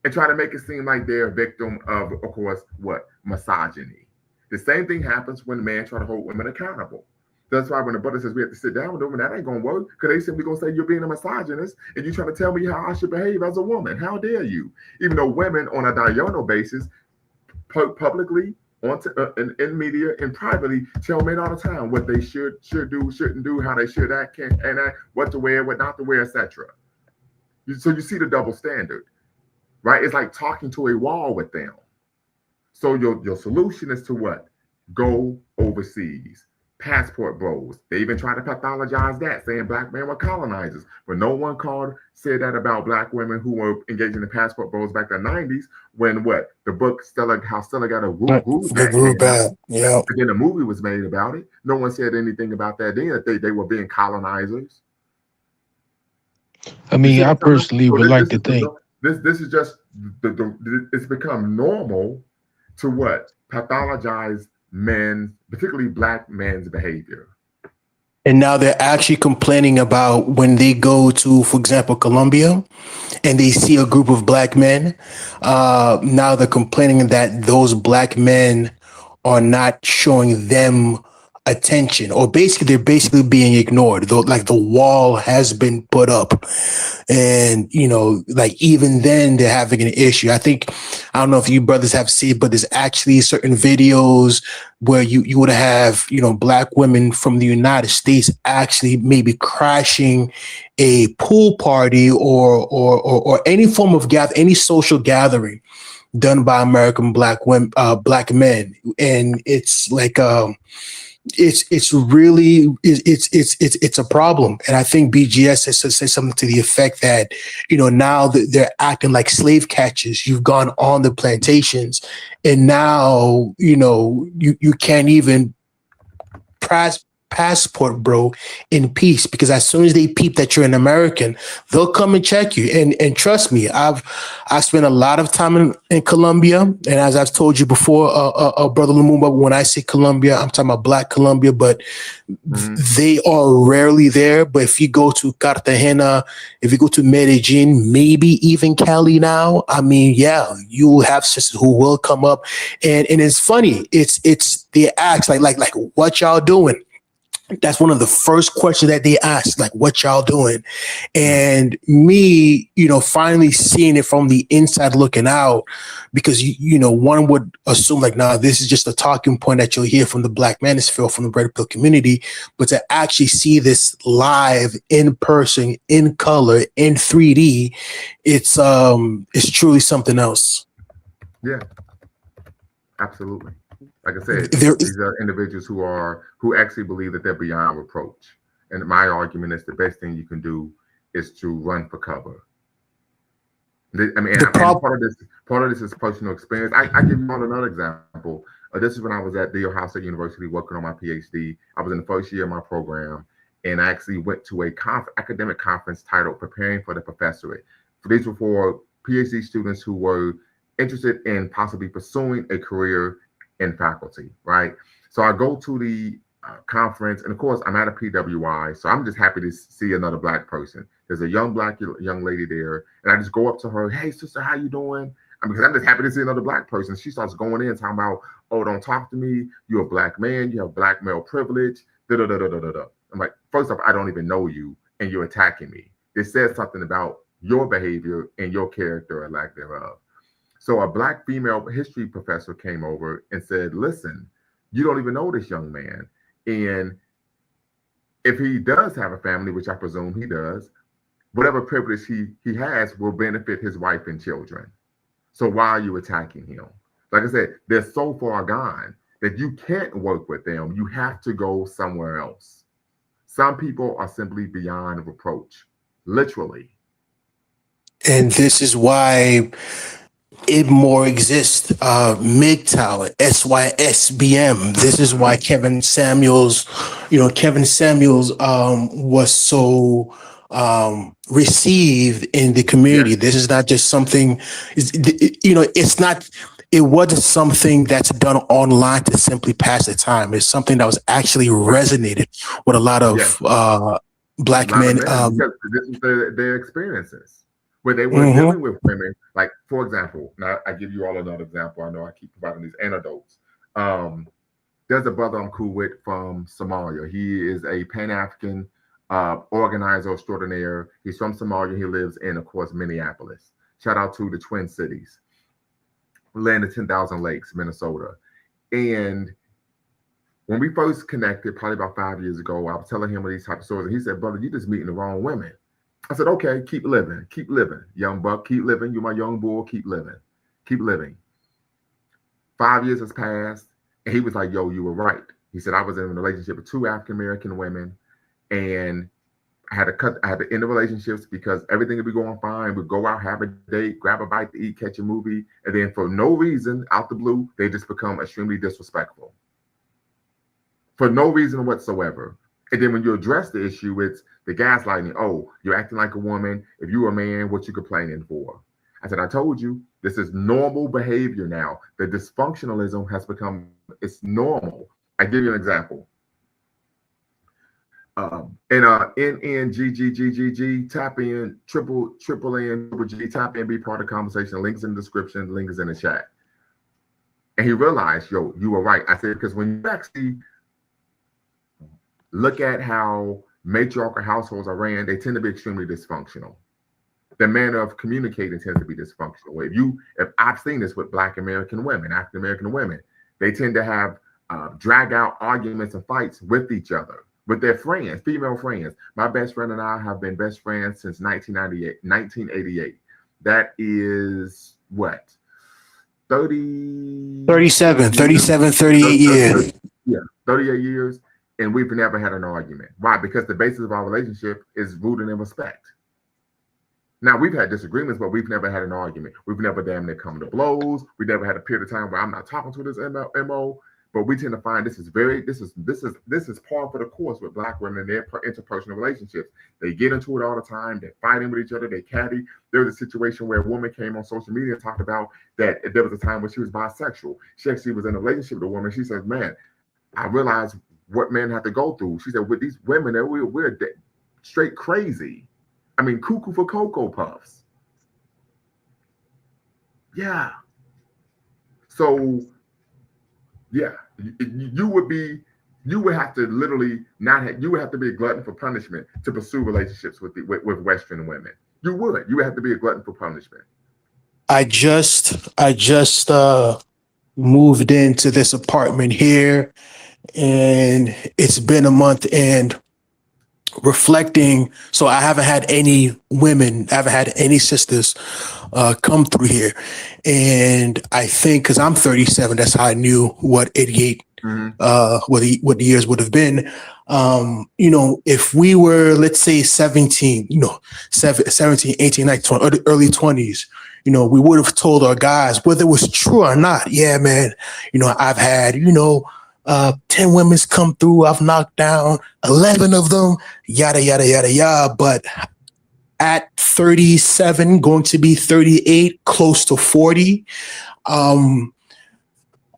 [SPEAKER 1] and try to make it seem like they're a victim of course, what? Misogyny. The same thing happens when men try to hold women accountable. That's why when the brother says we have to sit down with them, that ain't gonna work because they simply gonna say you're being a misogynist and you're trying to tell me how I should behave as a woman. How dare you? Even though women on a diurnal basis, publicly, in media and privately, tell men all the time what they should do, shouldn't do, how they should act, can and act, what to wear, what not to wear, etc. So you see the double standard, right? It's like talking to a wall with them. So your solution is to what? Go overseas. Passport bros. They even try to pathologize that, saying black men were colonizers. But no one called said that about black women who were engaging in passport bros back in the 90s when what? The book Stella, how Stella got a groove
[SPEAKER 3] The
[SPEAKER 1] back
[SPEAKER 3] group
[SPEAKER 1] came out.
[SPEAKER 3] back. Yeah.
[SPEAKER 1] And then a movie was made about it. No one said anything about that then, that they were being colonizers.
[SPEAKER 4] I
[SPEAKER 1] You see
[SPEAKER 4] mean,
[SPEAKER 1] what
[SPEAKER 4] I
[SPEAKER 1] I'm saying?
[SPEAKER 4] personally
[SPEAKER 1] So
[SPEAKER 4] would like to think.
[SPEAKER 1] this is just it's become normal to what? Pathologize men's, particularly black men's behavior.
[SPEAKER 3] And now they're actually complaining about when they go to, for example, Colombia and they see a group of black men. Now they're complaining that those black men are not showing them attention, or basically they're basically being ignored. Though, like the wall has been put up, and like even then they're having an issue. I don't know if you brothers have seen, but there's actually certain videos where you would have black women from the United States actually maybe crashing a pool party or any form of any social gathering done by American black women, black men, and it's like it's really it's a problem. And I think BGS has said something to the effect that now that they're acting like slave catchers. You've gone on the plantations, and now you can't even passport, bro, in peace, because as soon as they peep that you're an American, they'll come and check you. And trust me, I spent a lot of time in Colombia, and as I've told you before, brother Lumumba, when I say Colombia, I'm talking about Black Colombia, but they are rarely there. But if you go to Cartagena, if you go to Medellin, maybe even Cali now, I mean, yeah, you will have sisters who will come up, and it's funny. It's they ask like what y'all doing. That's one of the first questions that they ask, like, what y'all doing? And me, finally seeing it from the inside looking out, because, one would assume like, nah, this is just a talking point that you'll hear from the Black manosphere, from the red pill community. But to actually see this live in person, in color, in 3D, it's truly something else.
[SPEAKER 1] Yeah, absolutely. Like I said,
[SPEAKER 3] There,
[SPEAKER 1] these are individuals who actually believe that they're beyond reproach. And my argument is the best thing you can do is to run for cover. I mean, and part of this is personal experience. I give you all another example. This is when I was at The Ohio State University working on my PhD. I was in the first year of my program, and I actually went to a academic conference titled "Preparing for the Professorate." These were for PhD students who were interested in possibly pursuing a career in faculty, right? So I go to the conference, and of course, I'm at a PWI, so I'm just happy to see another Black person. There's a young lady there, and I just go up to her, "Hey, sister, how you doing?" Because I'm just happy to see another Black person. She starts going in talking about, "Oh, don't talk to me. You're a Black man. You have Black male privilege." Da da da da da da. I'm like, first off, I don't even know you, and you're attacking me. This says something about your behavior and your character or lack thereof. So a Black female history professor came over and said, "Listen, you don't even know this young man. And if he does have a family, which I presume he does, whatever privilege he has will benefit his wife and children. So why are you attacking him?" Like I said, they're so far gone that you can't work with them. You have to go somewhere else. Some people are simply beyond reproach, literally.
[SPEAKER 3] and this is why it more exists. MGTOW, SYSBM. This is why Kevin Samuels was so received in the community.
[SPEAKER 1] Yes,
[SPEAKER 3] This is not just something, it's not, it wasn't something that's done online to simply pass the time. It's something that was actually
[SPEAKER 1] right.
[SPEAKER 3] resonated with a lot
[SPEAKER 1] Yes.
[SPEAKER 3] of
[SPEAKER 1] A
[SPEAKER 3] Black
[SPEAKER 1] lot of
[SPEAKER 3] men.
[SPEAKER 1] men, because this is their experiences. where they were dealing with women. Like, for example, now I give you all another example. I know I keep providing these anecdotes. Um, there's a brother I'm cool with from Somalia. He is a Pan African organizer extraordinaire. He's from Somalia. He lives in, of course, Minneapolis. Shout out to the Twin Cities, land of 10,000 lakes, Minnesota. And when we first connected, probably about 5 years ago, I was telling him these type of stories, and he said, "Brother, you just meeting the wrong women." I said, "Okay, keep living, young buck, keep living. You're my young bull, keep living, keep living." 5 years has passed, and he was like, "Yo, you were right." He said, "I was in a relationship with two African American women, and I had to end the relationships because everything would be going fine. We'd go out, have a date, grab a bite to eat, catch a movie, and then for no reason, out the blue, they just become extremely disrespectful for no reason whatsoever." And then when you address the issue, it's the gaslighting. "Oh, you're acting like a woman. If you were a man, what you complaining for?" I said, "I told you, this is normal behavior now. The dysfunctionalism has become, it's normal." I give you an example. NNGGGGG, tap in, triple N, triple G, tap in, be part of the conversation. Links in the description, link is in the chat. And he realized, yo, you were right. I said, because when you actually look at how matriarchal households are ran, they tend to be extremely dysfunctional. The manner of communicating tends to be dysfunctional. If I've seen this with Black American women, African American women, they tend to have drag out arguments and fights with each other, with their friends, female friends. My best friend and I have been best friends since 1988. That is what?
[SPEAKER 3] 37, 38 years.
[SPEAKER 1] Yeah, 38 years. And we've never had an argument. Why? Because the basis of our relationship is rooted in respect. Now, we've had disagreements, but we've never had an argument. We've never damn near come to blows. We never had a period of time where I'm not talking to this MO. But we tend to find this is par for the course with Black women in their interpersonal relationships. They get into it all the time. They're fighting with each other. They caddy. There was a situation where a woman came on social media and talked about that there was a time when she was bisexual. She actually was in a relationship with a woman. She said, "Man, I realized what men have to go through." She said, "With these women, we're straight crazy. I mean, cuckoo for Cocoa Puffs." Yeah. So, yeah, you would have to literally you would have to be a glutton for punishment to pursue relationships with Western women. You would have to be a glutton for punishment.
[SPEAKER 3] I just moved into this apartment here, and it's been a month, and reflecting, so I haven't had any women, I haven't had any sisters come through here. And I think because I'm 37, that's how I knew what 88 what the years would have been. If we were, let's say 17, 17, 18, 19, 20, early 20s, we would have told our guys, whether it was true or not, "Yeah, man, I've had, 10 women's come through. I've knocked down 11 of them, yada, yada, yada, yada." But at 37, going to be 38, close to 40,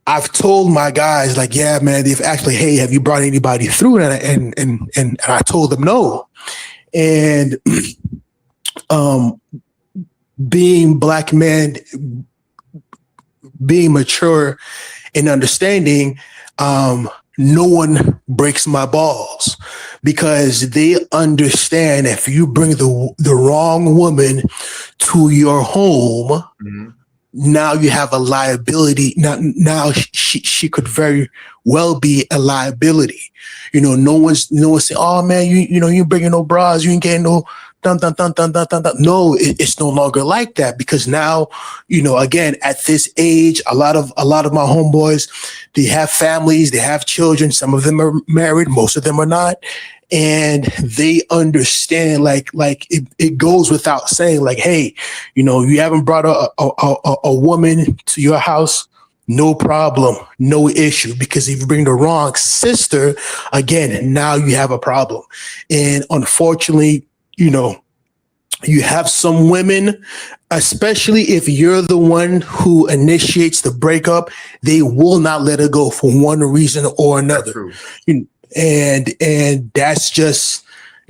[SPEAKER 3] I've told my guys, like, "Yeah, man, they've actually, hey, have you brought anybody through?" And I told them no. And being Black men, being mature and understanding, no one breaks my balls, because they understand if you bring the wrong woman to your home, now you have a liability. Now she could very well be a liability. No one's saying, "Oh man, you bringing no bras, you ain't getting no dun dun dun dun dun dun dun." No, it's no longer like that, because now, again, at this age, a lot of my homeboys, they have families, they have children. Some of them are married, most of them are not. And they understand, like it goes without saying, like, "Hey, you haven't brought a woman to your house, no problem, no issue, because if you bring the wrong sister, again, now you have a problem." And unfortunately, you have some women, especially if you're the one who initiates the breakup, they will not let it go for one reason or another. And that's just,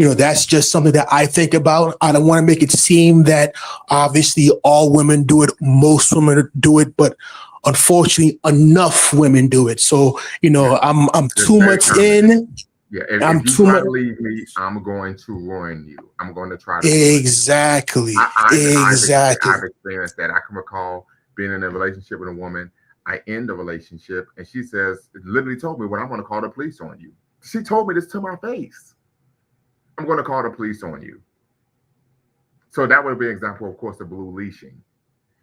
[SPEAKER 3] that's just something that I think about. I don't want to make it seem that obviously all women do it, most women do it, but unfortunately enough women do it. So, I'm
[SPEAKER 1] It's
[SPEAKER 3] too
[SPEAKER 1] very
[SPEAKER 3] much
[SPEAKER 1] common.
[SPEAKER 3] in.
[SPEAKER 1] Yeah,
[SPEAKER 3] I'm
[SPEAKER 1] if you
[SPEAKER 3] too
[SPEAKER 1] try
[SPEAKER 3] much.
[SPEAKER 1] to leave me, I'm going to ruin you. I'm going to try to ruin you.
[SPEAKER 3] Exactly.
[SPEAKER 1] I've
[SPEAKER 3] Exactly.
[SPEAKER 1] experienced that. I can recall being in a relationship with a woman. I end the relationship, and she says, literally told me, "Well, I'm going to call the police on you." She told me this to my face. I'm going to call the police on you. So that would be an example, of course, of blue leashing,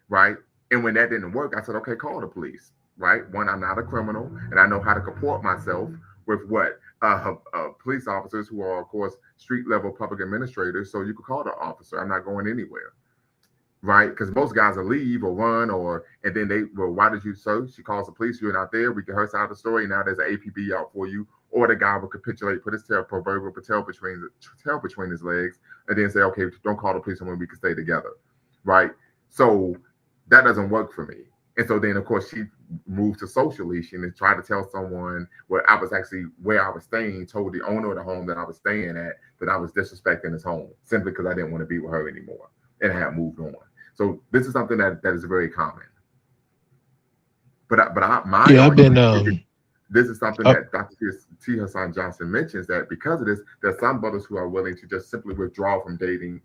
[SPEAKER 1] right? And when that didn't work, I said, "Okay, call the police." Right? One, I'm not a criminal, and I know how to comport myself with what police officers who are, of course, street level public administrators. So you could call the officer. I'm not going anywhere, right? Because most guys will leave or run, or and then well, why did you search? She calls the police. You're not there. We can her side of the story. Now there's an APB out for you, or the guy will capitulate, put his proverbial tail between his legs, and then say, "Okay, don't call the police, and we can stay together," right? So that doesn't work for me. And so then, of course, she moved to social leashing and tried to tell someone where I was actually where I was staying, told the owner of the home that I was staying at that I was disrespecting his home simply because I didn't want to be with her anymore and I had moved on. So this is something that is very common. My
[SPEAKER 4] Yeah, I've been
[SPEAKER 1] argument is this is something
[SPEAKER 4] I,
[SPEAKER 1] that Dr. T. Hassan Johnson mentions that because of this, there's some brothers who are willing to just simply withdraw from dating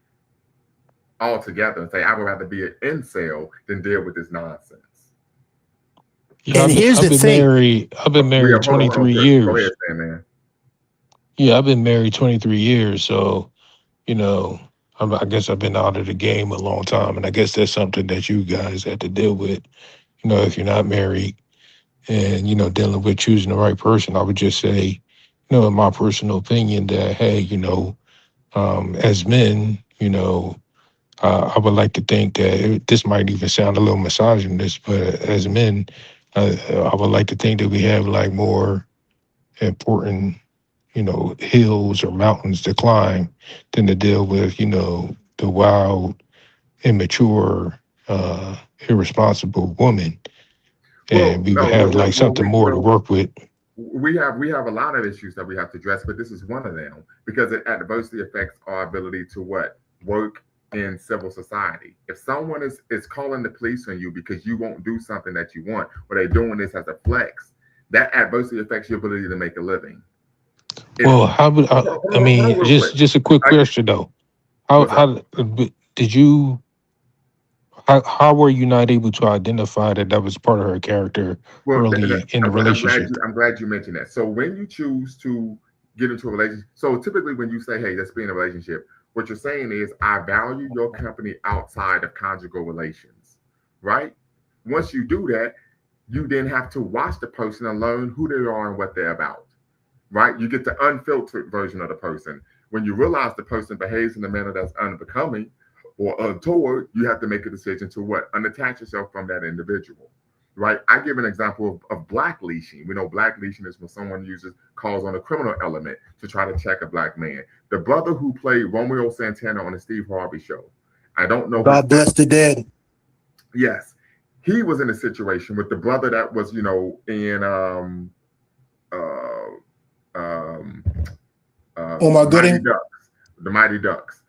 [SPEAKER 1] altogether and say, I would rather be an incel than deal with this nonsense.
[SPEAKER 4] yeah,
[SPEAKER 3] And here's
[SPEAKER 4] I've
[SPEAKER 3] the
[SPEAKER 4] been
[SPEAKER 3] thing.
[SPEAKER 4] married. I've been
[SPEAKER 1] We
[SPEAKER 4] married
[SPEAKER 1] have hold on.
[SPEAKER 4] 23
[SPEAKER 1] Go ahead,
[SPEAKER 4] years.
[SPEAKER 1] Sam, man.
[SPEAKER 4] Yeah, I've been married 23 years. So, you know, I guess I've been out of the game a long time. And I guess that's something that you guys have to deal with. If you're not married and, dealing with choosing the right person, I would just say, in my personal opinion, that, hey, as men, I would like to think that this might even sound a little misogynist, but as men, I would like to think that we have like more important, hills or mountains to climb than to deal with, the wild, immature, irresponsible woman.
[SPEAKER 1] Well,
[SPEAKER 4] And we would
[SPEAKER 1] no,
[SPEAKER 4] have like something more to work with.
[SPEAKER 1] we have a lot of issues that we have to address, but this is one of them because it adversely affects our ability to what work in civil society. If someone is calling the police on you because you won't do something that you want, or they're doing this as a flex, that adversely affects your ability to make a living. If
[SPEAKER 4] Well, how would I
[SPEAKER 1] hold on
[SPEAKER 4] mean,
[SPEAKER 1] real quick.
[SPEAKER 4] just a quick
[SPEAKER 1] I,
[SPEAKER 4] question though.
[SPEAKER 1] what's up?
[SPEAKER 4] How did you? How were you not able to identify that was part of her character
[SPEAKER 1] Well,
[SPEAKER 4] early in the relationship?
[SPEAKER 1] I'm glad you mentioned that. So when you choose to get into a relationship, so typically when you say, "Hey, let's be in a relationship," what you're saying is, "I value your company outside of conjugal relations," right? Once you do that, you then have to watch the person and learn who they are and what they're about, right? You get the unfiltered version of the person. When you realize the person behaves in a manner that's unbecoming or untoward, you have to make a decision to what? Unattach yourself from that individual, right? I give an example of black leashing. We know black leashing is when someone calls on a criminal element to try to check a black man. The brother who played Romeo Santana on the Steve Harvey show, I don't know his
[SPEAKER 3] God
[SPEAKER 1] first.
[SPEAKER 3] bless the dead.
[SPEAKER 1] Yes, he was in a situation with the brother that was, in uh, um,
[SPEAKER 3] Oh my
[SPEAKER 1] the Mighty
[SPEAKER 3] gooding.
[SPEAKER 1] Ducks. The Mighty Ducks.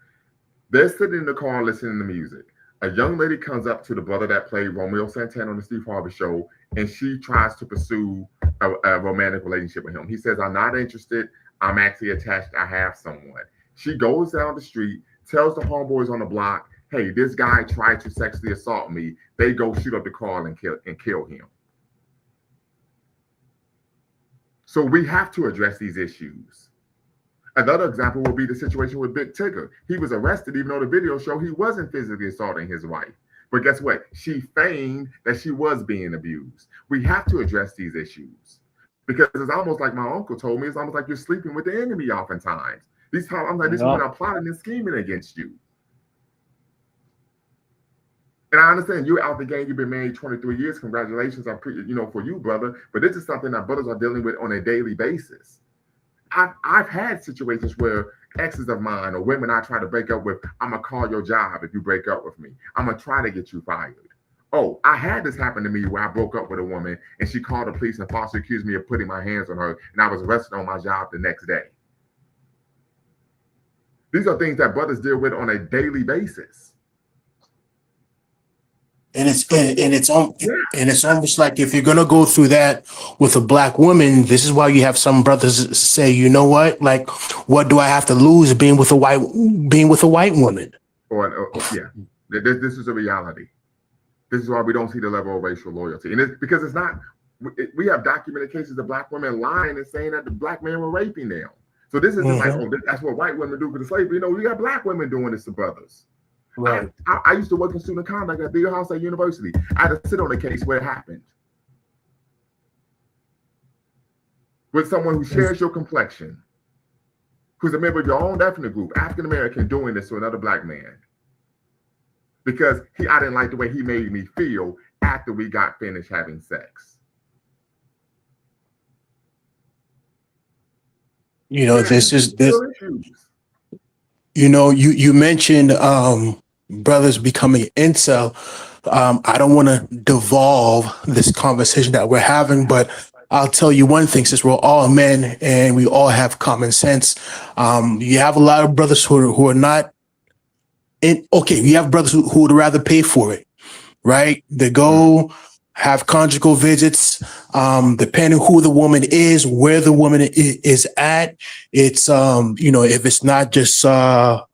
[SPEAKER 1] They're sitting in the car listening to music. A young lady comes up to the brother that played Romeo Santana on the Steve Harvey show, and she tries to pursue a romantic relationship with him. He says, "I'm not interested. I'm actually attached. I have someone." She goes down the street, tells the homeboys on the block, "Hey, this guy tried to sexually assault me." They go shoot up the car and kill him. So we have to address these issues. Another example would be the situation with Big Tigger. He was arrested, even though the video showed he wasn't physically assaulting his wife. But guess what? She feigned that she was being abused. We have to address these issues because it's almost like my uncle told me. It's almost like you're sleeping with the enemy. Oftentimes, I'm like, these
[SPEAKER 2] Yeah.
[SPEAKER 1] women are plotting and scheming against you. And I understand you're out the game. You've been married 23 years. Congratulations, for you, brother. But this is something that brothers are dealing with on a daily basis. I've had situations where exes of mine or women I try to break up with, I'm gonna call your job if you break up with me. I'm gonna try to get you fired. Oh, I had this happen to me where I broke up with a woman and she called the police and falsely accused me of putting my hands on her, and I was arrested on my job the next day. These are things that brothers deal with on a daily basis.
[SPEAKER 3] And it's
[SPEAKER 1] So, yeah,
[SPEAKER 3] and it's almost like if you're gonna go through that with a black woman, this is why you have some brothers say, you know what, like, what do I have to lose being with a white woman?
[SPEAKER 1] yeah, this is a reality. This is why we don't see the level of racial loyalty, and it's because it's not. We have documented cases of black women lying and saying that the black men were raping them. So this isn't like,
[SPEAKER 3] Mhm.
[SPEAKER 1] oh, that's what white women do for the slavery. You know, we got black women doing this to brothers. I,
[SPEAKER 3] Right.
[SPEAKER 1] I, I used to work in student conduct at Big House at University. I had to sit on a case where it happened with someone who shares your complexion, who's a member of your own ethnic group, African American, doing this to another black man because I didn't like the way he made me feel after we got finished having sex.
[SPEAKER 3] You know,
[SPEAKER 1] Yeah,
[SPEAKER 3] this is this.
[SPEAKER 1] real issues.
[SPEAKER 3] You know, you mentioned brothers becoming incel. I don't want to devolve this conversation that we're having, but I'll tell you one thing: since we're all men and we all have common sense, you have a lot of brothers who are not in. Okay, you have brothers who would rather pay for it, right? They
[SPEAKER 1] Mm,
[SPEAKER 3] go have conjugal visits, depending who the woman is, where the woman is at. It's, you know, if it's not just,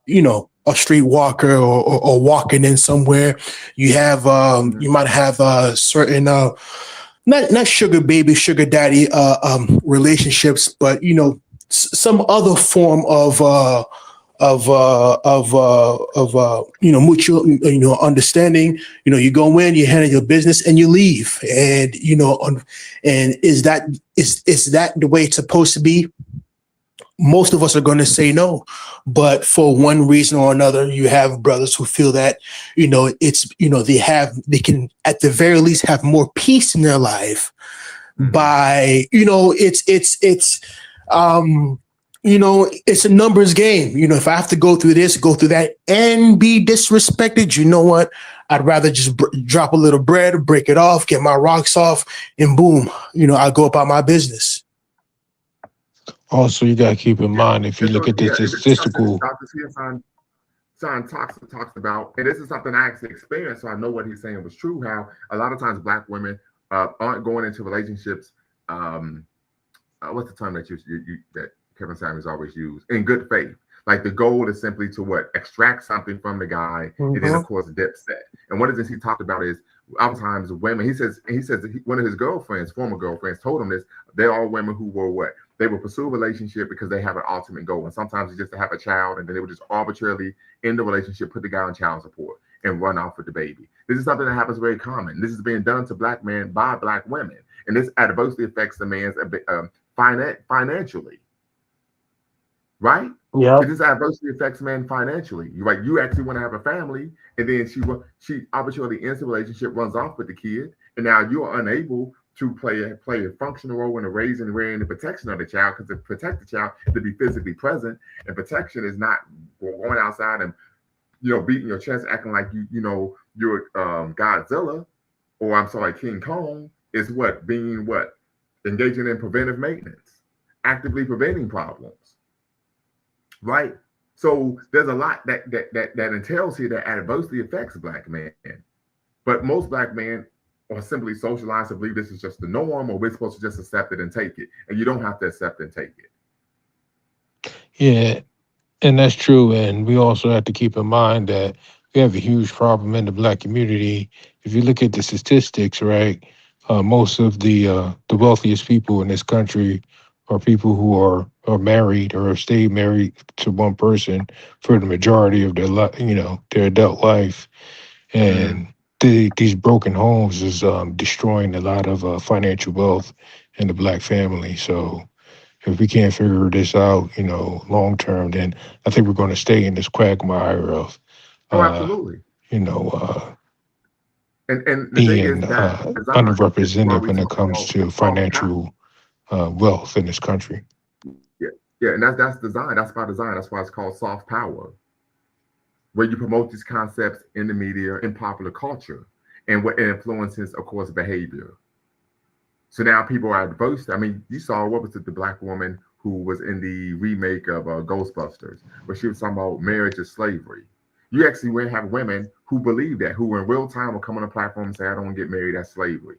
[SPEAKER 3] you know, a street walker or walking in somewhere, you have,
[SPEAKER 1] mm,
[SPEAKER 3] you might have certain, not sugar baby, sugar daddy relationships, but, you know, some other form of you know, mutual, you know, understanding. You know, you go in, you handle your business, and you leave. And you know, and is that the way it's supposed to be? Most of us are going to say no, but for one reason or another, you have brothers who feel that, you know, it's, you know, they can at the very least have more peace in their life
[SPEAKER 1] mm.
[SPEAKER 3] by, you know, um you know, it's a numbers game. You know, if I have to go through this, go through that, and be disrespected, you know what, I'd rather just drop a little bread, break it off, get my rocks off, and boom, you know, I go about my business.
[SPEAKER 4] Also, you got to keep in
[SPEAKER 1] Yeah.
[SPEAKER 4] mind if you
[SPEAKER 1] And
[SPEAKER 4] look
[SPEAKER 1] so,
[SPEAKER 4] at the
[SPEAKER 1] yeah, it's something
[SPEAKER 4] statistical.
[SPEAKER 1] Dr. Sean talks about, and this is something I actually experienced, so I know what he's saying was true. How a lot of times black women aren't going into relationships. Um, what's the term that that Kevin Samuels always used? In good faith. Like the goal is simply to what, extract something from the guy, and then of
[SPEAKER 3] Mhm.
[SPEAKER 1] course dip set. And one of the things he talked about is oftentimes women. He says one of his girlfriends, former girlfriends, told him this. They're all women who were what, they will pursue a relationship because they have an ultimate goal, and sometimes it's just to have a child, and then they would just arbitrarily end the relationship, put the guy on child support, and run off with the baby. This is something that happens very common. This is being done to black men by black women, and this adversely affects the man's financially, right? It
[SPEAKER 3] Yep.
[SPEAKER 1] just adversely affects men financially. You right. You actually want to have a family, and then she arbitrarily ends the relationship, runs off with the kid, and now you are unable to play a functional role in the raising, rearing, and protection of the child. Because to protect the child, to be physically present, and protection is not going outside and beating your chest, acting like you're Godzilla, or I'm sorry, King Kong. Is what being what engaging in preventive maintenance, actively preventing problems, right? So there's a lot that entails here that adversely affects black men. But most black men are simply socialized to believe this is just the norm, or we're supposed to just accept it and take it. And you don't have to accept and take it.
[SPEAKER 4] Yeah, and that's true. And we also have to keep in mind that we have a huge problem in the black community. If you look at the statistics, right, most of the wealthiest people in this country are people who are married or have stayed married to one person for the majority of their life, their adult life.
[SPEAKER 1] Mm-hmm.
[SPEAKER 4] And these broken homes is destroying a lot of financial wealth in the black family. So if we can't figure this out, long term, then I think we're going to stay in this quagmire of,
[SPEAKER 1] Oh,
[SPEAKER 4] uh,
[SPEAKER 1] absolutely.
[SPEAKER 4] you know, uh,
[SPEAKER 1] And the thing is
[SPEAKER 4] being
[SPEAKER 1] that design. This is why
[SPEAKER 4] underrepresented
[SPEAKER 1] we
[SPEAKER 4] when it
[SPEAKER 1] talk
[SPEAKER 4] comes
[SPEAKER 1] about
[SPEAKER 4] to
[SPEAKER 1] soft power.
[SPEAKER 4] financial wealth in this country.
[SPEAKER 1] Yeah, yeah, and that's design. That's by design. That's why it's called soft power, where you promote these concepts in the media, in popular culture, and what influences, of course, behavior. So now people are adverse. I mean, you saw, what was it, the black woman who was in the remake of Ghostbusters, where she was talking about marriage is slavery. You actually will have women who believe that, who in real time will come on a platform and say, I don't want to get married, that's slavery.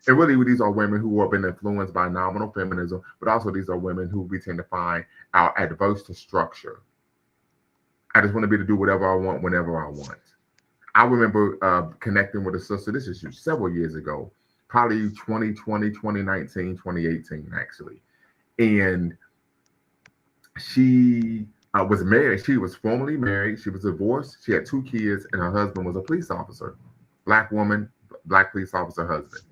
[SPEAKER 1] And really, these are women who have been influenced by nominal feminism, but also these are women who we tend to find are adverse to structure. I just want to be able to do whatever I want whenever I want. I remember connecting with a sister, this is several years ago, probably 2020, 2019, 2018, actually. And she was married. She was formerly married. She was divorced. She had two kids, and her husband was a police officer. Black woman, black police officer husband,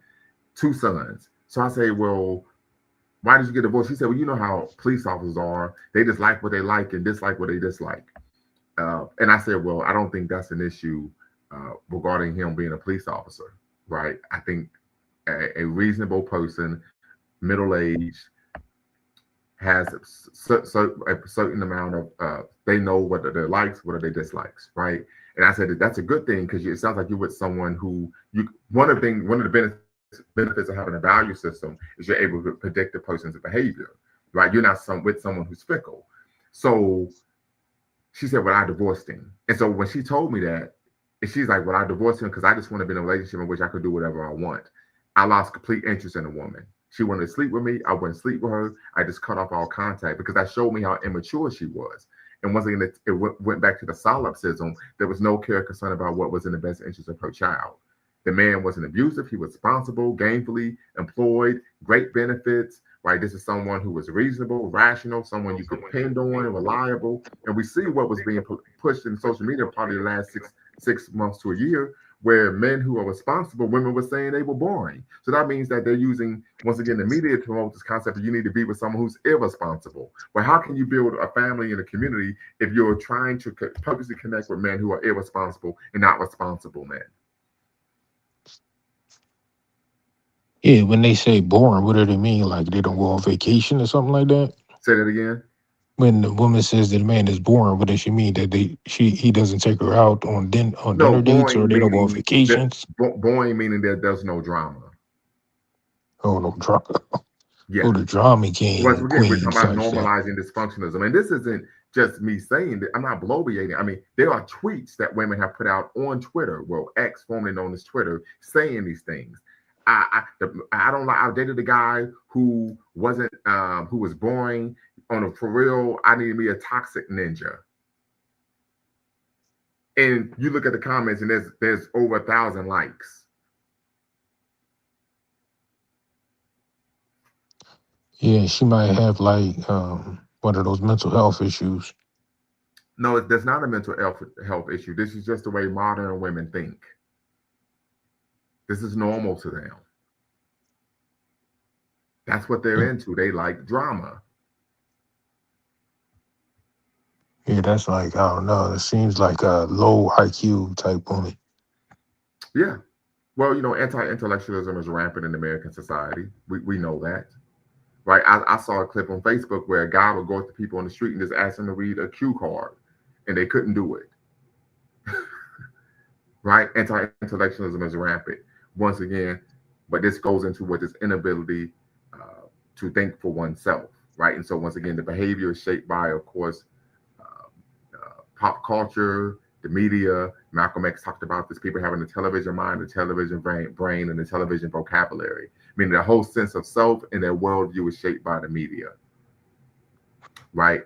[SPEAKER 1] two sons. So I say, well, why did you get divorced? She said, well, you know how police officers are. They just like what they like and dislike what they dislike. And I said, well, I don't think that's an issue regarding him being a police officer, right? I think a reasonable person, middle age, has a certain amount of they know what are their likes, what are their dislikes, right? And I said that's a good thing because it sounds like you're with someone who you one of the benefits of having a value system is you're able to predict a person's behavior, right? You're not with someone who's fickle. So she said, well, I divorced him. And so when she told me that, and she's like, well, I divorced him because I just want to be in a relationship in which I could do whatever I want. I lost complete interest in a woman. She wanted to sleep with me. I wouldn't sleep with her. I just cut off all contact because that showed me how immature she was. And once again, it went back to the solipsism. There was no care or concern about what was in the best interest of her child. The man wasn't abusive. He was responsible, gainfully employed, great benefits, right? This is someone who was reasonable, rational, someone you could depend on, reliable. And we see what was being pushed in social media probably the last six months to a year, where men who are responsible, women were saying they were boring. So that means that they're using, once again, the media to promote this concept that you need to be with someone who's irresponsible. Well, how can you build a family and a community if you're trying to purposely connect with men who are irresponsible and not responsible men?
[SPEAKER 4] Yeah, when they say boring, what do they mean? Like they don't go on vacation or something like that?
[SPEAKER 1] Say that again.
[SPEAKER 4] When the woman says that the man is boring, what does she mean? That he doesn't take her out on
[SPEAKER 1] No,
[SPEAKER 4] dinner dates, or
[SPEAKER 1] boring
[SPEAKER 4] they don't go on
[SPEAKER 1] meaning that
[SPEAKER 4] vacations?
[SPEAKER 1] boring meaning that there's no drama.
[SPEAKER 4] Oh, no drama. Oh,
[SPEAKER 1] Yes.
[SPEAKER 4] the drama
[SPEAKER 1] Once
[SPEAKER 4] king
[SPEAKER 1] again, we're talking
[SPEAKER 4] queens
[SPEAKER 1] about
[SPEAKER 4] type stuff.
[SPEAKER 1] normalizing dysfunctionalism. And this isn't just me saying that. I'm not bloviating. I mean, there are tweets that women have put out on Twitter, well, X, formerly known as Twitter, saying these things. I don't like. I dated a guy who wasn't who was boring. On a for real, I needed me a toxic ninja. And you look at the comments, and there's over 1,000 likes.
[SPEAKER 4] Yeah, she might have like one of those mental health issues.
[SPEAKER 1] No, there's not a mental health issue. This is just the way modern women think. This is normal to them. That's what they're into. They like drama.
[SPEAKER 4] Yeah, that's like, I don't know. It seems like a low IQ type woman.
[SPEAKER 1] Yeah. Well, anti-intellectualism is rampant in American society. We know that. Right. I saw a clip on Facebook where a guy would go up to people on the street and just ask them to read a cue card, and they couldn't do it. Right? Anti-intellectualism is rampant. Once again, but this goes into what this inability to think for oneself, right? And so once again, the behavior is shaped by, of course, pop culture, the media. Malcolm X talked about this: people having the television mind, the television brain, and the television vocabulary. Meaning their whole sense of self and their worldview is shaped by the media, right?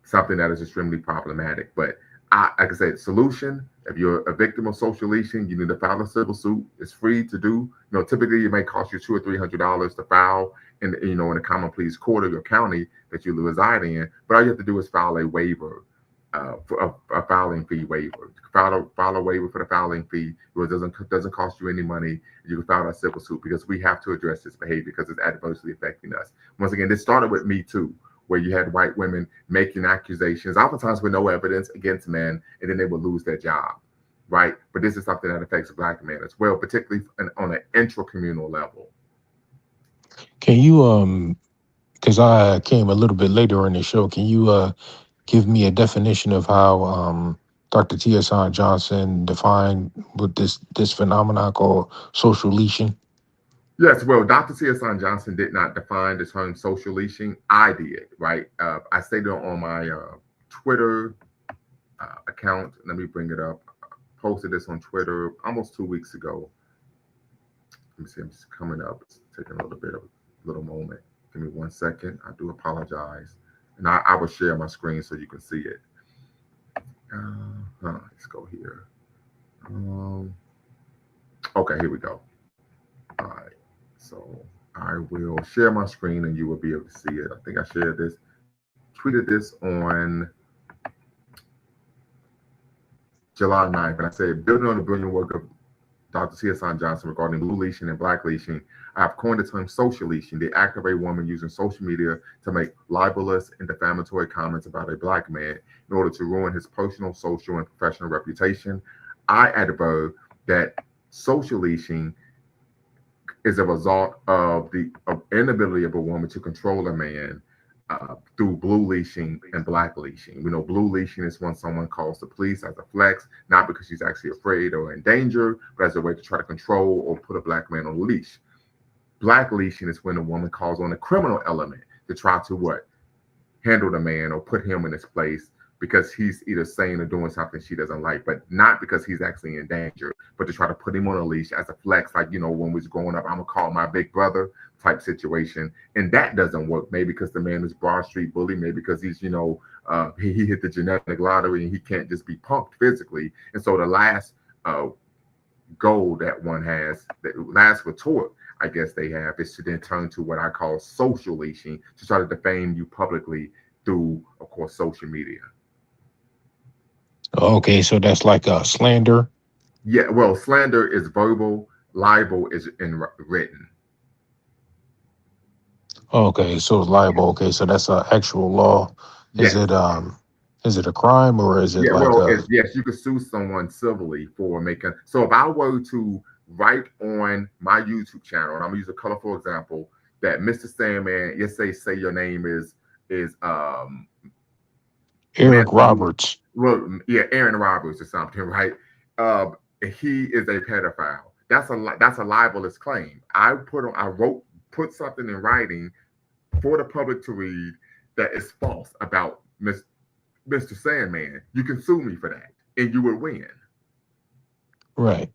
[SPEAKER 1] Something that is extremely problematic. But like I said, solution: if you're a victim of social leashing, you need to file a civil suit. It's free to do. Typically it may cost you $200 or $300 to file in in a common pleas court of your county that you reside in. But all you have to do is file a waiver. For a filing fee waiver. File a waiver for the filing fee. It doesn't cost you any money. You can file a civil suit because we have to address this behavior because it's adversely affecting us. Once again, this started with Me Too, where you had white women making accusations, oftentimes with no evidence, against men, and then they would lose their job, right? But this is something that affects Black men as well, particularly on an intracommunal level.
[SPEAKER 4] Can you because I came a little bit later in the show, can you give me a definition of how Dr. T.S. Johnson defined what this phenomenon called social leashing?
[SPEAKER 1] Yes, well, Dr. T.S. Johnson did not define the term social leashing. I did, right? I stated on my Twitter account. Let me bring it up. Posted this on Twitter almost 2 weeks ago. Let me see, it's coming up. It's taking a little moment. Give me 1 second. I do apologize. And I will share my screen so you can see it. Let's go here. Okay, here we go. All right. So I will share my screen and you will be able to see it. I think I shared this, tweeted this on July 9th. And I said, building on the brilliant work of Dr. T.S. Johnson regarding blue leashing and black leashing, I have coined the term social leashing, the act of a woman using social media to make libelous and defamatory comments about a black man in order to ruin his personal, social, and professional reputation. I advert that social leashing is a result of the inability of a woman to control a man through blue leashing and black leashing. We know blue leashing is when someone calls the police as a flex, not because she's actually afraid or in danger, but as a way to try to control or put a black man on a leash. Black leashing is when a woman calls on a criminal element to try to what? Handle the man or put him in his place because he's either saying or doing something she doesn't like, but not because he's actually in danger, but to try to put him on a leash as a flex, like, when we was growing up, I'm gonna call my big brother type situation. And that doesn't work, maybe because the man is Broad Street bully, maybe because he's, he hit the genetic lottery and he can't just be punked physically. And so the last goal that one has, the last retort, I guess they have, is to then turn to what I call social leashing, to try to defame you publicly through, of course, social media.
[SPEAKER 4] Okay, so that's like a slander.
[SPEAKER 1] Yeah, well, slander is verbal, libel is in written.
[SPEAKER 4] Okay, so it's libel. Okay, so that's an actual law. Is
[SPEAKER 1] Yes.
[SPEAKER 4] Is it a crime or is it
[SPEAKER 1] Yeah,
[SPEAKER 4] like
[SPEAKER 1] well,
[SPEAKER 4] a?
[SPEAKER 1] yes, you could sue someone civilly for making. So if I were to write on my YouTube channel, and I'm gonna use a colorful example, that Mr. Sandman, yes, say your name is
[SPEAKER 4] Eric Roberts.
[SPEAKER 1] Well, yeah, Aaron Roberts or something, right? He is a pedophile. That's a libelous claim. Put something in writing for the public to read that is false about Mr. Sandman. You can sue me for that, and you would win.
[SPEAKER 4] Right.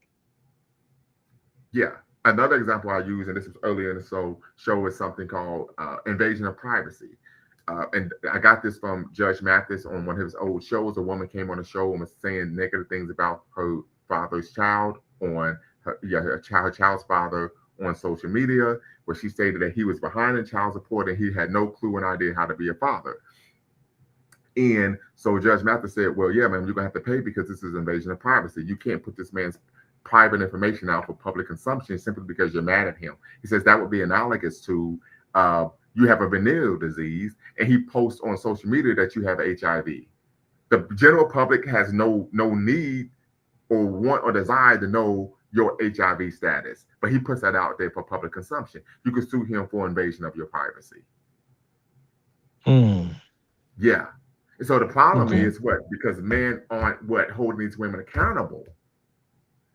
[SPEAKER 1] Yeah. Another example I use, and this was earlier in the show, is something called invasion of privacy. And I got this from Judge Mathis on one of his old shows. A woman came on the show and was saying negative things about her father's child on her child's father on social media, where she stated that he was behind in child support and he had no clue and idea how to be a father. And so Judge Mathis said, well, yeah, man, you're going to have to pay because this is invasion of privacy. You can't put this man's private information out for public consumption simply because you're mad at him. He says that would be analogous to you have a venereal disease and he posts on social media that you have HIV. The general public has no need or want or desire to know your HIV status, but he puts that out there for public consumption. You can sue him for invasion of your privacy. Yeah. And so the problem is what? Because men aren't holding these women accountable.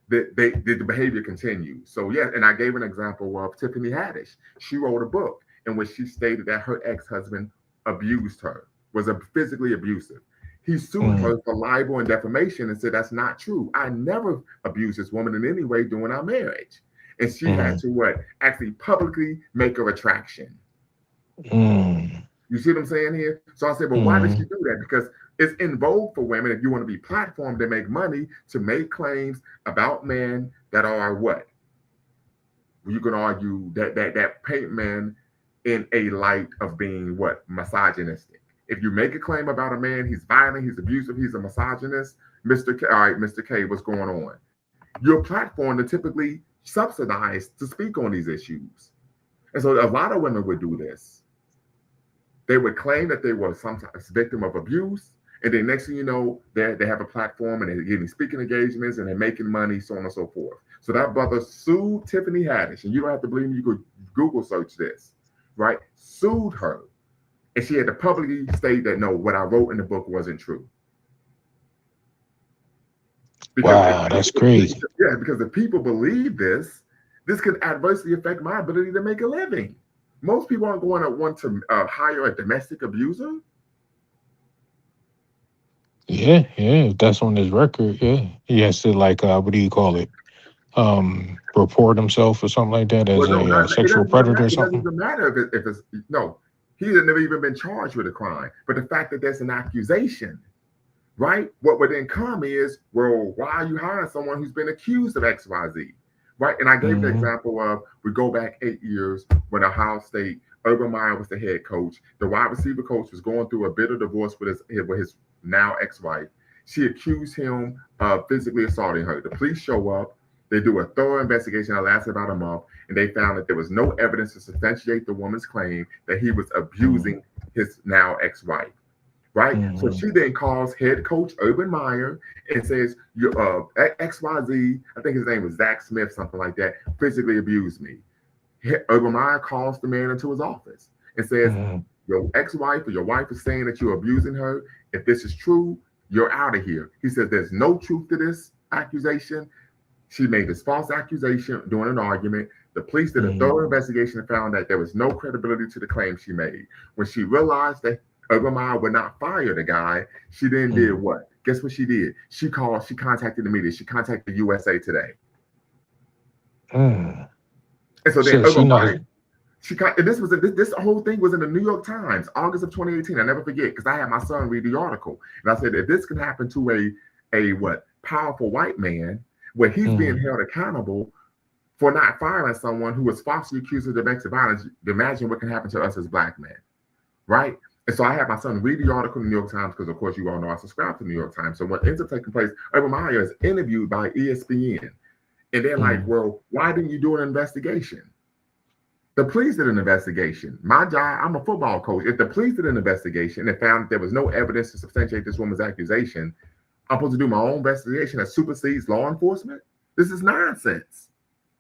[SPEAKER 1] The behavior continues. So yeah, and I gave an example of Tiffany Haddish. She wrote a book in which she stated that her ex-husband abused her, was physically abusive. He sued her for libel and defamation and said that's not true. I never abused this woman in any way during our marriage. And she had to actually publicly make a retraction. You see what I'm saying here? So I said, well, why did she do that? Because it's in vogue for women, if you want to be platformed to make money, to make claims about men that are what? You can argue that paint men in a light of being what? Misogynistic. If you make a claim about a man, he's violent, he's abusive, he's a misogynist, Mr. K, all right, Mr. K, what's going on? Your platform to typically subsidize to speak on these issues. And so a lot of women would do this. They would claim that they were sometimes victim of abuse, and then next thing you know, they have a platform and they're getting speaking engagements and they're making money, so on and so forth. So that brother sued Tiffany Haddish, and you don't have to believe me, you could Google search this, right? Sued her. And she had to publicly state that, no, what I wrote in the book wasn't true.
[SPEAKER 4] Wow, that's crazy.
[SPEAKER 1] Yeah, because if people believe this, This could adversely affect my ability to make a living. Most people aren't going to want to hire a domestic abuser.
[SPEAKER 4] Yeah, yeah. If that's on his record, yeah. He has to like what do you call it? Report himself or something like that
[SPEAKER 1] Well,
[SPEAKER 4] as
[SPEAKER 1] no,
[SPEAKER 4] a
[SPEAKER 1] not it
[SPEAKER 4] sexual
[SPEAKER 1] doesn't even
[SPEAKER 4] predator
[SPEAKER 1] matter.
[SPEAKER 4] or
[SPEAKER 1] It doesn't
[SPEAKER 4] something.
[SPEAKER 1] even matter if it's no. He had never even been charged with a crime, but the fact that there's an accusation, right? What would then come is, well, why are you hiring someone who's been accused of X, Y, Z, right? And I gave the
[SPEAKER 4] Mm-hmm.
[SPEAKER 1] example of we go back 8 years when Ohio State, Urban Meyer was the head coach. The wide receiver coach was going through a bitter divorce with his now ex-wife. She accused him of physically assaulting her. The police show up. They do a thorough investigation that lasted about a month, and they found that there was no evidence to substantiate the woman's claim that he was abusing his now ex-wife, right? So
[SPEAKER 4] Mm-hmm.
[SPEAKER 1] she then calls head coach Urban Meyer and says, "Your XYZ, I think his name was Zach Smith, something like that, physically abused me." Urban Meyer calls the man into his office and says,
[SPEAKER 4] Mm-hmm.
[SPEAKER 1] "Your ex-wife or your wife is saying that you're abusing her. If this is true, you're out of here." He says, "There's no truth to this accusation. She made this false accusation during an argument. The police did a
[SPEAKER 4] Mm-hmm.
[SPEAKER 1] thorough investigation and found that there was no credibility to the claim she made. When she realized that Urban Meyer would not fire the guy, she then did what? Guess what she did? She contacted the media. She contacted USA Today.
[SPEAKER 4] Mm-hmm.
[SPEAKER 1] And so then
[SPEAKER 4] So she
[SPEAKER 1] Urban
[SPEAKER 4] knows.
[SPEAKER 1] Meyer, and this whole thing was in the New York Times, August of 2018. I never forget because I had my son read the article, and I said, if this can happen to a what powerful white man, where he's being
[SPEAKER 4] Mm-hmm.
[SPEAKER 1] held accountable for not firing someone who was falsely accused of domestic violence, imagine what can happen to us as black men, right? And so I had my son read the article in the New York Times because, of course, you all know I subscribe to the New York Times. So what ends up taking place, Urban Meyer is interviewed by ESPN, and they're like, "Well, why didn't you do an investigation?" The police did an investigation. My job, I'm a football coach. If the police did an investigation and found that there was no evidence to substantiate this woman's accusation, I'm supposed to do my own investigation that supersedes law enforcement? This is nonsense.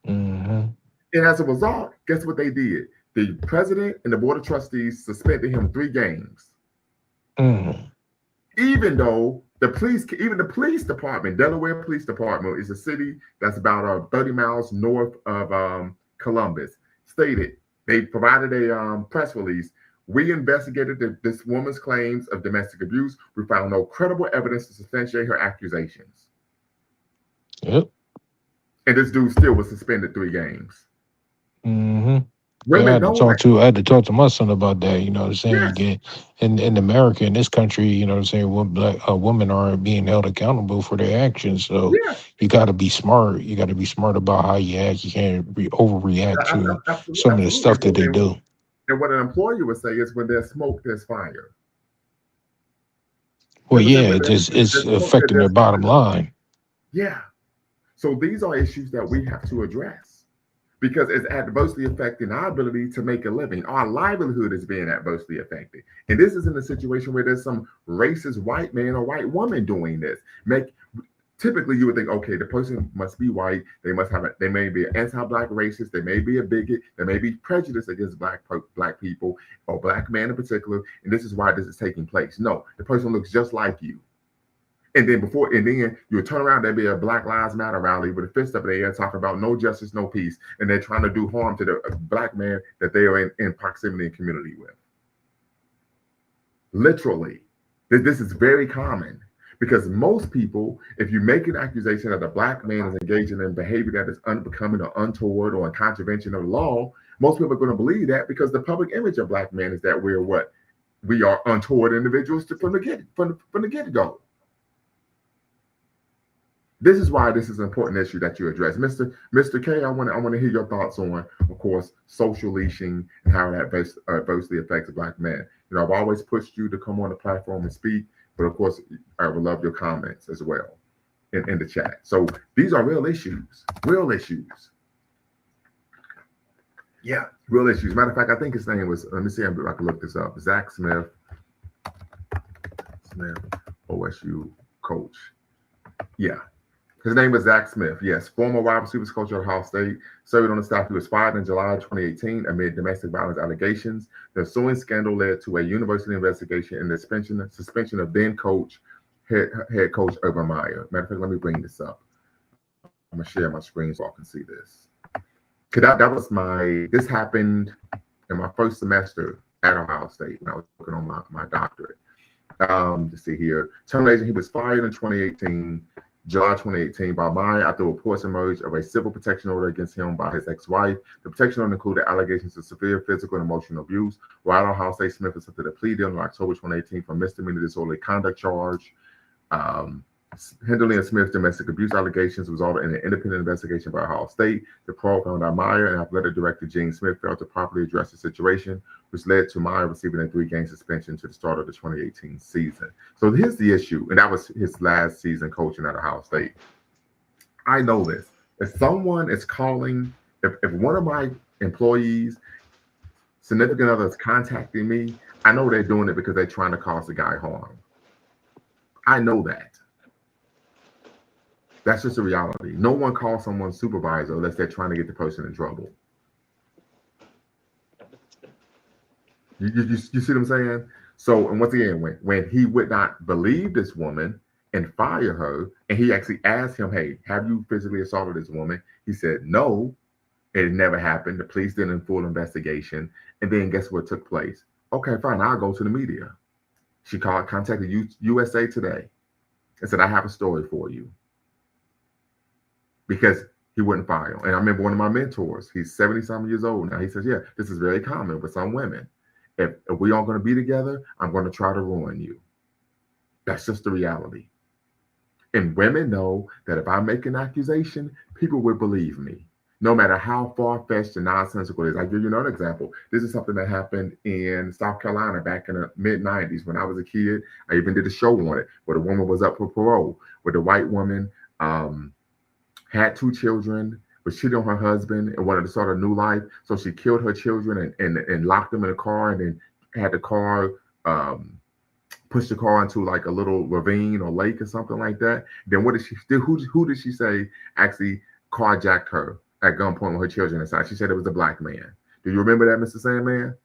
[SPEAKER 4] Mm-hmm.
[SPEAKER 1] And as a result, guess what they did? The president and the board of trustees suspended him 3 games.
[SPEAKER 4] Mm-hmm.
[SPEAKER 1] Even though even the police department, Delaware Police Department, is a city that's about 30 miles north of Columbus, stated they provided a press release. We investigated this woman's claims of domestic abuse. We found no credible evidence to substantiate her accusations.
[SPEAKER 4] Yep.
[SPEAKER 1] And this dude still was suspended 3 games.
[SPEAKER 4] Mm-hmm. Yeah,
[SPEAKER 1] Women know that.
[SPEAKER 4] I had to talk to my son about that. You know what I'm saying?
[SPEAKER 1] Yes.
[SPEAKER 4] Again, in America, in this country, you know what I'm saying, women aren't being held accountable for their actions. So
[SPEAKER 1] Yeah.
[SPEAKER 4] you got to be smart. You got to be smart about how you act. You can't overreact to
[SPEAKER 1] Absolutely.
[SPEAKER 4] some of the
[SPEAKER 1] Absolutely.
[SPEAKER 4] stuff that they do.
[SPEAKER 1] And what an employer would say is when there's smoke, there's fire.
[SPEAKER 4] Well,
[SPEAKER 1] They would say
[SPEAKER 4] yeah,
[SPEAKER 1] when
[SPEAKER 4] it's
[SPEAKER 1] there's smoke,
[SPEAKER 4] affecting their
[SPEAKER 1] there's fire.
[SPEAKER 4] bottom line.
[SPEAKER 1] Yeah. So these are issues that we have to address because it's adversely affecting our ability to make a living. Our livelihood is being adversely affected. And this is in a situation where there's some racist white man or white woman doing this. Typically you would think, okay, the person must be white. They may be an anti-black racist. They may be a bigot. They may be prejudiced against black people or black men in particular. And this is why this is taking place. No, the person looks just like you. And then you would turn around, there'd be a Black Lives Matter rally with a fist up in the air talking about no justice, no peace. And they're trying to do harm to the black man that they are in proximity and community with. Literally. This is very common because most people, if you make an accusation that a black man is engaging in behavior that is unbecoming or untoward or in contravention of the law, most people are going to believe that because the public image of black men is that we're what? We are untoward individuals from the get-go. This is why this is an important issue that you address. Mr. K, I want to hear your thoughts on, of course, social leashing and how that adversely affects black men. You know, I've always pushed you to come on the platform and speak, but of course, I would love your comments as well in the chat. So these are real issues. Real issues. Yeah, real issues. Matter of fact, I think his name was, let me see if I can look this up. Zach Smith, OSU coach. Yeah. His name was Zach Smith. Yes, former wide receivers coach at Ohio State. Served on the staff. He was fired in July 2018 amid domestic violence allegations. The ensuing scandal led to a university investigation and the suspension of then head coach Urban Meyer. Matter of fact, let me bring this up. I'm gonna share my screen so I can see this. Cause that was this happened in my first semester at Ohio State when I was working on my doctorate. To see here, termination. He was fired in 2018, July 2018, by Maya after reports emerged of a civil protection order against him by his ex-wife. The protection order included allegations of severe physical and emotional abuse. While at Ohio State, Smith accepted a plea deal in October 2018 for misdemeanor disorderly conduct charge. Hindley and Smith's domestic abuse allegations resulted in an independent investigation by Ohio State. The parole found out Meyer and athletic director Gene Smith failed to properly address the situation, which led to Meyer receiving a 3-game suspension to the start of the 2018 season. So here's the issue, and that was his last season coaching at Ohio State. I know this. If someone is calling, if one of my employees, significant other is contacting me, I know they're doing it because they're trying to cause the guy harm. I know that. That's just a reality. No one calls someone supervisor unless they're trying to get the person in trouble. You see what I'm saying? So, and once again, when he would not believe this woman and fire her, and he actually asked him, hey, have you physically assaulted this woman? He said, no, it never happened. The police did a full investigation. And then guess what took place? Okay, fine, I'll go to the media. She contacted USA Today and said, I have a story for you. Because he wouldn't file. And I remember one of my mentors, he's 70-something years old now. He says, yeah, this is very common with some women. If we aren't going to be together, I'm going to try to ruin you. That's just the reality. And women know that if I make an accusation, people will believe me, no matter how far-fetched and nonsensical it is. I'll give you another example. This is something that happened in South Carolina back in the mid-90s when I was a kid. I even did a show on it where the woman was up for parole, where the white woman had 2 children, was cheating on her husband and wanted to start a new life. So she killed her children and locked them in a car, and then had the car, push the car into like a little ravine or lake or something like that. Then what did she do? Who did she say actually carjacked her at gunpoint with her children inside? She said it was a black man. Do you remember that, Mr. Sandman?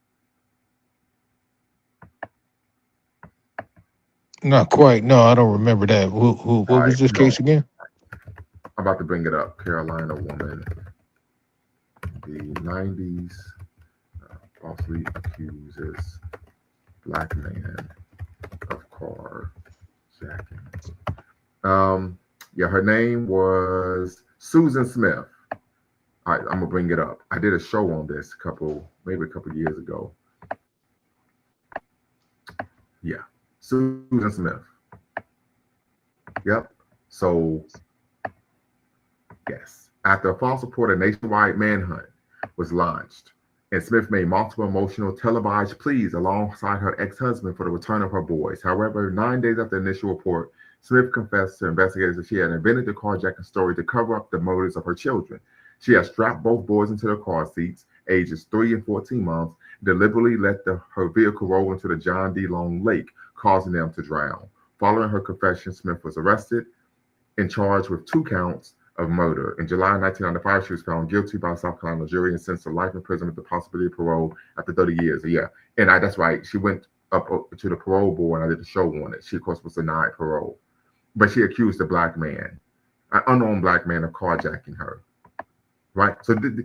[SPEAKER 4] Not quite. No, I don't remember that. What
[SPEAKER 1] All
[SPEAKER 4] was
[SPEAKER 1] right,
[SPEAKER 4] this case again?
[SPEAKER 1] I'm about to bring it up. Carolina woman, the 90s, falsely accuses black man of carjacking. Yeah, her name was Susan Smith. All right, I'm gonna bring it up. I did a show on this maybe a couple years ago. Yeah, Susan Smith. Yep. So, yes, after a false report, a nationwide manhunt was launched, and Smith made multiple emotional televised pleas alongside her ex-husband for the return of her boys. However, 9 days after the initial report, Smith confessed to investigators that she had invented the carjacking story to cover up the murders of her children. She had strapped both boys into their car seats, ages 3 and 14 months, deliberately let her vehicle roll into the John D. Long Lake, causing them to drown. Following her confession, Smith was arrested and charged with 2 counts of murder. In July 1995, she was found guilty by a South Carolina jury and sentenced to life in prison with the possibility of parole after 30 years. Yeah, and that's right. She went up to the parole board, and I did a show on it. She, of course, was denied parole. But she accused a black man, an unknown black man, of carjacking her. Right?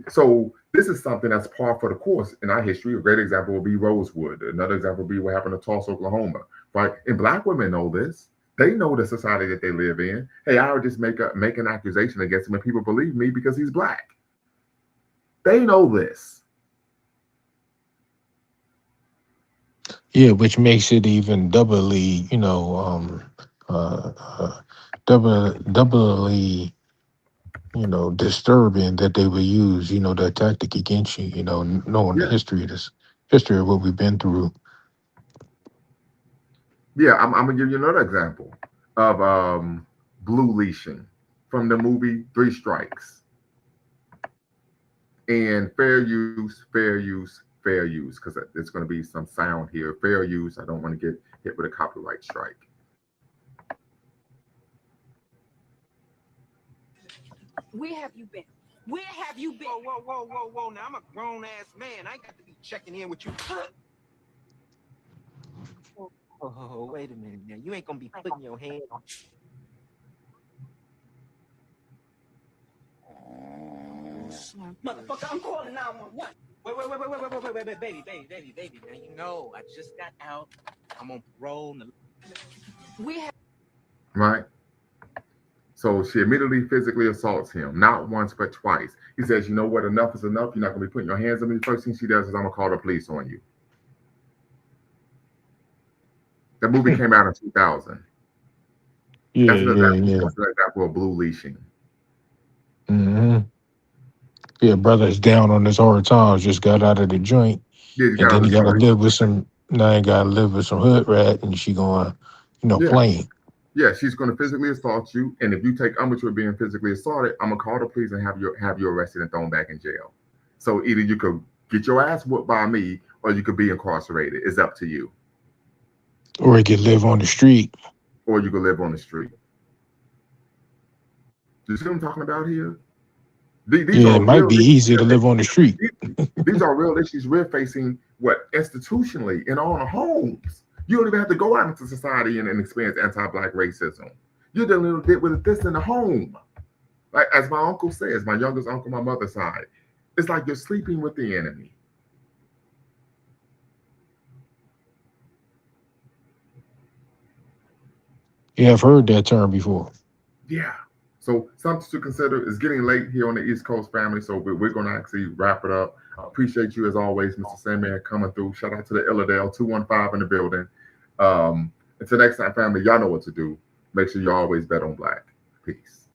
[SPEAKER 1] So this is something that's par for the course in our history. A great example would be Rosewood. Another example would be what happened in Tulsa, Oklahoma. Right? And black women know this. They know the society that they live in. Hey, I would just make an accusation against him and people believe me because he's black. They know this.
[SPEAKER 4] Yeah, which makes it even doubly, doubly, disturbing that they would use, that tactic against you, knowing the
[SPEAKER 1] Yeah.
[SPEAKER 4] history of what we've been through.
[SPEAKER 1] Yeah, I'm gonna give you another example of blue leashing from the movie Three Strikes. And fair use, fair use, fair use, because there's going to be some sound here. Fair use. I don't want to get hit with a copyright strike.
[SPEAKER 5] Where have you been? Where have you been? Whoa. Now I'm a grown ass man. I ain't got to be checking in with you. Oh, wait a minute now. You ain't gonna be putting your hand on. Motherfucker, I'm calling 911. Wait, baby. Now you know, I just got out. I'm on parole. We have.
[SPEAKER 1] Right? So she immediately physically assaults him, not once, but twice. He says, you know what, enough is enough. You're not going to be putting your hands on me. First thing she does is, I'm going to call the police on you. That movie came out in 2000.
[SPEAKER 4] Yeah,
[SPEAKER 1] That's another
[SPEAKER 4] yeah, yeah.
[SPEAKER 1] example of blue leashing.
[SPEAKER 4] hmm Yeah, brother's down on his hard times, just got out of the joint.
[SPEAKER 1] Yeah, you
[SPEAKER 4] And
[SPEAKER 1] got
[SPEAKER 4] then
[SPEAKER 1] to
[SPEAKER 4] he got to
[SPEAKER 1] join.
[SPEAKER 4] live with some, now he got to live with some hood rat, and she going,
[SPEAKER 1] Yeah.
[SPEAKER 4] playing.
[SPEAKER 1] Yeah, she's going to physically assault you. And if you take umbrage with being physically assaulted, I'm going to call the police and have you arrested and thrown back in jail. So either you could get your ass whooped by me or you could be incarcerated. It's up to you.
[SPEAKER 4] Or he could live on the street.
[SPEAKER 1] Or you could live on the street. You see what I'm talking about here? These
[SPEAKER 4] Yeah, it
[SPEAKER 1] are
[SPEAKER 4] might
[SPEAKER 1] real
[SPEAKER 4] be easier to live on the street.
[SPEAKER 1] these are real issues we're facing, institutionally in our own homes. You don't even have to go out into society and experience anti-black racism. You're dealing with this in the home. Like, as my uncle says, my youngest uncle, my mother's side, it's like you're sleeping with the enemy.
[SPEAKER 4] Yeah, I've heard that term before.
[SPEAKER 1] Yeah. So something to consider. Is getting late here on the East Coast, family. So we're going to actually wrap it up. I appreciate you as always, Mr. Sandman, coming through. Shout out to the Illadale 215 in the building. Until next time, family, y'all know what to do. Make sure you always bet on black. Peace.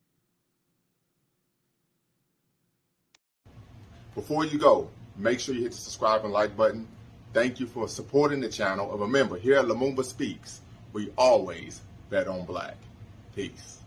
[SPEAKER 1] Before you go, make sure you hit the subscribe and like button. Thank you for supporting the channel. And remember, here at Lumumba Speaks, we always bet on black. Peace.